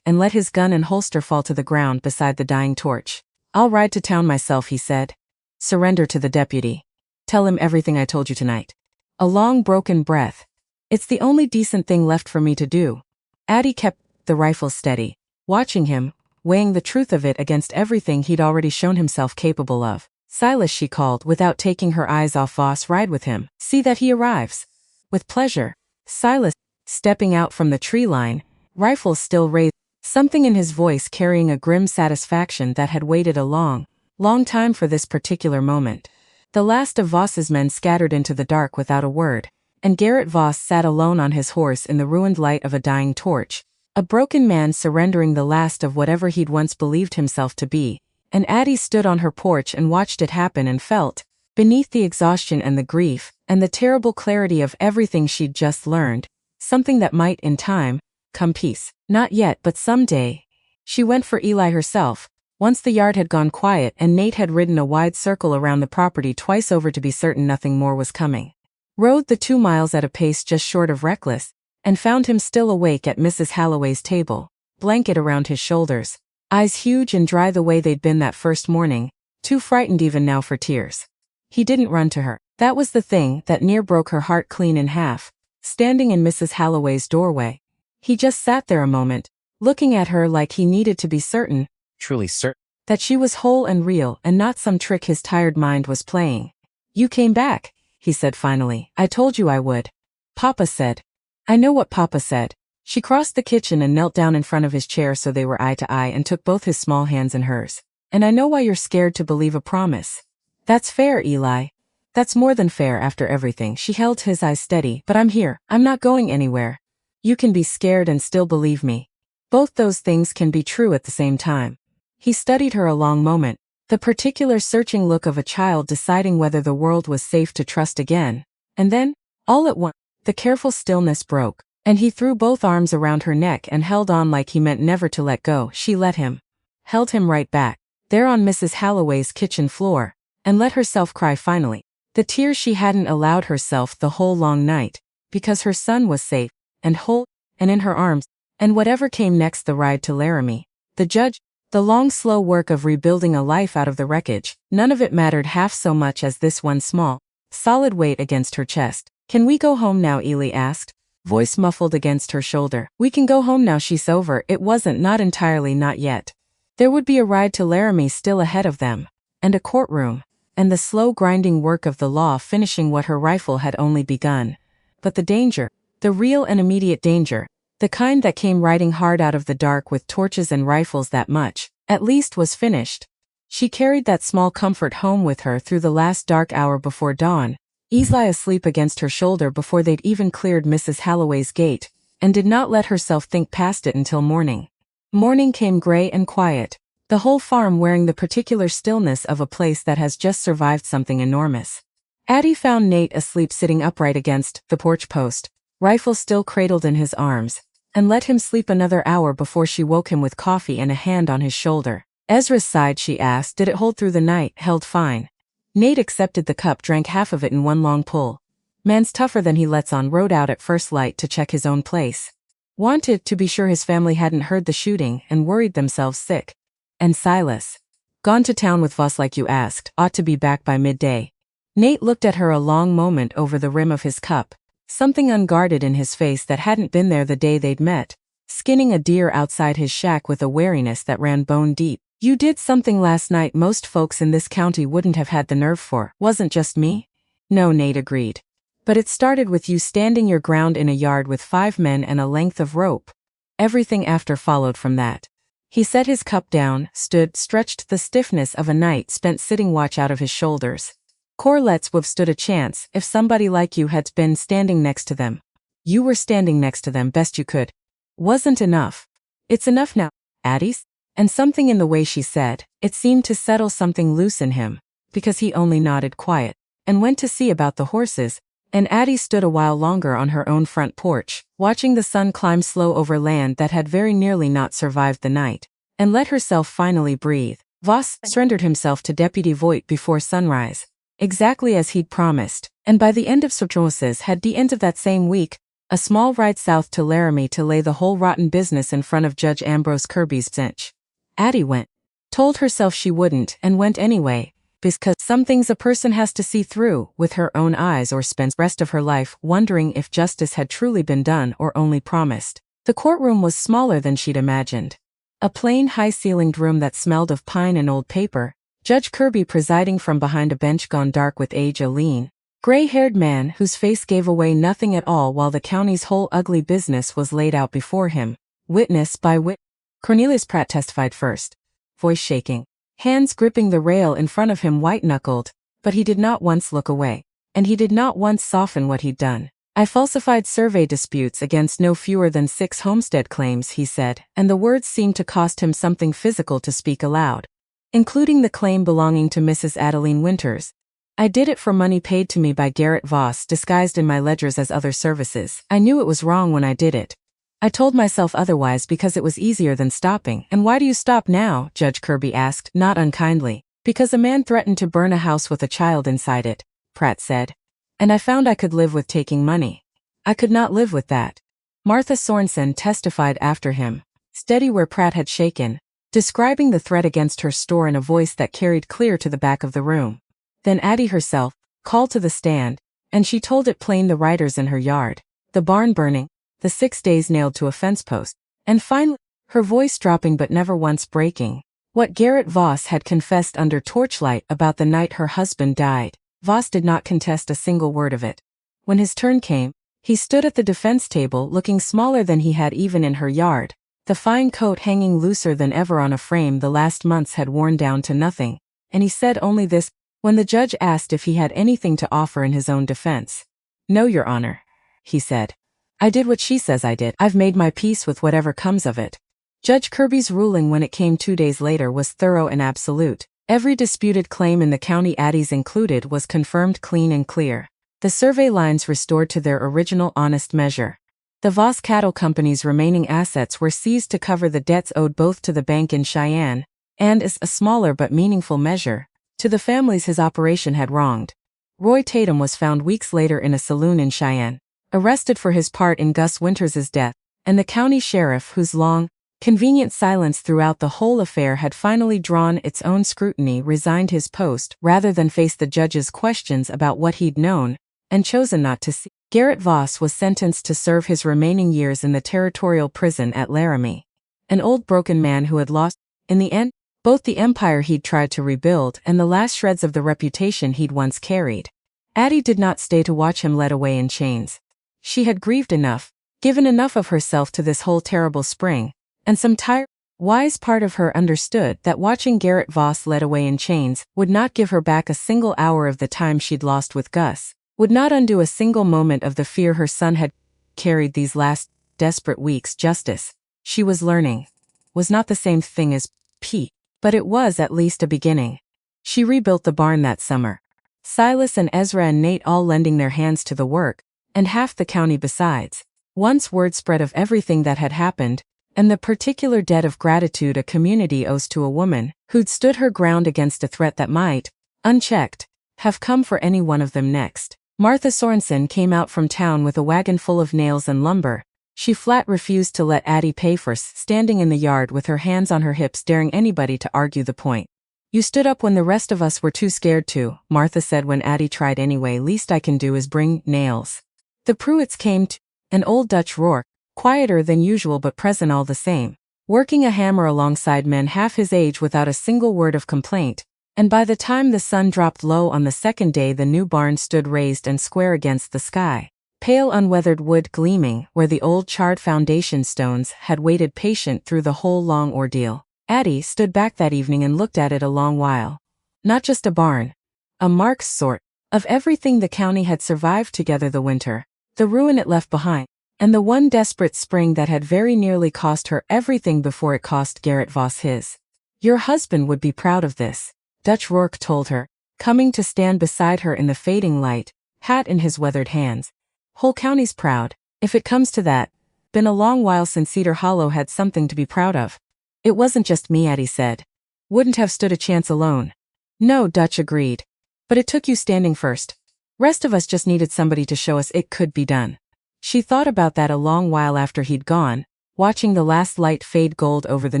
and let his gun and holster fall to the ground beside the dying torch. "I'll ride to town myself," he said. "Surrender to the deputy. Tell him everything I told you tonight." A long broken breath. "It's the only decent thing left for me to do." Addie kept the rifle steady, watching him, weighing the truth of it against everything he'd already shown himself capable of. "Silas," she called without taking her eyes off Voss, "ride with him. See that he arrives." "With pleasure." Silas, stepping out from the tree line, rifle still raised, something in his voice carrying a grim satisfaction that had waited a long, long time for this particular moment. The last of Voss's men scattered into the dark without a word, and Garrett Voss sat alone on his horse in the ruined light of a dying torch, a broken man surrendering the last of whatever he'd once believed himself to be. And Addie stood on her porch and watched it happen and felt, beneath the exhaustion and the grief, and the terrible clarity of everything she'd just learned, something that might, in time, come peace. Not yet, but someday. She went for Eli herself, once the yard had gone quiet and Nate had ridden a wide circle around the property twice over to be certain nothing more was coming. Rode the 2 miles at a pace just short of reckless, and found him still awake at Mrs. Halloway's table, blanket around his shoulders, eyes huge and dry the way they'd been that first morning, too frightened even now for tears. He didn't run to her. That was the thing that near broke her heart clean in half, standing in Mrs. Halloway's doorway. He just sat there a moment, looking at her like he needed to be certain, truly certain, that she was whole and real and not some trick his tired mind was playing. "You came back," he said finally. "I told you I would." Papa said. "I know what Papa said." She crossed the kitchen and knelt down in front of his chair so they were eye to eye and took both his small hands in hers. "And I know why you're scared to believe a promise." "That's fair, Eli. That's more than fair after everything." She held his eyes steady. "But I'm here. I'm not going anywhere. You can be scared and still believe me. Both those things can be true at the same time." He studied her a long moment, the particular searching look of a child deciding whether the world was safe to trust again. And then, all at once, the careful stillness broke, and he threw both arms around her neck and held on like he meant never to let go. She let him. Held him right back, there on Mrs. Halloway's kitchen floor, and let herself cry finally. The tears she hadn't allowed herself the whole long night, because her son was safe, and whole, and in her arms, and whatever came next, the ride to Laramie, the judge, the long slow work of rebuilding a life out of the wreckage, none of it mattered half so much as this one small, solid weight against her chest. "Can we go home now?" Eli asked, voice muffled against her shoulder. "We can go home now. She's over." It wasn't, not entirely, not yet. There would be a ride to Laramie still ahead of them, and a courtroom, and the slow grinding work of the law finishing what her rifle had only begun. But the danger, the real and immediate danger, the kind that came riding hard out of the dark with torches and rifles, that much, at least, was finished. She carried that small comfort home with her through the last dark hour before dawn, Eli asleep against her shoulder before they'd even cleared Mrs. Halloway's gate, and did not let herself think past it until morning. Morning came gray and quiet, the whole farm wearing the particular stillness of a place that has just survived something enormous. Addie found Nate asleep sitting upright against the porch post, rifle still cradled in his arms, and let him sleep another hour before she woke him with coffee and a hand on his shoulder. "Ezra's side?" she asked. "Did it hold through the night?" "Held fine." Nate accepted the cup, drank half of it in one long pull. "Man's tougher than he lets on." Rode out at first light to check his own place. Wanted to be sure his family hadn't heard the shooting and worried themselves sick. "And Silas?" "Gone to town with Voss like you asked. Ought to be back by midday." Nate looked at her a long moment over the rim of his cup, something unguarded in his face that hadn't been there the day they'd met, skinning a deer outside his shack with a wariness that ran bone deep. "You did something last night most folks in this county wouldn't have had the nerve for." "Wasn't just me?" "No," Nate agreed. "But it started with you standing your ground in a yard with 5 men and a length of rope. Everything after followed from that." He set his cup down, stood, stretched the stiffness of a night spent sitting watch out of his shoulders. "Corlettes would've stood a chance if somebody like you had been standing next to them. You were standing next to them best you could. Wasn't enough. It's enough now, Addie's." And something in the way she said it seemed to settle something loose in him, because he only nodded quiet, and went to see about the horses, and Addie stood a while longer on her own front porch, watching the sun climb slow over land that had very nearly not survived the night, and let herself finally breathe. Voss surrendered himself to Deputy Voigt before sunrise, exactly as he'd promised, and by the end of Sotrosis had the end of that same week, a small ride south to Laramie to lay the whole rotten business in front of Judge Ambrose Kirby's bench. Addie went. Told herself she wouldn't, and went anyway, because some things a person has to see through with her own eyes or spends the rest of her life wondering if justice had truly been done or only promised. The courtroom was smaller than she'd imagined. A plain, high-ceilinged room that smelled of pine and old paper, Judge Kirby presiding from behind a bench gone dark with age, a lean, gray-haired man whose face gave away nothing at all while the county's whole ugly business was laid out before him. Witness by wit. Cornelius Pratt testified first. Voice shaking. Hands gripping the rail in front of him white-knuckled, but he did not once look away. And he did not once soften what he'd done. I falsified survey disputes against no fewer than 6 homestead claims, he said, and the words seemed to cost him something physical to speak aloud. Including the claim belonging to Mrs. Adeline Winters. I did it for money paid to me by Garrett Voss disguised in my ledgers as other services. I knew it was wrong when I did it. I told myself otherwise because it was easier than stopping. And why do you stop now? Judge Kirby asked, not unkindly. Because a man threatened to burn a house with a child inside it, Pratt said. And I found I could live with taking money. I could not live with that. Martha Sorensen testified after him, steady where Pratt had shaken, describing the threat against her store in a voice that carried clear to the back of the room. Then Addie herself called to the stand, and she told it plain the riders in her yard, the barn burning, the 6 days nailed to a fence post, and finally, her voice dropping but never once breaking, what Garrett Voss had confessed under torchlight about the night her husband died. Voss did not contest a single word of it. When his turn came, he stood at the defense table looking smaller than he had even in her yard, the fine coat hanging looser than ever on a frame the last months had worn down to nothing, and he said only this, when the judge asked if he had anything to offer in his own defense. No, Your Honor, he said. I did what she says I did. I've made my peace with whatever comes of it. Judge Kirby's ruling when it came 2 days later was thorough and absolute. Every disputed claim in the county, Addie's included, was confirmed clean and clear. The survey lines restored to their original honest measure. The Voss Cattle Company's remaining assets were seized to cover the debts owed both to the bank in Cheyenne, and, as a smaller but meaningful measure, to the families his operation had wronged. Roy Tatum was found weeks later in a saloon in Cheyenne, arrested for his part in Gus Winters's death, and the county sheriff, whose long, convenient silence throughout the whole affair had finally drawn its own scrutiny, resigned his post rather than face the judge's questions about what he'd known and chosen not to see. Garrett Voss was sentenced to serve his remaining years in the territorial prison at Laramie. An old broken man who had lost, in the end, both the empire he'd tried to rebuild and the last shreds of the reputation he'd once carried. Addie did not stay to watch him led away in chains. She had grieved enough, given enough of herself to this whole terrible spring, and some tired, wise part of her understood that watching Garrett Voss led away in chains would not give her back a single hour of the time she'd lost with Gus, would not undo a single moment of the fear her son had carried these last desperate weeks. Justice, she was learning, was not the same thing as peace. But it was at least a beginning. She rebuilt the barn that summer. Silas and Ezra and Nate all lending their hands to the work, and half the county besides. Once word spread of everything that had happened, and the particular debt of gratitude a community owes to a woman who'd stood her ground against a threat that might, unchecked, have come for any one of them next. Martha Sorensen came out from town with a wagon full of nails and lumber. She flat refused to let Addie pay for standing in the yard with her hands on her hips, daring anybody to argue the point. You stood up when the rest of us were too scared to, Martha said when Addie tried anyway. Least I can do is bring nails. The Pruitts came to, an old Dutch roar, quieter than usual but present all the same, working a hammer alongside men half his age without a single word of complaint, and by the time the sun dropped low on the second day the new barn stood raised and square against the sky. Pale unweathered wood gleaming where the old charred foundation stones had waited patient through the whole long ordeal. Addie stood back that evening and looked at it a long while. Not just a barn. A Mark's sort of everything the county had survived together, the winter, the ruin it left behind, and the one desperate spring that had very nearly cost her everything before it cost Garrett Voss his. Your husband would be proud of this, Dutch Rourke told her, coming to stand beside her in the fading light, hat in his weathered hands. Whole county's proud, if it comes to that. Been a long while since Cedar Hollow had something to be proud of. It wasn't just me, Addie said. Wouldn't have stood a chance alone. No, Dutch agreed. But it took you standing first. Rest of us just needed somebody to show us it could be done. She thought about that a long while after he'd gone, watching the last light fade gold over the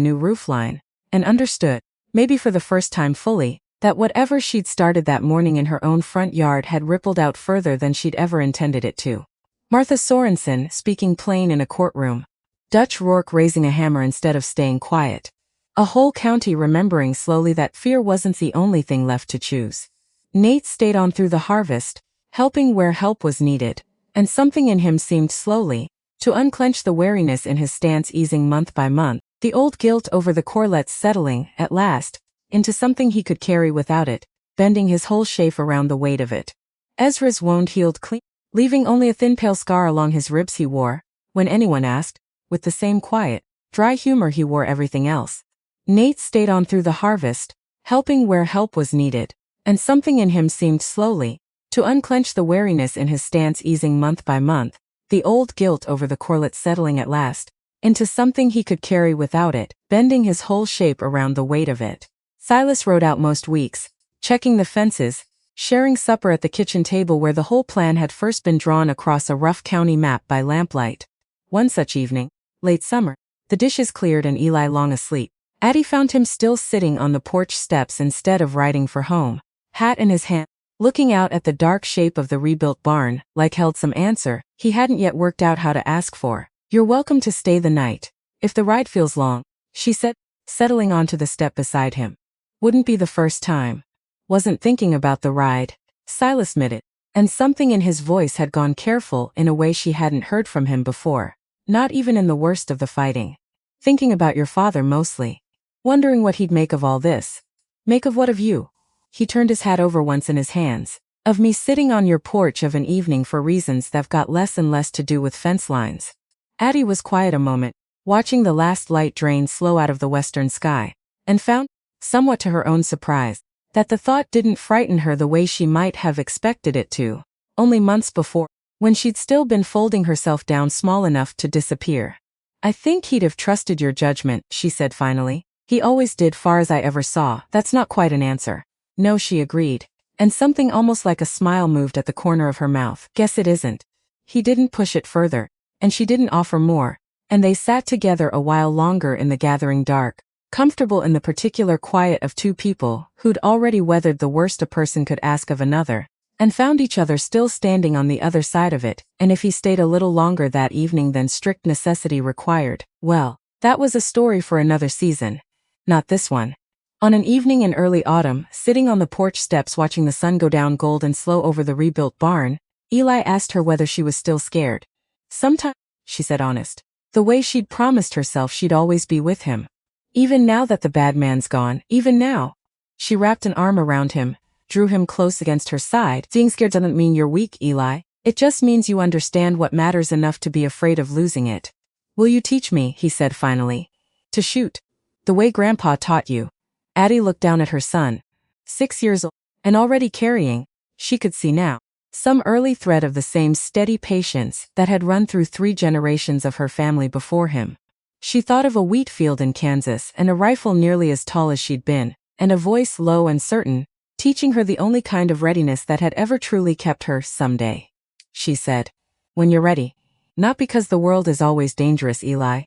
new roofline, and understood, maybe for the first time fully, that whatever she'd started that morning in her own front yard had rippled out further than she'd ever intended it to. Martha Sorensen speaking plain in a courtroom. Dutch Rourke raising a hammer instead of staying quiet. A whole county remembering slowly that fear wasn't the only thing left to choose. Nate stayed on through the harvest, helping where help was needed, and something in him seemed slowly, To unclench the wariness in his stance easing month by month, the old guilt over the corlets settling, at last, into something he could carry without it, bending his whole shape around the weight of it. Ezra's wound healed clean, leaving only a thin pale scar along his ribs he wore, when anyone asked, with the same quiet, dry humor he wore everything else. Nate stayed on through the harvest, helping where help was needed, and something in him seemed slowly to unclench the wariness in his stance easing month by month, the old guilt over the corlet settling at last, into something he could carry without it, bending his whole shape around the weight of it. Silas rode out most weeks, checking the fences, sharing supper at the kitchen table where the whole plan had first been drawn across a rough county map by lamplight. One such evening, late summer, the dishes cleared and Eli long asleep, Addie found him still sitting on the porch steps instead of riding for home, hat in his hand, looking out at the dark shape of the rebuilt barn, like held some answer he hadn't yet worked out how to ask for. "You're welcome to stay the night, if the ride feels long," she said, settling onto the step beside him. "Wouldn't be the first time." "Wasn't thinking about the ride," Silas admitted, and something in his voice had gone careful in a way she hadn't heard from him before, not even in the worst of the fighting. "Thinking about your father mostly. Wondering what he'd make of all this." "Make of what of you?" He turned his hat over once in his hands. "Of me sitting on your porch of an evening for reasons that've got less and less to do with fence lines." Addie was quiet a moment, watching the last light drain slow out of the western sky, and found, somewhat to her own surprise, that the thought didn't frighten her the way she might have expected it to, only months before, when she'd still been folding herself down small enough to disappear. "I think he'd have trusted your judgment," she said finally. "He always did far as I ever saw." "That's not quite an answer." "No," she agreed, and something almost like a smile moved at the corner of her mouth. "Guess it isn't." He didn't push it further, and she didn't offer more, and they sat together a while longer in the gathering dark, comfortable in the particular quiet of two people who'd already weathered the worst a person could ask of another, and found each other still standing on the other side of it. And if he stayed a little longer that evening than strict necessity required, well, that was a story for another season. Not this one. On an evening in early autumn, sitting on the porch steps watching the sun go down gold and slow over the rebuilt barn, Eli asked her whether she was still scared. "Sometimes," she said honest. The way she'd promised herself she'd always be with him. "Even now that the bad man's gone, even now." She wrapped an arm around him, drew him close against her side. "Being scared doesn't mean you're weak, Eli. It just means you understand what matters enough to be afraid of losing it." "Will you teach me," he said finally, "to shoot? The way Grandpa taught you?" Addie looked down at her son. 6 years old, and already carrying, she could see now, some early thread of the same steady patience that had run through 3 generations of her family before him. She thought of a wheat field in Kansas and a rifle nearly as tall as she'd been, and a voice low and certain, teaching her the only kind of readiness that had ever truly kept her. "Someday," she said, "when you're ready." "Not because the world is always dangerous, Eli,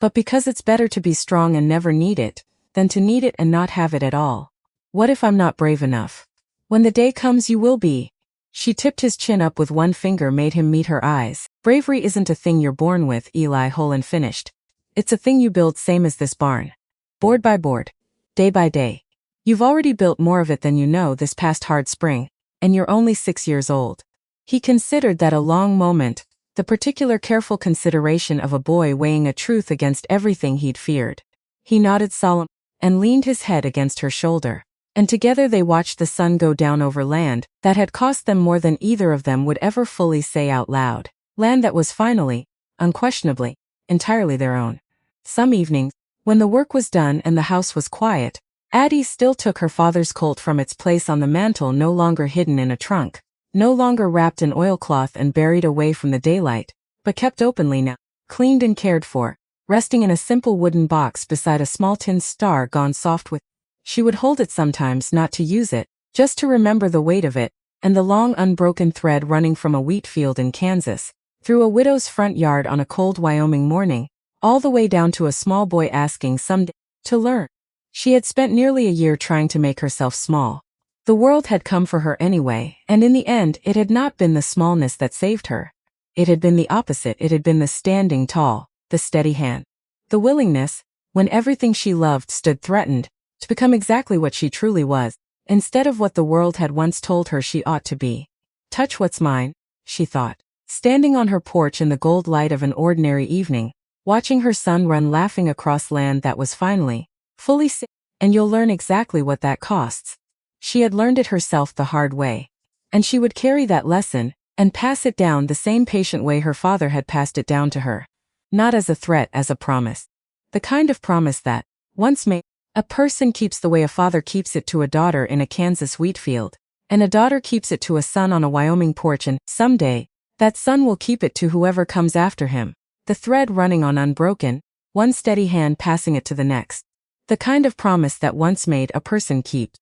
but because it's better to be strong and never need it, than to need it and not have it at all. What if I'm not brave enough?" "When the day comes you will be." She tipped his chin up with one finger, made him meet her eyes. "Bravery isn't a thing you're born with," Eli Holland finished. "It's a thing you build, same as this barn. Board by board. Day by day. You've already built more of it than you know this past hard spring, and you're only 6 years old." He considered that a long moment, the particular careful consideration of a boy weighing a truth against everything he'd feared. He nodded solemnly, and leaned his head against her shoulder, and together they watched the sun go down over land that had cost them more than either of them would ever fully say out loud, land that was finally, unquestionably, entirely their own. Some evenings, when the work was done and the house was quiet, Addie still took her father's Colt from its place on the mantel, no longer hidden in a trunk, no longer wrapped in oilcloth and buried away from the daylight, but kept openly now, cleaned and cared for, resting in a simple wooden box beside a small tin star gone soft with. She would hold it sometimes, not to use it, just to remember the weight of it, and the long unbroken thread running from a wheat field in Kansas, through a widow's front yard on a cold Wyoming morning, all the way down to a small boy asking someday to learn. She had spent nearly a year trying to make herself small. The world had come for her anyway, and in the end it had not been the smallness that saved her. It had been the opposite. It had been the standing tall, the steady hand, the willingness, when everything she loved stood threatened, to become exactly what she truly was, instead of what the world had once told her she ought to be. "Touch what's mine," she thought. standing on her porch in the gold light of an ordinary evening, watching her son run laughing across land that was finally fully safe. And you'll learn exactly what that costs. She had learned it herself the hard way. And she would carry that lesson and pass it down the same patient way her father had passed it down to her. Not as a threat, as a promise. The kind of promise that, once made, a person keeps the way a father keeps it to a daughter in a Kansas wheat field, and a daughter keeps it to a son on a Wyoming porch, and someday, that son will keep it to whoever comes after him. The thread running on unbroken, one steady hand passing it to the next. The kind of promise that once made a person keeps.